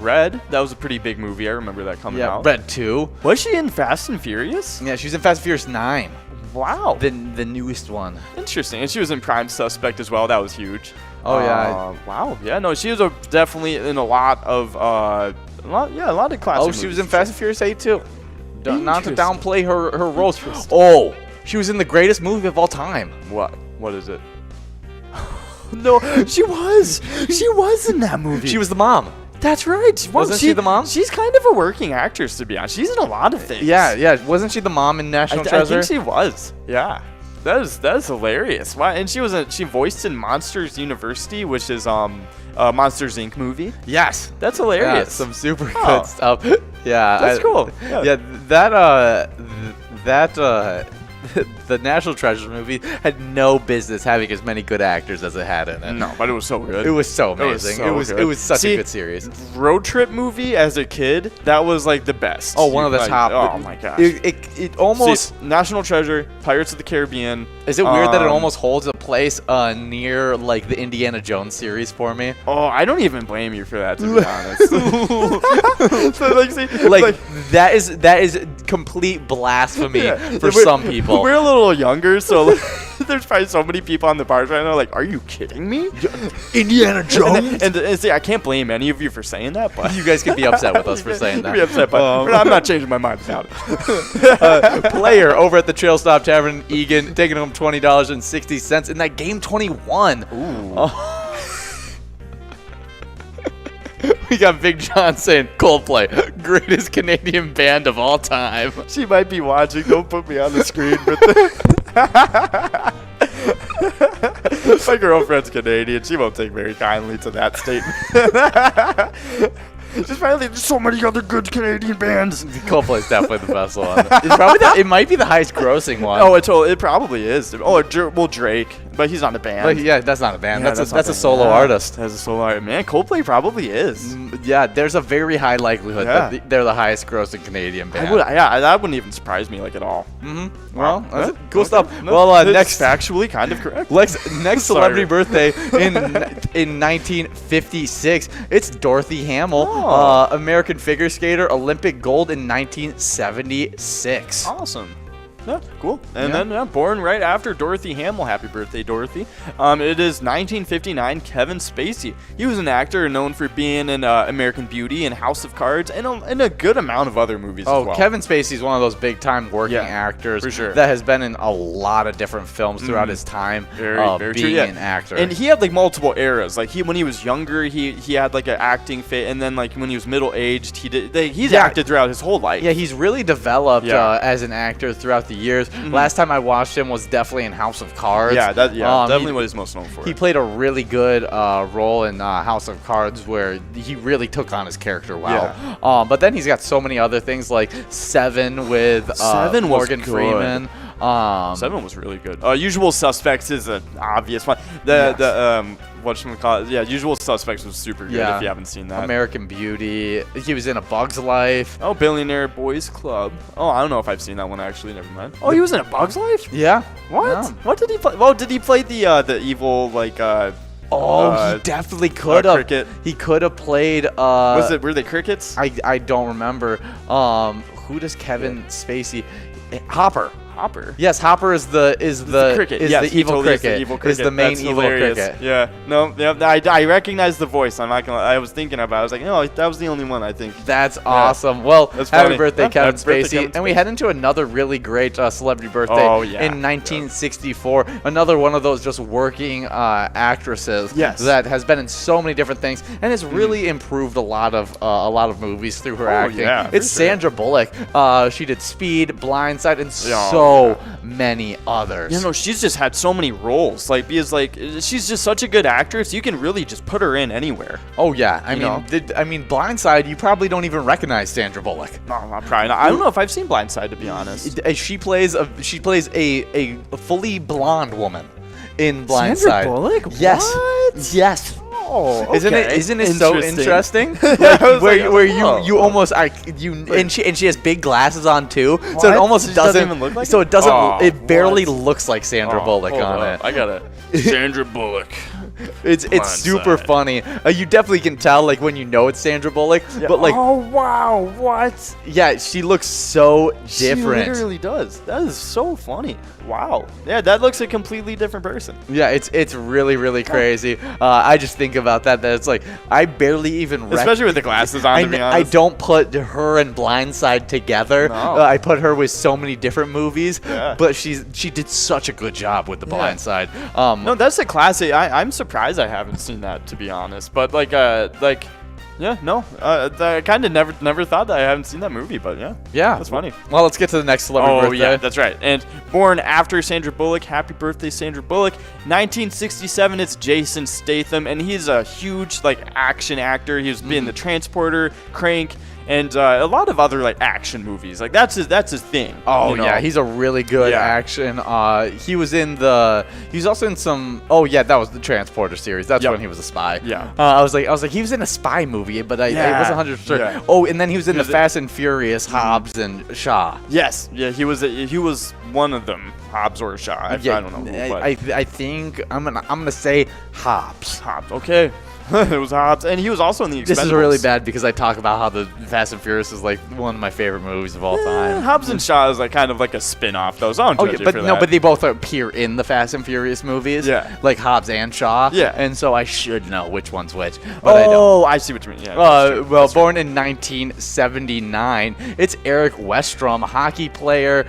Red. That was a pretty big movie. I remember that coming out. Yeah, Red 2. Was she in Fast and Furious? Yeah, she was in Fast and Furious 9. Wow. The newest one. Interesting. And she was in Prime Suspect as well. That was huge. Oh yeah. Wow. Yeah. No, she was definitely in a lot of a lot of classic. Oh, she was in Fast and Furious 8 too. Not to downplay her roles. Oh, she was in the greatest movie of all time. What is it? No, she was in that movie. She was the mom. That's right. Wasn't she the mom? She's kind of a working actress, to be honest. She's in a lot of things. Yeah. Wasn't she the mom in National Treasure? I think she was. Yeah. That is hilarious. Why? And she voiced in Monsters University, which is Monsters Inc. movie. Yes. That's hilarious. Yeah, some super good stuff. Yeah. That's cool. Yeah. The National Treasure movie had no business having as many good actors as it had in it. No, but it was so good. It was so amazing. It was such a good series. Road trip movie as a kid, that was like the best. Oh, one of the top. Oh my gosh. It almost National Treasure, Pirates of the Caribbean. Is it weird that it almost holds a place near like the Indiana Jones series for me? Oh, I don't even blame you for that, to be honest. So, that is complete blasphemy for some people. We're a little younger, so there's probably so many people on the bars right now like, are you kidding me? Indiana Jones? And see, I can't blame any of you for saying that, but you guys can be upset with us for saying that. Be upset, but I'm not changing my mind about it. Player over at the Trail Stop Tavern, Egan, taking home $20.60 in that game 21. Ooh. We got Big John saying Coldplay, greatest Canadian band of all time. She might be watching. Don't put me on the screen. But my girlfriend's Canadian. She won't take very kindly to that statement. Just finally, there's so many other good Canadian bands. Coldplay's definitely the best one. It might be the highest grossing one. Oh, it probably is. Oh, well, Drake, but he's not a band. But yeah, that's not a band. Yeah, that's a solo artist. That's a solo artist. Man, Coldplay probably is. Yeah, there's a very high likelihood that they're the highest grossing Canadian band. That wouldn't even surprise me like at all. Mm-hmm. Well, Wow. that's cool stuff. No, Well, it's next factually kind of correct. next celebrity birthday in 1956. It's Dorothy Hamill, American figure skater, Olympic gold in 1976. Awesome. Yeah, cool. And then born right after Dorothy Hamill. Happy birthday, Dorothy. It is 1959. Kevin Spacey. He was an actor known for being in American Beauty and House of Cards and a good amount of other movies as well. Kevin Spacey's one of those big-time working actors for sure. that has been in a lot of different films throughout his time Very being true, an actor. And he had like multiple eras. Like when he was younger, he had like an acting fit, and then like when he was middle-aged, he's acted throughout his whole life. Yeah, he's really developed as an actor throughout the years. Last time I watched him was definitely in House of Cards. Yeah, definitely what he's most known for. He played a really good role in House of Cards where he really took on his character well. Yeah. But then he's got so many other things like Seven with Morgan Freeman. Seven was really good. Usual Suspects is an obvious one. Whatchamacallit? Yeah, Usual Suspects was super good if you haven't seen that. American Beauty. He was in A Bug's Life. Oh, Billionaire Boys Club. Oh, I don't know if I've seen that one actually. Never mind. Oh, he was in A Bug's Life? Yeah. What? Yeah. What did he play? Well, did he play the evil like? He definitely could have. Cricket. He could have played. Were they crickets? I don't remember. Who does Kevin Spacey? Hopper. Yes, Hopper is the cricket. Is Yes, the evil totally cricket. is the evil cricket. Is the main That's evil hilarious. cricket. Yeah. No. Yeah, I recognize the voice. I'm not gonna. I was thinking about it. I was like, no, that was the only one I think. That's awesome. Well, That's happy funny. birthday, Yeah, Kevin happy birthday, Spacey. Kevin And we Spacey. head into another really great celebrity birthday in 1964. Another one of those just working actresses that has been in so many different things and has really improved a lot of movies through her acting. Yeah, it's for sure. Sandra Bullock. She did Speed, Blindside, and so many others. You know, she's just had so many roles. Like, because like she's just such a good actress. You can really just put her in anywhere. Oh yeah, I mean, Blindside. You probably don't even recognize Sandra Bullock. No, I'm probably not. I don't know if I've seen Blindside, to be honest. She plays a fully blonde woman in Blindside. Sandra Bullock? Yes. What? Yes. Oh, okay. Isn't it so interesting? You almost and she has big glasses on too, so it almost doesn't even look like so it? it doesn't Oh, it barely looks like Sandra Bullock hold on up. it. I got it. Sandra Bullock. It's super funny. You definitely can tell like when you know it's Sandra Bullock, but like oh wow, what? yeah, she looks so different. She literally does. That is so funny. Wow. Yeah, that looks a completely different person. Yeah, it's really crazy. I just think about that it's like I barely even especially with the glasses on. To be honest, I don't put her and Blindside together. No. I put her with so many different movies, Yeah. but she did such a good job with the Blindside. No, that's a classic. I'm surprised I haven't seen that, to be honest. But yeah, no, I kind of never thought that I haven't seen that movie. But yeah, that's funny. Well, let's get to the next celebrity birthday. Yeah, that's right. And born after Sandra Bullock, happy birthday, Sandra Bullock. 1967, it's Jason Statham, and he's a huge action actor. He was in The Transporter, Crank, and a lot of other action movies. That's his thing. Oh yeah, he's a really good action. He was also in some. Oh yeah, that was the Transporter series. That's when he was a spy. Yeah. I was like he was in a spy movie, but I wasn't 100%. Yeah. Oh, and then he was in the Fast and Furious, Hobbs and Shaw. Yes. Yeah, he was one of them, Hobbs or Shaw. I don't know who, but I think I'm gonna say Hobbs. Hobbs. Okay. It was Hobbs, and he was also in the Expendables. This is really bad because I talk about how the Fast and Furious is one of my favorite movies of all time. Hobbs and Shaw is kind of a spin-off, though. So I don't judge you for that. But they both appear in the Fast and Furious movies. Yeah. Like Hobbs and Shaw. Yeah. And so I should know which one's which. But I don't. Oh, I see what you mean. Yeah. That's true. Well, born in 1979, it's Eric Westrom, hockey player,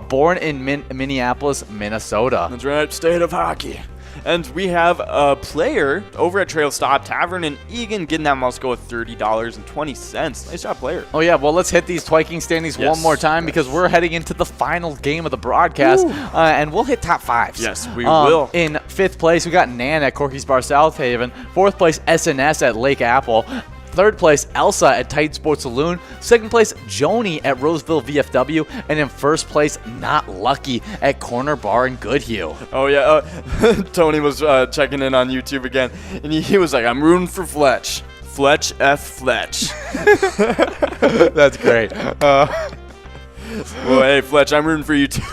born in Minneapolis, Minnesota. That's right, state of hockey. And we have a player over at Trail Stop Tavern in Egan getting that mouse go at $30.20. Nice job, player. Oh, yeah. Well, let's hit these Viking standings one more time because we're heading into the final game of the broadcast. And we'll hit top fives. Yes, we will. In 5th place, we got Nan at Corky's Bar South Haven. 4th place, SNS at Lake Apple. 3rd place, Elsa at Titan Sports Saloon. 2nd place, Joni at Roseville VFW. And in 1st place, Not Lucky at Corner Bar in Goodhue. Oh, yeah. Tony was checking in on YouTube again, and he was like, I'm rooting for Fletch. Fletch F. Fletch. That's great. Well, hey, Fletch, I'm rooting for you, too.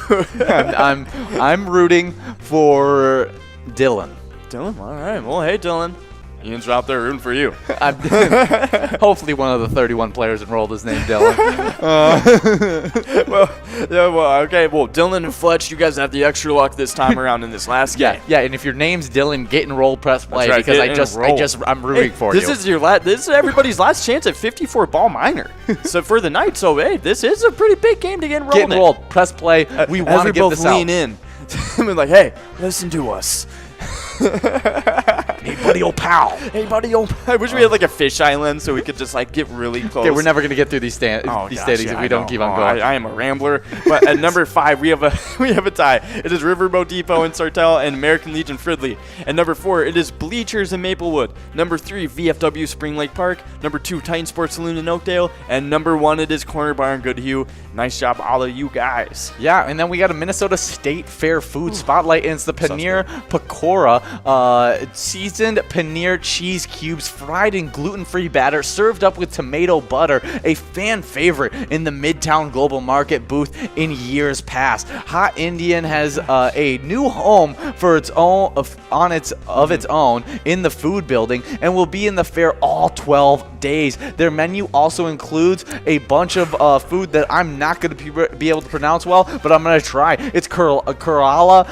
I'm rooting for Dylan. Dylan? All right. Well, hey, Dylan. Ian's out there rooting for you. Hopefully one of the 31 players enrolled is named Dylan. Okay. Well, Dylan and Fletch, you guys have the extra luck this time around in this last game. Yeah, and if your name's Dylan, get enrolled, press play, right, because I'm rooting for you. This is everybody's last chance at 54 ball minor. So for the night, so hey, this is a pretty big game to get enrolled. Get enrolled, press play. We want to get this out. Lean in. We're like, hey, listen to us. Hey, buddy, old pal. Hey, buddy, old pal. I wish we had like a fish island so we could just like get really close. Okay, we're never gonna get through these standings if we don't keep on going. I am a rambler. But at number 5, we have a tie. It is Riverboat Depot in Sartell and American Legion Fridley. At number 4, it is Bleachers in Maplewood. Number 3, VFW Spring Lake Park. Number 2, Titan Sports Saloon in Oakdale. And number 1, it is Corner Bar in Goodhue. Nice job, all of you guys. Yeah, and then we got a Minnesota State Fair food spotlight, and it's the Paneer Pakora seasoned paneer cheese cubes fried in gluten-free batter, served up with tomato butter, a fan favorite in the Midtown Global Market booth in years past. Hot Indian has a new home for its own of its own in the food building and will be in the fair all 12 days. Their menu also includes a bunch of food that I'm not going to be able to pronounce well, but I'm going to try. It's Kerala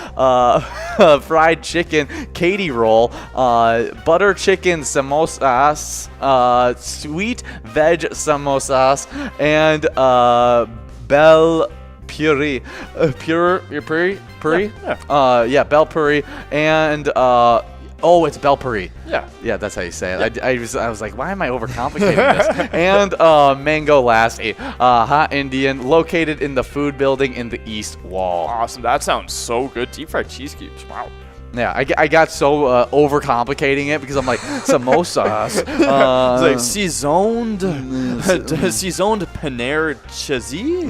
fried chicken Katie roll, butter chicken samosas, sweet veg samosas, and bell puri, bell puri, and it's bell puri. Yeah, that's how you say it. I was like, why am I overcomplicating this? And mango lassi, hot Indian, located in the food building in the East Wall. Awesome. That sounds so good. Deep fried cheese cubes. Wow. Yeah, I got so overcomplicating it because I'm like, samosas. It's like seasoned paneer cheesy.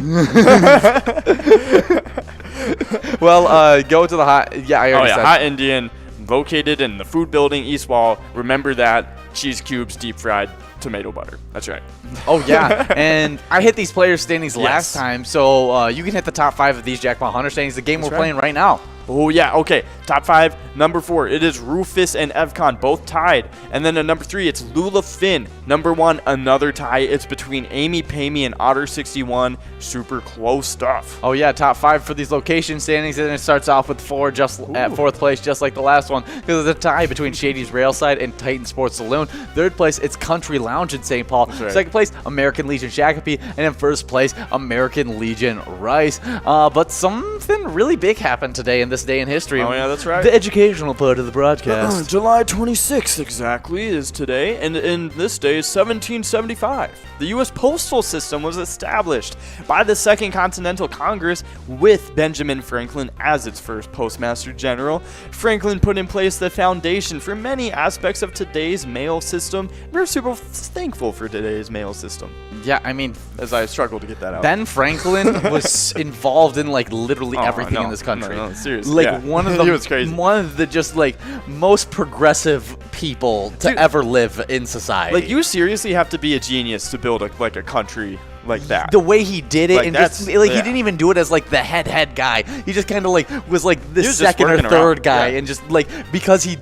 Well, go to the hot. Yeah, I already said. Hot Indian, located in the food building, East Wall. Remember that. Cheese cubes, deep fried, tomato butter. That's right. Oh, yeah. And I hit these players' standings last time, so you can hit the top 5 of these Jackpot Hunter standings, the game we're playing right now. Oh, yeah. Okay. Top 5. Number 4, it is Rufus and Evcon, both tied. And then at number 3, it's Lula Finn. Number 1, another tie. It's between Amy Pamey and Otter61. Super close stuff. Oh, yeah. Top 5 for these location standings. And it starts off with 4 just at 4th place, just like the last one. Because it's a tie between Shady's Railside and Titan Sports Saloon. 3rd place, it's Country Lounge in St. Paul. Right. 2nd place, American Legion Shakopee. And in 1st place, American Legion Rice. But something really big happened today in this day in history. Oh, yeah, that's right. The educational part of the broadcast. July 26th exactly is today, and in this day is 1775. The U.S. postal system was established by the Second Continental Congress with Benjamin Franklin as its first postmaster general. Franklin put in place the foundation for many aspects of today's mail system. We're super thankful for today's mail system. Yeah, I mean, as I struggle to get that out. Ben Franklin was involved in like literally everything in this country. No, seriously. Like one of the he was crazy. One of the just like most progressive people to ever live in society. Like you seriously have to be a genius to build a country like that. The way he did it, like and just like he didn't even do it as like the head guy. He just kind of like was like the second or third guy, and just like because he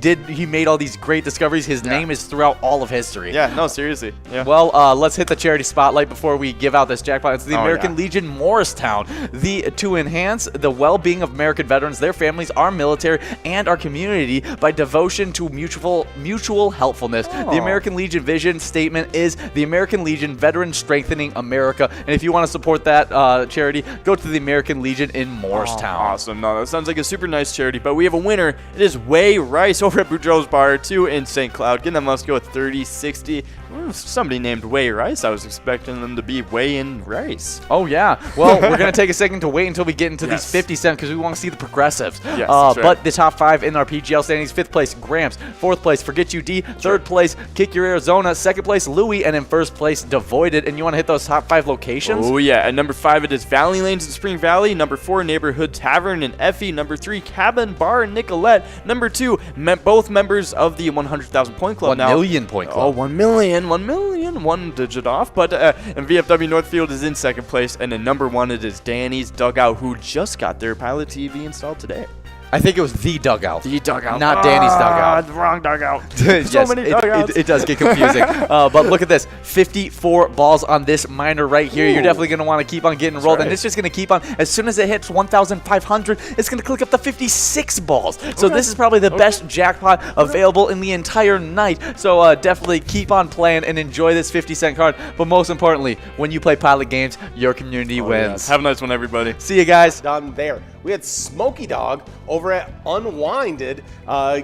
made all these great discoveries. His name is throughout all of history. Yeah, no, seriously. Yeah. Well, let's hit the charity spotlight before we give out this jackpot. It's the American Legion Morristown. To enhance the well-being of American veterans, their families, our military, and our community by devotion to mutual helpfulness. The American Legion vision statement is the American Legion Veterans Strengthening America America. And if you want to support that charity, go to the American Legion in Morristown. Awesome. No, that sounds like a super nice charity, but we have a winner. It is Way Rice over at Boudreaux's Bar 2 in St. Cloud. Getting that must go with 3060. Somebody named Way Rice. I was expecting them to be Way in Rice. Oh, yeah. Well, we're going to take a second to wait until we get into Yes. these 50 cents because we want to see the progressives. Yes, that's right. But the top 5 in our PGL standings: 5th place, Gramps; 4th place, Forget You D; 3rd place, Kick Your Arizona; 2nd place, Louie; and in 1st place, Devoided. And you want to hit those top 5 locations? Oh, yeah. At number 5, it is Valley Lanes in Spring Valley. Number 4, Neighborhood Tavern in Effie. Number 3, Cabin Bar in Nicolette. Number 2, both members of the 100,000 Point Club 1 now. million point club. Oh, 1 million. 1 million. One digit off. But and VFW Northfield is in 2nd place. And in number 1, it is Danny's Dugout, who just got their Pilot TV installed today. I think it was the dugout. The dugout. Not Danny's dugout. Wrong dugout. Yes, So many dugouts. it does get confusing. But look at this. 54 balls on this miner right here. Ooh. You're definitely going to want to keep on getting rolled. right. And it's just going to keep on. As soon as it hits 1,500, it's going to click up to 56 balls. So this is probably the best jackpot available in the entire night. So definitely keep on playing and enjoy this 50-cent card. But most importantly, when you play Pilot games, your community wins. Yes. Have a nice one, everybody. See you guys. Done there. We had Smoky Dog over at Unwinded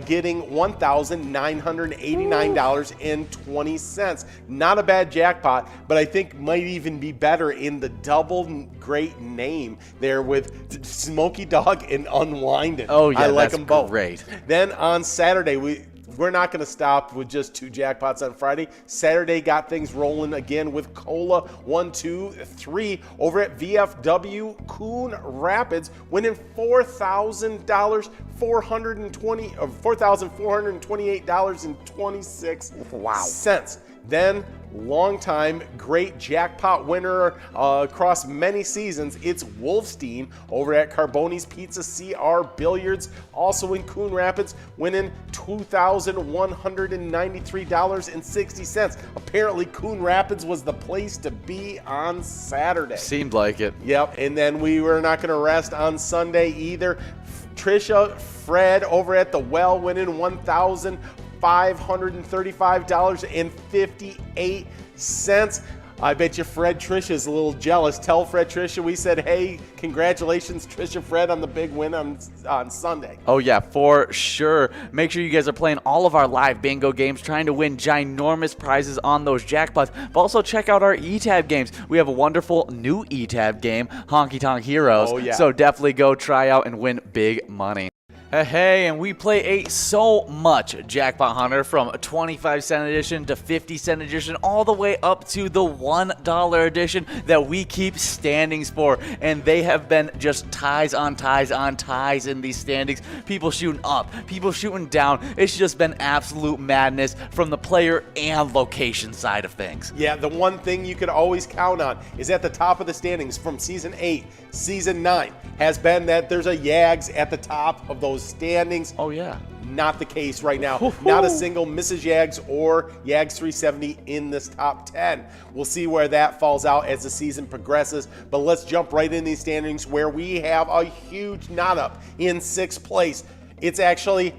getting $1,989.20. Not a bad jackpot, but I think might even be better in the double great name there with Smoky Dog and Unwinded. Oh, yeah, I like that's them both. great. Then on Saturday, we're not going to stop with just 2 jackpots on Friday. Saturday got things rolling again with Cola 1, 2, 3 over at VFW Coon Rapids, winning $4,428.26. Wow. Then, longtime great jackpot winner across many seasons, it's Wolfstein over at Carboni's Pizza CR Billiards, also in Coon Rapids, winning $2,193.60. Apparently, Coon Rapids was the place to be on Saturday. Seemed like it. Yep, and then we were not going to rest on Sunday either. Trisha Fred over at the Well winning $1,535.58. I bet you Fred Trisha's a little jealous. Tell Fred Trisha we said, hey, congratulations, Trisha Fred, on the big win on Sunday. Oh, yeah, for sure. Make sure you guys are playing all of our live bingo games, trying to win ginormous prizes on those jackpots. But also check out our ETAB games. We have a wonderful new ETAB game, Honky Tonk Heroes. Oh, yeah. So definitely go try out and win big money. Hey, and we play so much Jackpot Hunter, from 25-cent edition to 50-cent edition, all the way up to the $1 edition that we keep standings for. And they have been just ties on ties on ties in these standings. People shooting up, people shooting down. It's just been absolute madness from the player and location side of things. Yeah, the one thing you could always count on is at the top of the standings from Season 8, Season 9, has been that there's a Yags at the top of those standings. Oh, yeah. Not the case right now. Not a single Mrs. Yags or Yags 370 in this top 10. We'll see where that falls out as the season progresses, but let's jump right in these standings where we have a huge knot up in 6th place. It's actually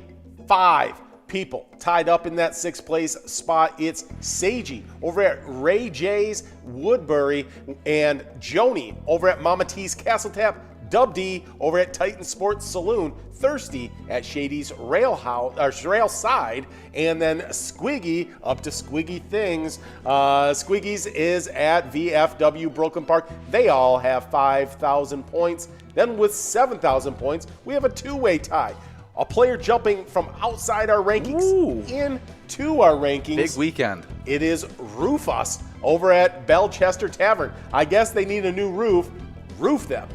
5 people tied up in that 6th place spot. It's Seiji over at Ray J's Woodbury, and Joni over at Mama T's Castle Tap, Dub D over at Titan Sports Saloon, Thirsty at Shady's Rail Side, and then Squiggy up to Squiggy Things. Squiggy's is at VFW Broken Park. They all have 5,000 points. Then with 7,000 points, we have a 2-way tie. A player jumping from outside our rankings into our rankings. Big weekend. It is Rufus over at Belchester Tavern. I guess they need a new roof. Roof them.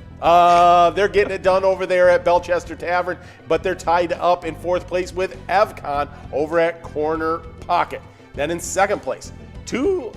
They're getting it done over there at Belchester Tavern, but they're tied up in 4th place with Evcon over at Corner Pocket. Then in 2nd place, 2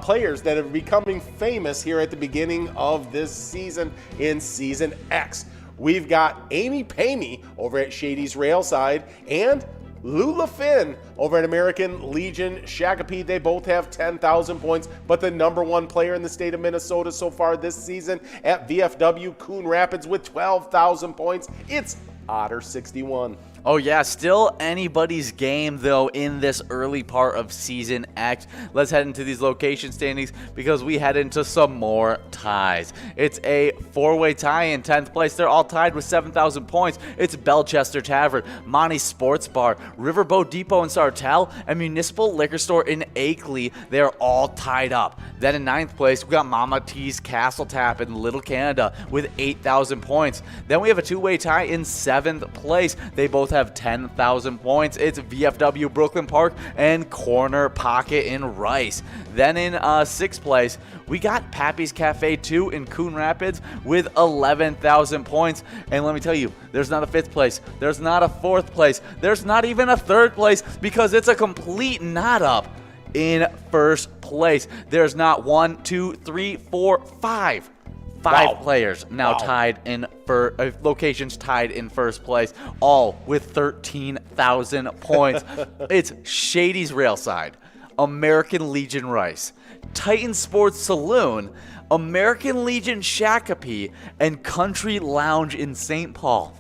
players that are becoming famous here at the beginning of this season in Season X. We've got Amy Pamey over at Shady's Railside and Lula Finn over at American Legion Shakopee. They both have 10,000 points, but the number 1 player in the state of Minnesota so far this season at VFW Coon Rapids with 12,000 points, it's Otter61. Oh yeah, still anybody's game though in this early part of Season X. Let's head into these location standings because we head into some more ties. It's a four-way tie in 10th place. They're all tied with 7,000 points. It's Belchester Tavern, Monty's Sports Bar, Riverboat Depot in Sartell, and Municipal Liquor Store in Akeley. They're all tied up. Then in 9th place, we got Mama T's Castle Tap in Little Canada with 8,000 points. Then we have a two-way tie in 7th place. They both have 10,000 points. It's VFW Brooklyn Park and Corner Pocket in Rice. Then in 6th place, we got Pappy's Cafe 2 in Coon Rapids with 11,000 points. And let me tell you, there's not a 5th place. There's not a 4th place. There's not even a 3rd place because it's a complete knot up in 1st place. There's not 1, 2, 3, 4, 5. Five players now tied in locations tied in 1st place, all with 13,000 points. It's Shady's Railside, American Legion Rice, Titan Sports Saloon, American Legion Shakopee, and Country Lounge in St. Paul.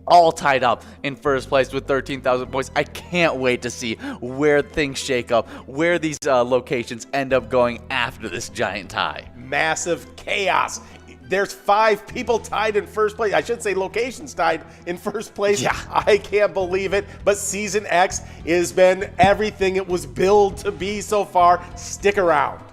All tied up in 1st place with 13,000 points. I can't wait to see where things shake up, where these locations end up going after this giant tie. Massive chaos. There's 5 people tied in 1st place. I should say locations tied in 1st place. Yeah. I can't believe it. But Season X has been everything it was billed to be so far. Stick around.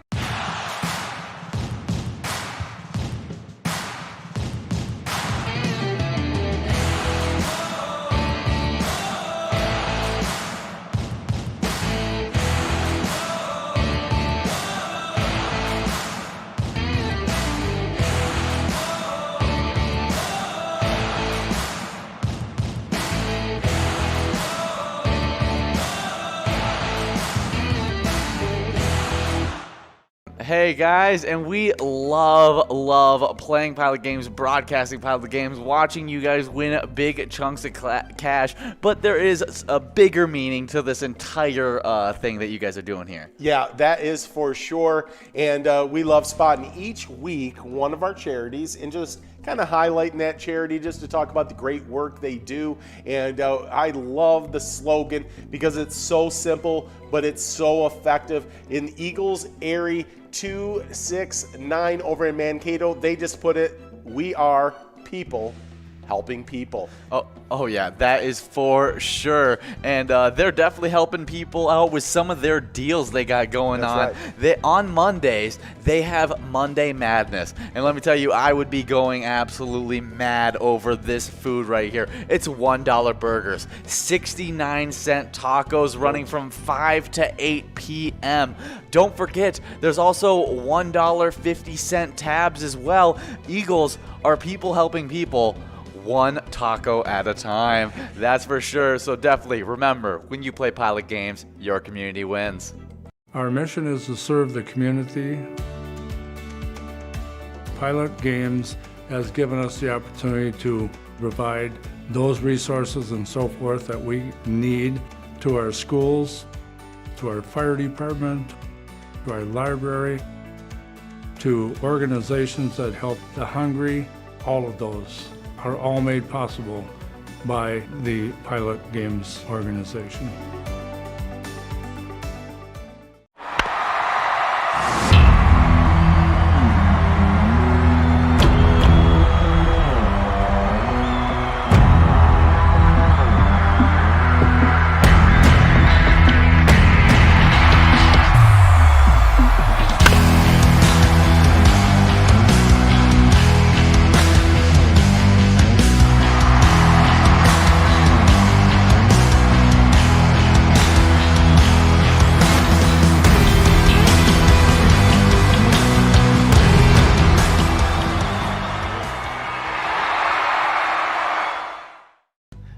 Hey guys, and we love playing Pilot Games, broadcasting Pilot Games, watching you guys win big chunks of cash, but there is a bigger meaning to this entire thing that you guys are doing here. Yeah, that is for sure, and we love spotting each week one of our charities and just kind of highlighting that charity just to talk about the great work they do. And I love the slogan because it's so simple, but it's so effective. In Eagles Airy 269 over in Mankato, they just put it, we are people helping people. Oh yeah, that is for sure. And they're definitely helping people out with some of their deals they got going on. Right. On Mondays, they have Monday Madness. And let me tell you, I would be going absolutely mad over this food right here. It's $1 burgers, 69-cent tacos running from 5 to 8 p.m. Don't forget, there's also $1.50 tabs as well. Eagles are people helping people, one taco at a time. That's for sure. So definitely remember, when you play Pilot Games, your community wins. Our mission is to serve the community. Pilot Games has given us the opportunity to provide those resources and so forth that we need to our schools, to our fire department, to our library, to organizations that help the hungry. All of those are all made possible by the Pilot Games organization.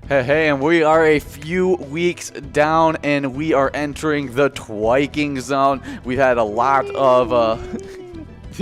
Hey, and we are a few weeks down, and we are entering the twiking zone. We've had a lot of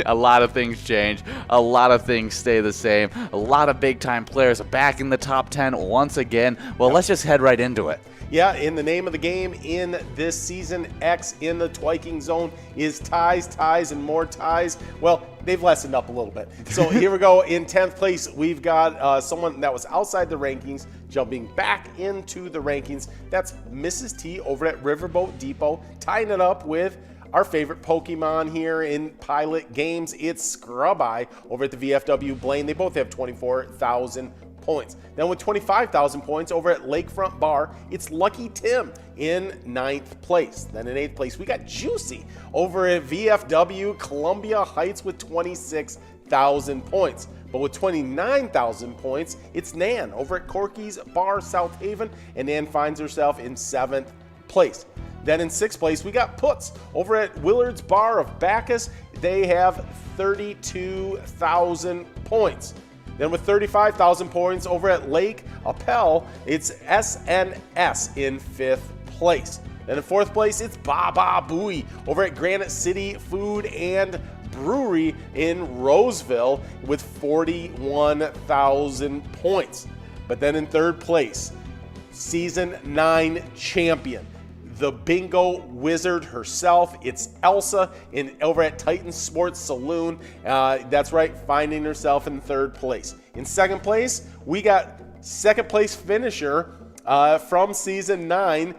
a lot of things change, a lot of things stay the same, a lot of big-time players are back in the top 10 once again. Well, let's just head right into it. Yeah, in the name of the game in this Season X in the twiking zone is ties, and more ties. Well, they've lessened up a little bit. So here we go. In 10th place, we've got someone that was outside the rankings, Jumping back into the rankings, that's Mrs. T over at Riverboat Depot, tying it up with our favorite Pokemon here in Pilot Games. It's Scrubeye over at the VFW Blaine. They both have 24,000 points. Then with 25,000 points over at Lakefront Bar, it's Lucky Tim in 9th place. Then in 8th place, we got Juicy over at VFW Columbia Heights with 26,000 points. But with 29,000 points, it's Nan over at Corky's Bar South Haven, and Nan finds herself in 7th place. Then in 6th place, we got Puts over at Willard's Bar of Bacchus. They have 32,000 points. Then with 35,000 points over at Lake Appel, it's SNS in 5th place. Then in 4th place, it's Baba Booey over at Granite City Food and Brewery in Roseville with 41,000 points. But then in 3rd place, Season 9 champion, the bingo wizard herself, it's Elsa over at Titan Sports Saloon. That's right, finding herself in 3rd place. In 2nd place, we got 2nd place finisher from Season 9.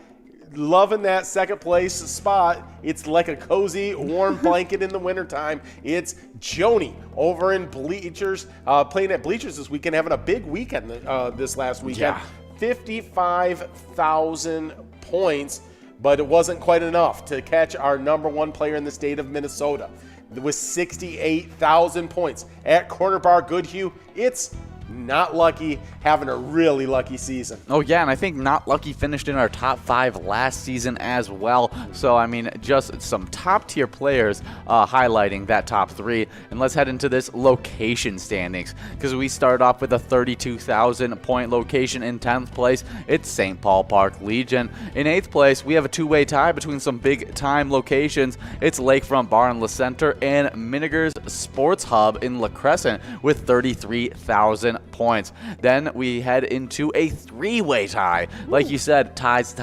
Loving that 2nd place spot. It's like a cozy, warm blanket in the wintertime. It's Joni over in Bleachers, playing at Bleachers this weekend, having a big weekend this last weekend. Yeah. 55,000 points, but it wasn't quite enough to catch our #1 player in the state of Minnesota with 68,000 points. At Corner Bar Goodhue, it's Not Lucky having a really lucky season. Oh yeah, and I think Not Lucky finished in our top 5 last season as well. So I mean, just some top tier players highlighting that top 3. And let's head into this location standings, because we start off with a 32,000 point location. In 10th place, it's St. Paul Park Legion. In 8th place, we have a two-way tie between some big time locations. It's Lakefront Bar in La Center and Miniger's Sports Hub in La Crescent with 33,000 points. Then we head into a three-way tie. Like you said, ties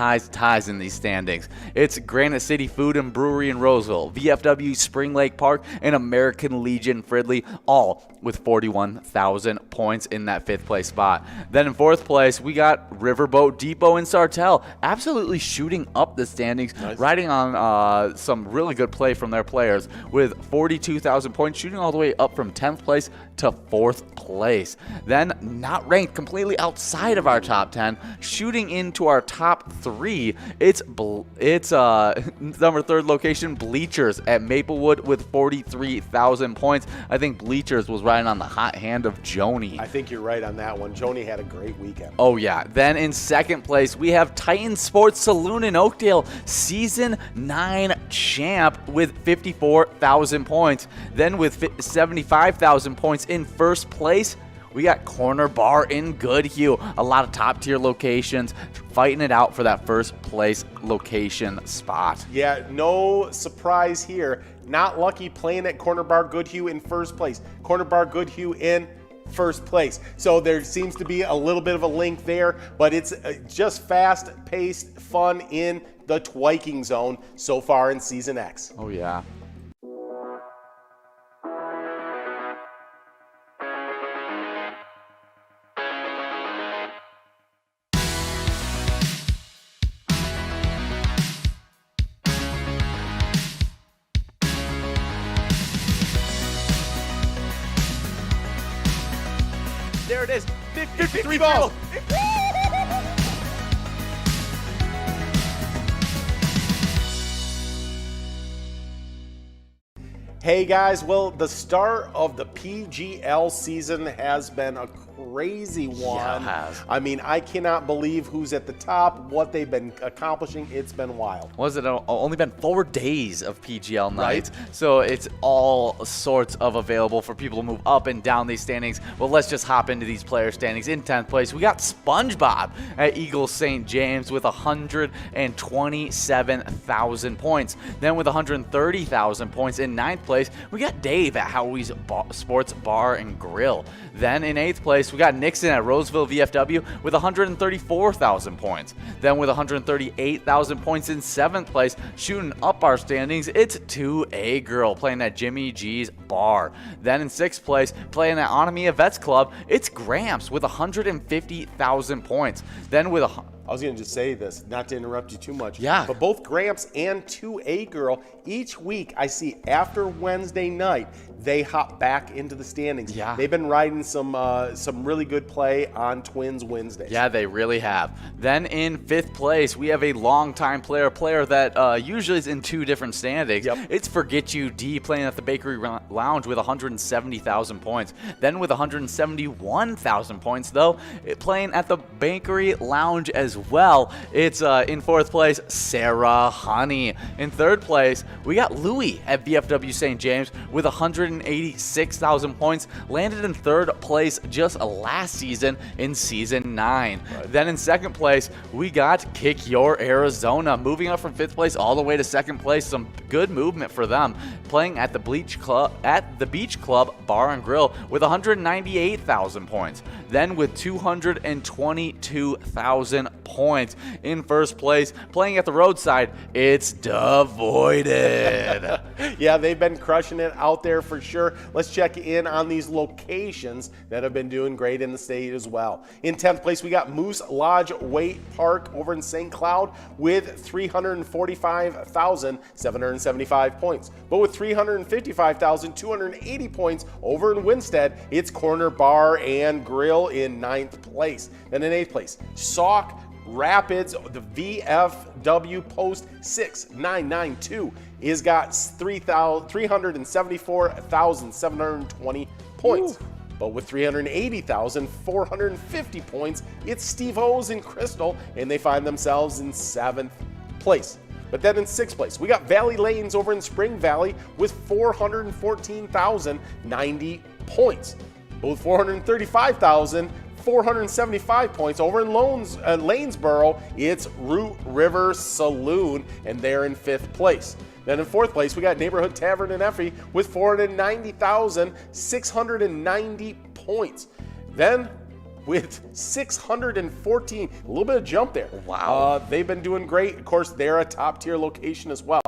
in these standings. It's Granite City Food and Brewery in Roseville, VFW Spring Lake Park, and American Legion Fridley, all with 41,000 points in that 5th place spot. Then in 4th place, we got Riverboat Depot in Sartell, absolutely shooting up the standings, nice. Riding on some really good play from their players with 42,000 points, shooting all the way up from 10th place to 4th place. Then, not ranked, completely outside of our top 10, shooting into our top 3, it's number 3rd location, Bleachers at Maplewood with 43,000 points. I think Bleachers was riding on the hot hand of Joni. I think you're right on that one. Joni had a great weekend. Oh yeah. Then in 2nd place, we have Titan Sports Saloon in Oakdale, Season 9 champ with 54,000 points. Then with 75,000 points in 1st place, we got Corner Bar in Goodhue. A lot of top tier locations fighting it out for that 1st place location spot. Yeah, no surprise here. Not Lucky playing at Corner Bar Goodhue in 1st place. Corner Bar Goodhue in 1st place. So there seems to be a little bit of a link there, but it's just fast-paced fun in the Twiking zone so far in Season X. Oh yeah. There it is. 53 balls. Hey guys, well, the start of the PGL season has been a crazy one. Yeah, it has. I mean, I cannot believe who's at the top, what they've been accomplishing. It's been wild. Was it only been 4 days of PGL nights? Right. So it's all sorts of available for people to move up and down these standings. Well, let's just hop into these player standings. In 10th place, we got SpongeBob at Eagle St. James with 127,000 points. Then with 130,000 points in 9th place, place, we got Dave at Howie's Sports Bar and Grill. Then in 8th place, we got Nixon at Roseville VFW with 134,000 points. Then with 138,000 points in 7th place, shooting up our standings, it's 2A Girl playing at Jimmy G's Bar. Then in 6th place, playing at Onamia Vets Club, it's Gramps with 150,000 points. Then with I was going to just say this, not to interrupt you too much. Yeah. But both Gramps and 2A Girl, each week I see after Wednesday night, they hop back into the standings. Yeah. They've been riding some really good play on Twins Wednesdays. Yeah, they really have. Then in 5th place, we have a longtime player that usually is in 2 different standings. Yep. It's Forget You D playing at the Bakery Lounge with 170,000 points. Then with 171,000 points, though, playing at the Bakery Lounge as well, it's in 4th place, Sarah Honey. In 3rd place, we got Louie at VFW St. James with 186,000 points, landed in 3rd place just last season in Season 9. Right. Then in 2nd place, we got Kick Your Arizona, moving up from 5th place all the way to 2nd place. Some good movement for them, playing at the Beach Club Bar and Grill with 198,000 points. Then with 222,000 points in 1st place, playing at the Roadside, it's Devoided. Yeah, they've been crushing it out there for sure. Let's check in on these locations that have been doing great in the state as well. In 10th place, we got Moose Lodge Wait Park over in St. Cloud with 345,775 points. But with 355,280 points over in Winstead, it's Corner Bar and Grill in 9th place. Then in 8th place, Sauk Rapids, the VFW Post 6992 is got 374,720 points. Ooh. But with 380,450 points, it's Steve O's in Crystal, and they find themselves in 7th place. But then in 6th place, we got Valley Lanes over in Spring Valley with 414,090 points. But with 435,475 points over in Lanesboro, it's Root River Saloon, and they're in 5th place. Then in 4th place, we got Neighborhood Tavern in Effie with 490,690 points. Then with 614, a little bit of jump there. Wow. They've been doing great. Of course, they're a top tier location as well.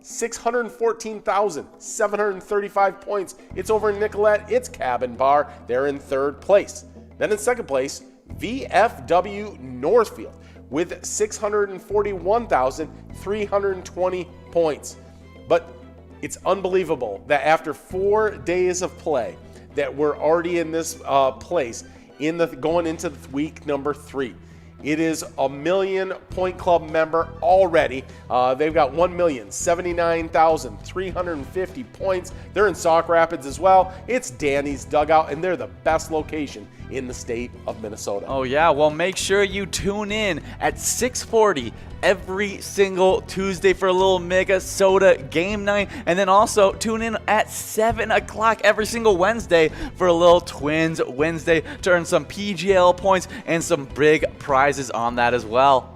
614,735 points. It's over in Nicolette. It's Cabin Bar. They're in 3rd place. Then in 2nd place, VFW Northfield with 641,320 points. But it's unbelievable that after 4 days of play that we're already in this place going into week number 3. It is a Million Point Club member already. They've got 1,079,350 points. They're in Sauk Rapids as well. It's Danny's Dugout, and they're the best location in the state of Minnesota. Oh yeah, well make sure you tune in at 6:40 every single Tuesday for a little Mega Soda game night, and then also tune in at 7 o'clock every single Wednesday for a little Twins Wednesday to earn some PGL points and some big prizes on that as well.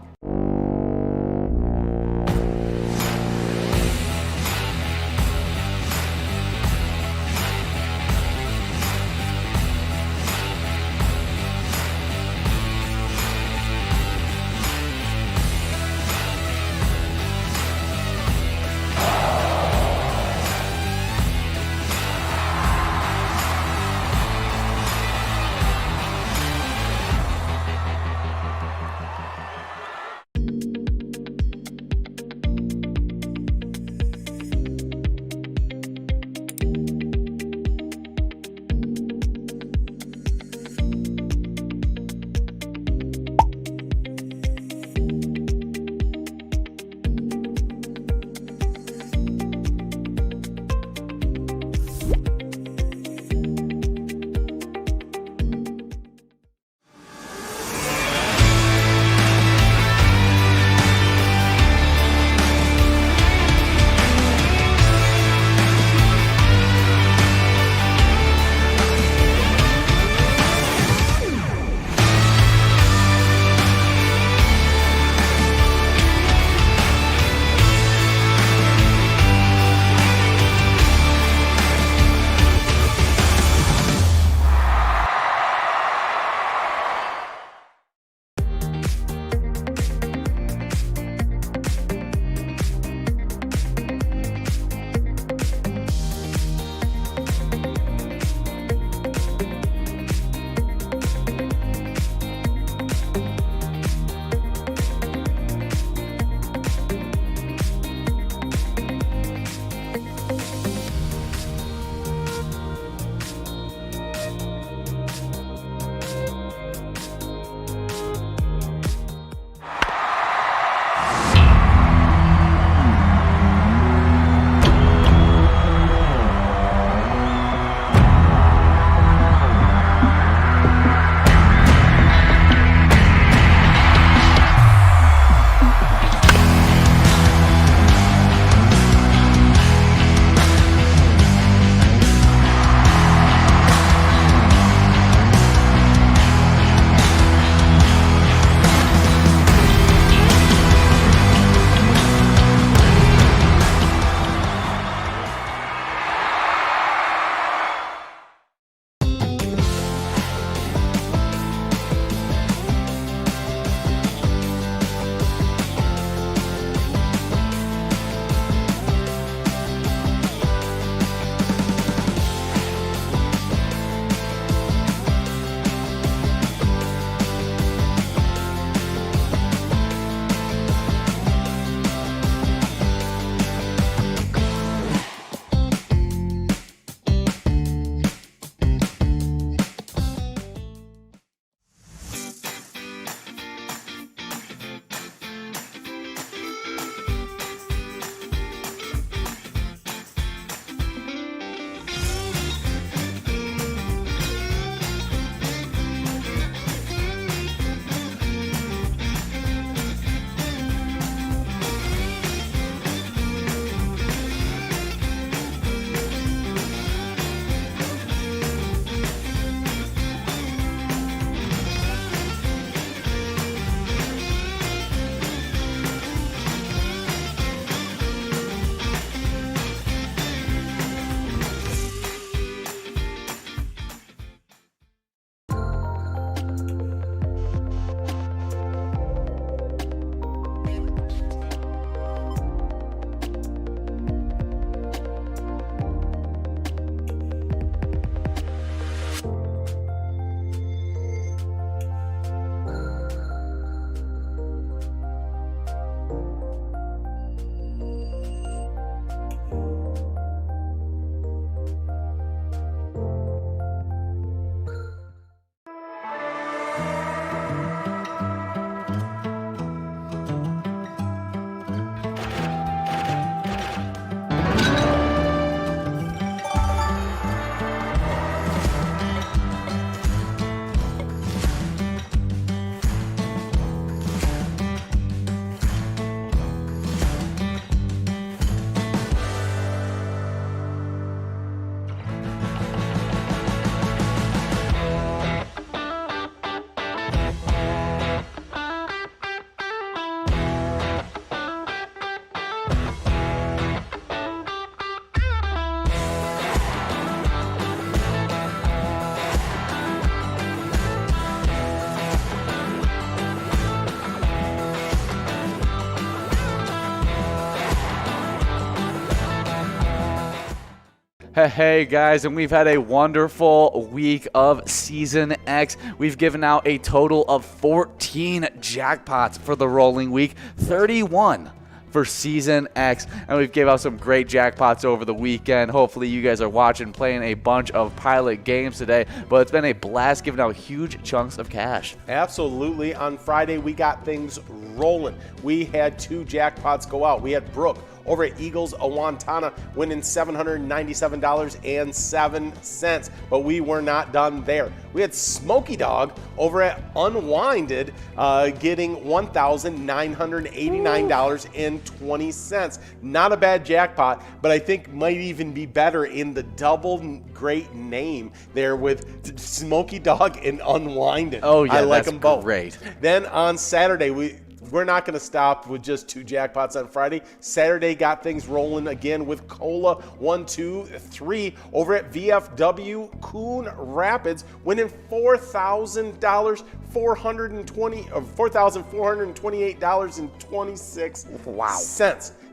Hey guys, and we've had a wonderful week of Season X. We've given out a total of 14 jackpots for the rolling week, 31 for Season X, and we've gave out some great jackpots over the weekend. Hopefully you guys are watching, playing a bunch of Pilot games today, but it's been a blast giving out huge chunks of cash. Absolutely. On Friday, we got things rolling. We had 2 jackpots go out. We had Brooke over at Eagles Awantana winning $797.07, but we were not done there. We had Smoky Dog over at Unwinded getting $1,989.20. Not a bad jackpot, but I think might even be better in the double great name there with Smoky Dog and Unwinded. Oh yeah, I like that's them both. Great. Then on Saturday, we're not going to stop with just 2 jackpots on Friday. Saturday got things rolling again with Cola 1, 2, 3 over at VFW Coon Rapids, winning $4,428.26. Wow.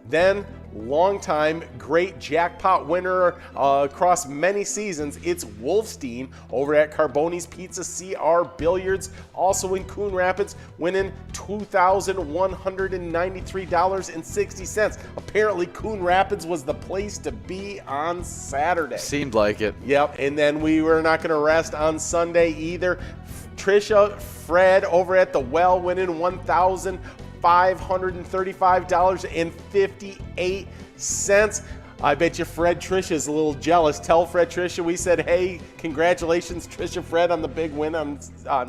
Then, longtime great jackpot winner across many seasons, it's Wolfstein over at Carboni's Pizza CR Billiards, also in Coon Rapids, winning $2,193.60. Apparently, Coon Rapids was the place to be on Saturday. Seemed like it. Yep, and then we were not going to rest on Sunday either. Trisha Fred over at The Well winning $1,535.58. I bet you Fred Trisha's a little jealous. Tell Fred Trisha we said, hey, congratulations, Trisha Fred, on the big win on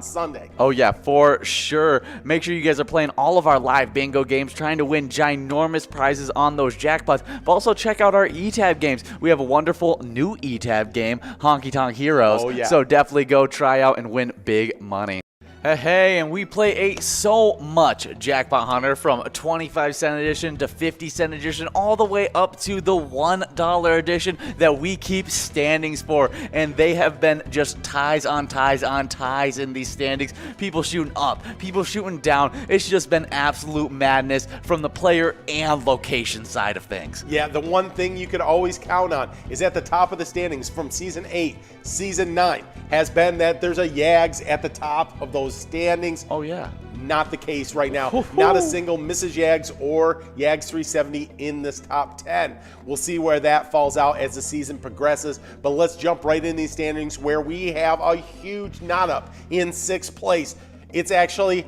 Sunday. Oh yeah, for sure. Make sure you guys are playing all of our live bingo games, trying to win ginormous prizes on those jackpots. But also check out our ETAB games. We have a wonderful new ETAB game, Honky Tonk Heroes. Oh, yeah. So definitely go try out and win big money. Hey, and we play so much Jackpot Hunter, from 25-cent edition to 50-cent edition, all the way up to the $1 edition that we keep standings for. And they have been just ties on ties on ties in these standings. People shooting up, people shooting down. It's just been absolute madness from the player and location side of things. Yeah, the one thing you could always count on is at the top of the standings from Season 8, Season 9, has been that there's a Yags at the top of those standings. Oh yeah. Not the case right now. Not a single Mrs. Yags or Yags 370 in this top 10. We'll see where that falls out as the season progresses, but let's jump right in these standings where we have a huge knot up in 6th place. It's actually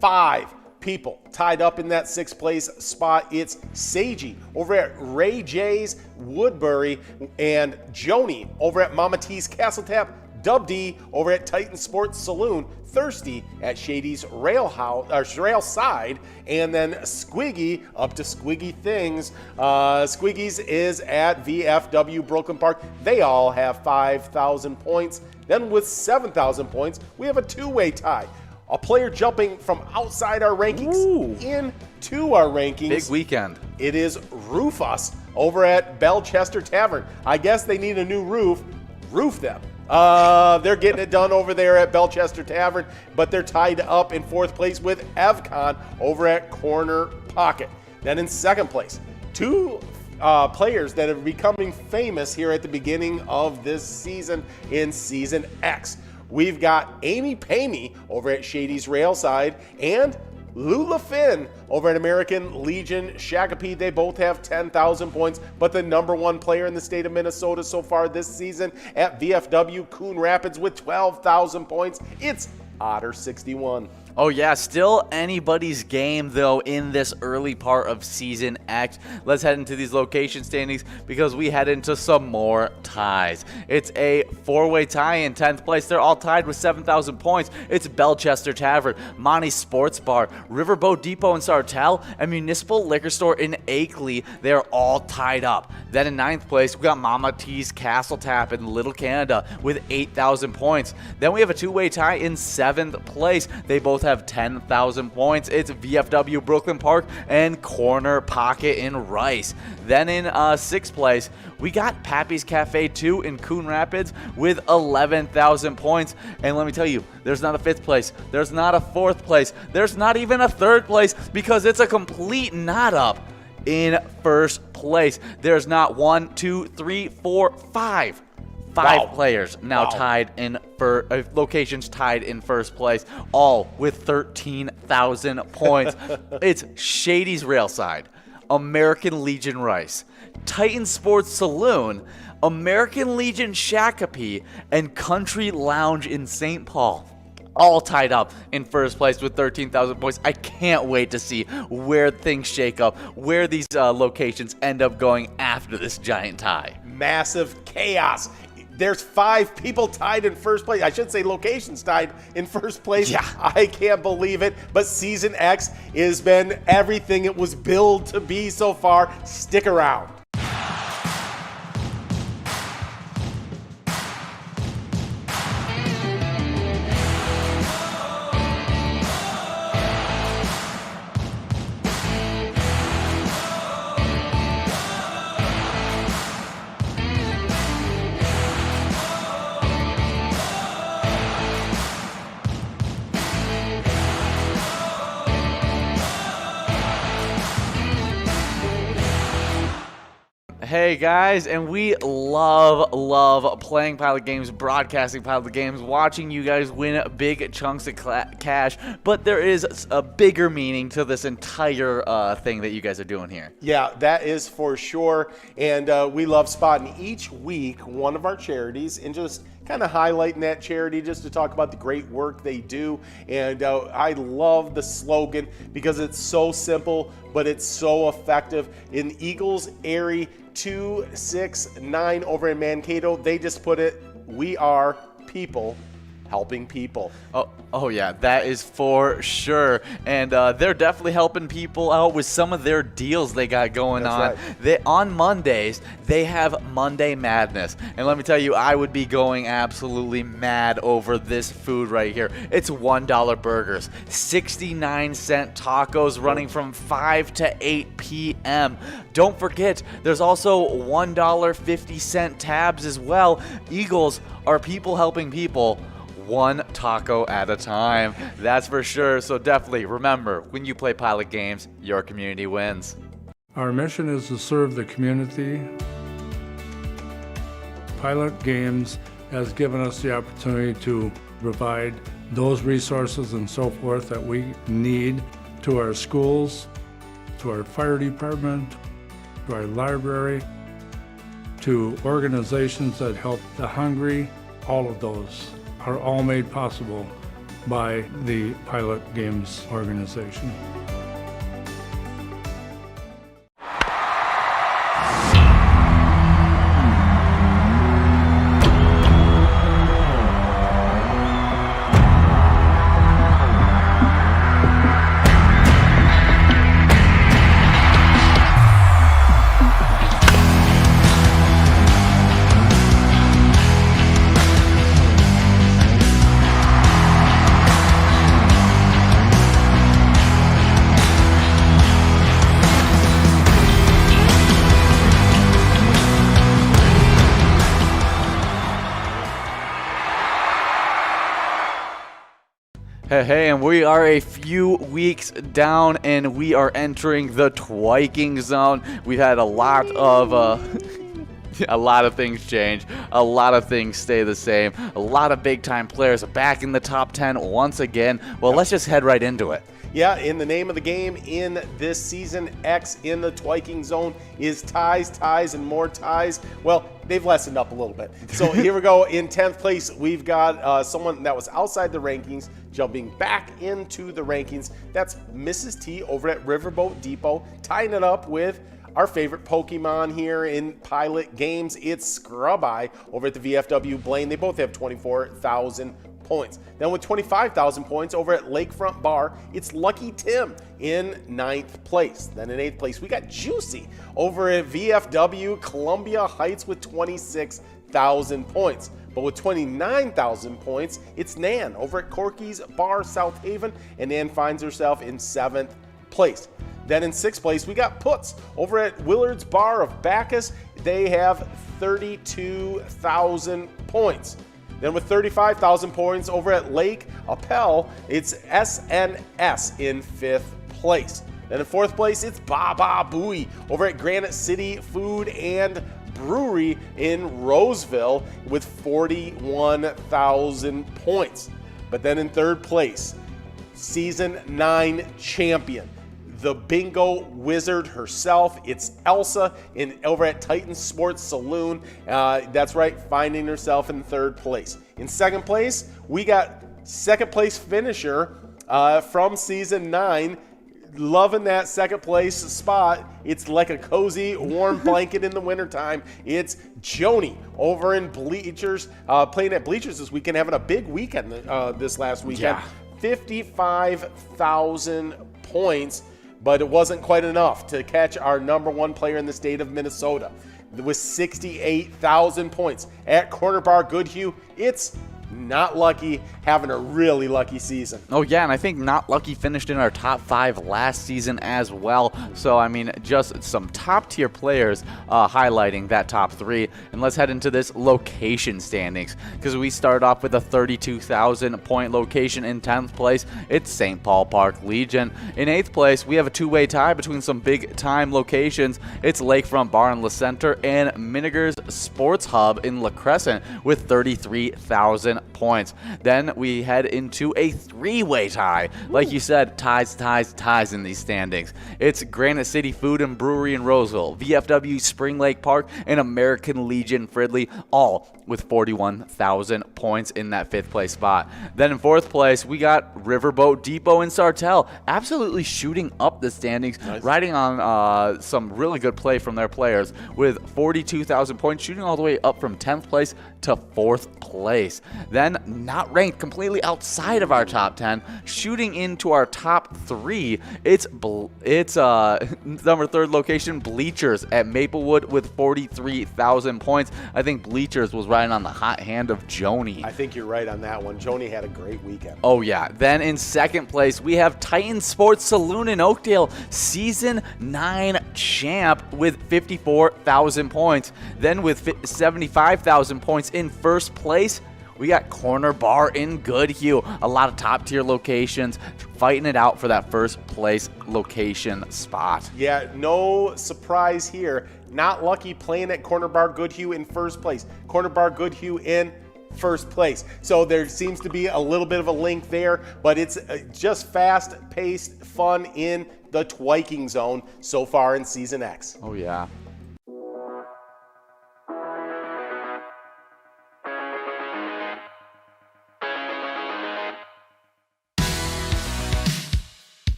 5 people tied up in that 6th place spot. It's Seiji over at Ray J's Woodbury, and Joni over at Mama T's Castle Tap, Dub D over at Titan Sports Saloon, Thirsty at Shady's Rail Side, and then Squiggy up to Squiggy Things. Squiggy's is at VFW Brooklyn Park. They all have 5,000 points. Then with 7,000 points, we have a 2-way tie. A player jumping from outside our rankings into our rankings. Big weekend. It is Rufus over at Belchester Tavern. I guess they need a new roof. Roof them. They're getting it done over there at Belchester Tavern, but they're tied up in 4th place with Evcon over at Corner Pocket. Then in 2nd place, 2 players that are becoming famous here at the beginning of this season in Season X. We've got Amy Pamey over at Shady's Railside and Lula Finn over at American Legion Shakopee. They both have 10,000 points, but the #1 player in the state of Minnesota so far this season at VFW Coon Rapids with 12,000 points, it's Otter61. Oh yeah, still anybody's game though in this early part of Season X. Let's head into these location standings because we head into some more ties. It's a 4-way tie in 10th place. They're all tied with 7,000 points. It's Belchester Tavern, Monty's Sports Bar, Riverboat Depot in Sartell, and Municipal Liquor Store in Akeley. They're all tied up. Then in 9th place, we got Mama T's Castle Tap in Little Canada with 8,000 points. Then we have a 2-way tie in 7th place. They both have 10,000 points. It's VFW Brooklyn Park and Corner Pocket in Rice. Then in 6th place, we got Pappy's Cafe 2 in Coon Rapids with 11,000 points. And let me tell you, there's not a 5th place. There's not a 4th place. There's not even a 3rd place because it's a complete knot up in first place. There's not 1, 2, 3, 4, 5. Five players now tied in for locations tied in first place, all with 13,000 points. It's Shady's Railside, American Legion Rice, Titan Sports Saloon, American Legion Shakopee, and Country Lounge in St. Paul. All tied up in first place with 13,000 points. I can't wait to see where things shake up, where these locations end up going after this giant tie. Massive chaos. There's 5 people tied in first place. I should say locations tied in first place. Yeah. I can't believe it. But Season X has been everything it was billed to be so far. Stick around. Hey guys, and we love playing Pilot Games, broadcasting Pilot Games, watching you guys win big chunks of cash, but there is a bigger meaning to this entire thing that you guys are doing here. Yeah, that is for sure, and we love spotting each week one of our charities and just kind of highlighting that charity just to talk about the great work they do. And I love the slogan because it's so simple, but it's so effective. In Eagles Airy 269 over in Mankato, they just put it, "We are people helping people." Oh yeah, that is for sure. And they're definitely helping people out with some of their deals they got going on. Right. On Mondays, they have Monday Madness. And let me tell you, I would be going absolutely mad over this food right here. It's $1 burgers, 69-cent tacos running from 5 to 8 p.m. Don't forget, there's also $1.50 tabs as well. Eagles are people helping people, one taco at a time. That's for sure. So definitely remember, when you play Pilot Games, your community wins. Our mission is to serve the community. Pilot Games has given us the opportunity to provide those resources and so forth that we need to our schools, to our fire department, to our library, to organizations that help the hungry. All of those are all made possible by the Pilot Games organization. Hey, and we are a few weeks down, and we are entering the twiking zone. We've had a lot of a lot of things change, a lot of things stay the same, a lot of big-time players are back in the top 10 once again. Well, let's just head right into it. Yeah, in the name of the game in this Season X in the twiking zone is ties, and more ties. Well, they've lessened up a little bit. So here we go. In 10th place, we've got someone that was outside the rankings jumping back into the rankings. That's Mrs. T over at Riverboat Depot, tying it up with our favorite Pokemon here in Pilot Games. It's Scrub-Eye over at the VFW Blaine. They both have 24,000 points. Then with 25,000 points over at Lakefront Bar, it's Lucky Tim in 9th place. Then in 8th place, we got Juicy over at VFW Columbia Heights with 26,000 points. But with 29,000 points, it's Nan over at Corky's Bar South Haven, and Nan finds herself in 7th place. Then in 6th place, we got Puts over at Willard's Bar of Bacchus. They have 32,000 points. Then with 35,000 points over at Lake Appel, it's SNS in 5th place. Then in fourth place, it's Baba Booey over at Granite City Food and Brewery in Roseville with 41,000 points. But then in third place, Season 9 champion, the bingo wizard herself. It's Elsa over at Titan Sports Saloon. That's right, finding herself in third place. In second place, we got second place finisher from Season 9. Loving that second place spot. It's like a cozy, warm blanket in the wintertime. It's Joni over in Bleachers, playing at Bleachers this weekend, having a big weekend this last weekend. Yeah. 55,000 points, but it wasn't quite enough to catch our number one player in the state of Minnesota with 68,000 points. At Corner Bar Goodhue, it's Not Lucky having a really lucky season. Oh, yeah, and I think Not Lucky finished in our top 5 last season as well. So, I mean, just some top-tier players highlighting that top 3. And let's head into this location standings, because we start off with a 32,000-point location in 10th place. It's St. Paul Park Legion. In 8th place, we have a two-way tie between some big-time locations. It's Lakefront Bar in La Center and Miniger's Sports Hub in La Crescent with 33,000 points. Then we head into a three-way tie. Like you said, ties in these standings. It's Granite City Food and Brewery in Roseville, VFW Spring Lake Park, and American Legion Fridley, all with 41,000 points in that 5th place spot. Then in 4th place, we got Riverboat Depot in Sartell, absolutely shooting up the standings, nice. Riding on some really good play from their players with 42,000 points, shooting all the way up from 10th place to 4th place. Then, not ranked, completely outside of our top 10, shooting into our top 3, it's number 3rd location, Bleachers at Maplewood with 43,000 points. I think Bleachers was riding on the hot hand of Joni. I think you're right on that one. Joni had a great weekend. Oh, yeah. Then in 2nd place, we have Titan Sports Saloon in Oakdale, Season 9 champ with 54,000 points. Then with 75,000 points in 1st place, we got Corner Bar in Goodhue. A lot of top-tier locations fighting it out for that 1st place location spot. Yeah, no surprise here. Not Lucky playing at Corner Bar Goodhue in 1st place. Corner Bar Goodhue in 1st place. So there seems to be a little bit of a link there, but it's just fast-paced fun in the twiking zone so far in Season X. Oh, yeah.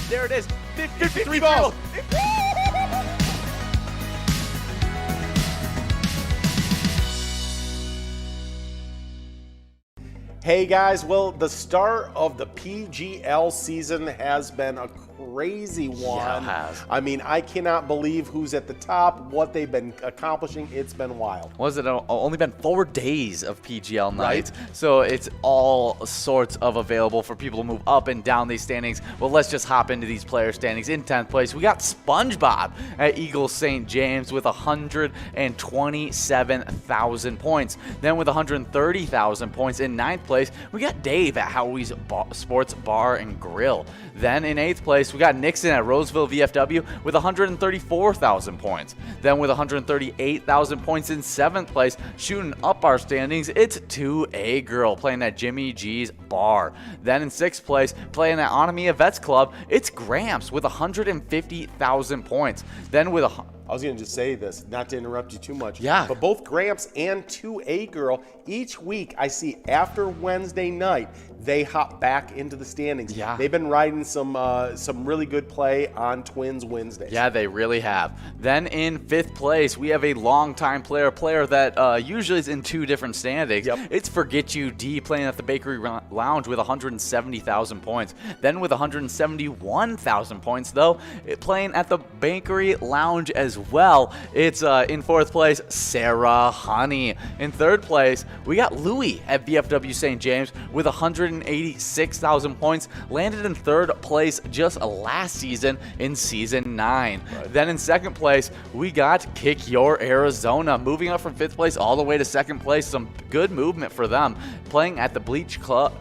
There it is. 53 balls. Hey guys, well, the start of the PGL season has been a crazy one. Yeah, it has. I mean, I cannot believe who's at the top, what they've been accomplishing. It's been wild. Was it only been 4 days of PGL nights? Right. So it's all sorts of available for people to move up and down these standings. Well, let's just hop into these player standings. In 10th place, we got SpongeBob at Eagle St. James with 127,000 points. Then with 130,000 points in 9th place, we got Dave at Howie's Sports Bar and Grill. Then in 8th place, we got Nixon at Roseville VFW with 134,000 points. Then with 138,000 points in 7th place, shooting up our standings, it's 2A Girl playing at Jimmy G's Bar. Then in 6th place, playing at Onamia Vets Club, it's Gramps with 150,000 points. Then with I was going to just say this, not to interrupt you too much. Yeah. But both Gramps and 2A Girl, each week I see after Wednesday night, they hop back into the standings. Yeah. They've been riding some really good play on Twins Wednesdays. Yeah, they really have. Then in 5th place, we have a longtime player that usually is in 2 different standings. Yep. It's Forget You D playing at the Bakery Lounge with 170,000 points. Then with 171,000 points, though, playing at the Bakery Lounge as as well. It's in fourth place, Sarah Honey. In third place, we got Louie at VFW St. James with 186,000 points. Landed in third place just last season in season 9. Then in second place, we got Kick Your Arizona, moving up from fifth place all the way to second place. Some good movement for them, playing at the Beach Club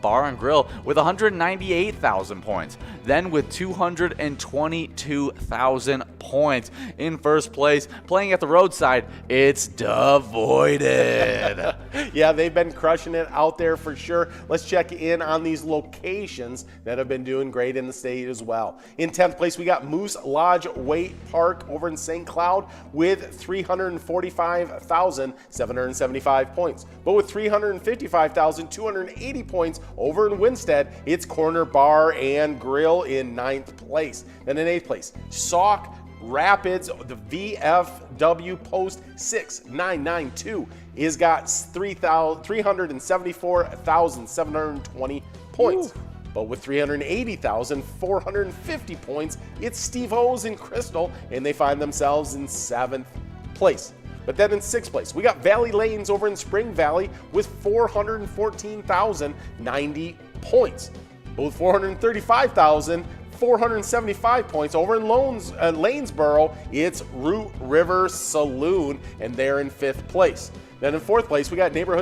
Bar and Grill with 198,000 points. Then with 222,000 points in first place, playing at the Roadside, it's Devoided. Yeah, they've been crushing it out there for sure. Let's check in on these locations that have been doing great in the state as well. In 10th place, we got Moose Lodge Wait Park over in St. Cloud with 345,775 points. But with 355,280 points over in Winstead, it's Corner Bar and Grill in 9th place. Then in 8th place, Sauk Rapids, the VFW Post 6992 is got 374,720 points. Ooh. But with 380,450 points, it's Steve O's in Crystal, and they find themselves in 7th place. But then in 6th place, we got Valley Lanes over in Spring Valley with 414,090 points. But with 435,475 points over in Lanesboro, it's Root River Saloon, and they're in 5th place. Then in 4th place, we got Neighborhood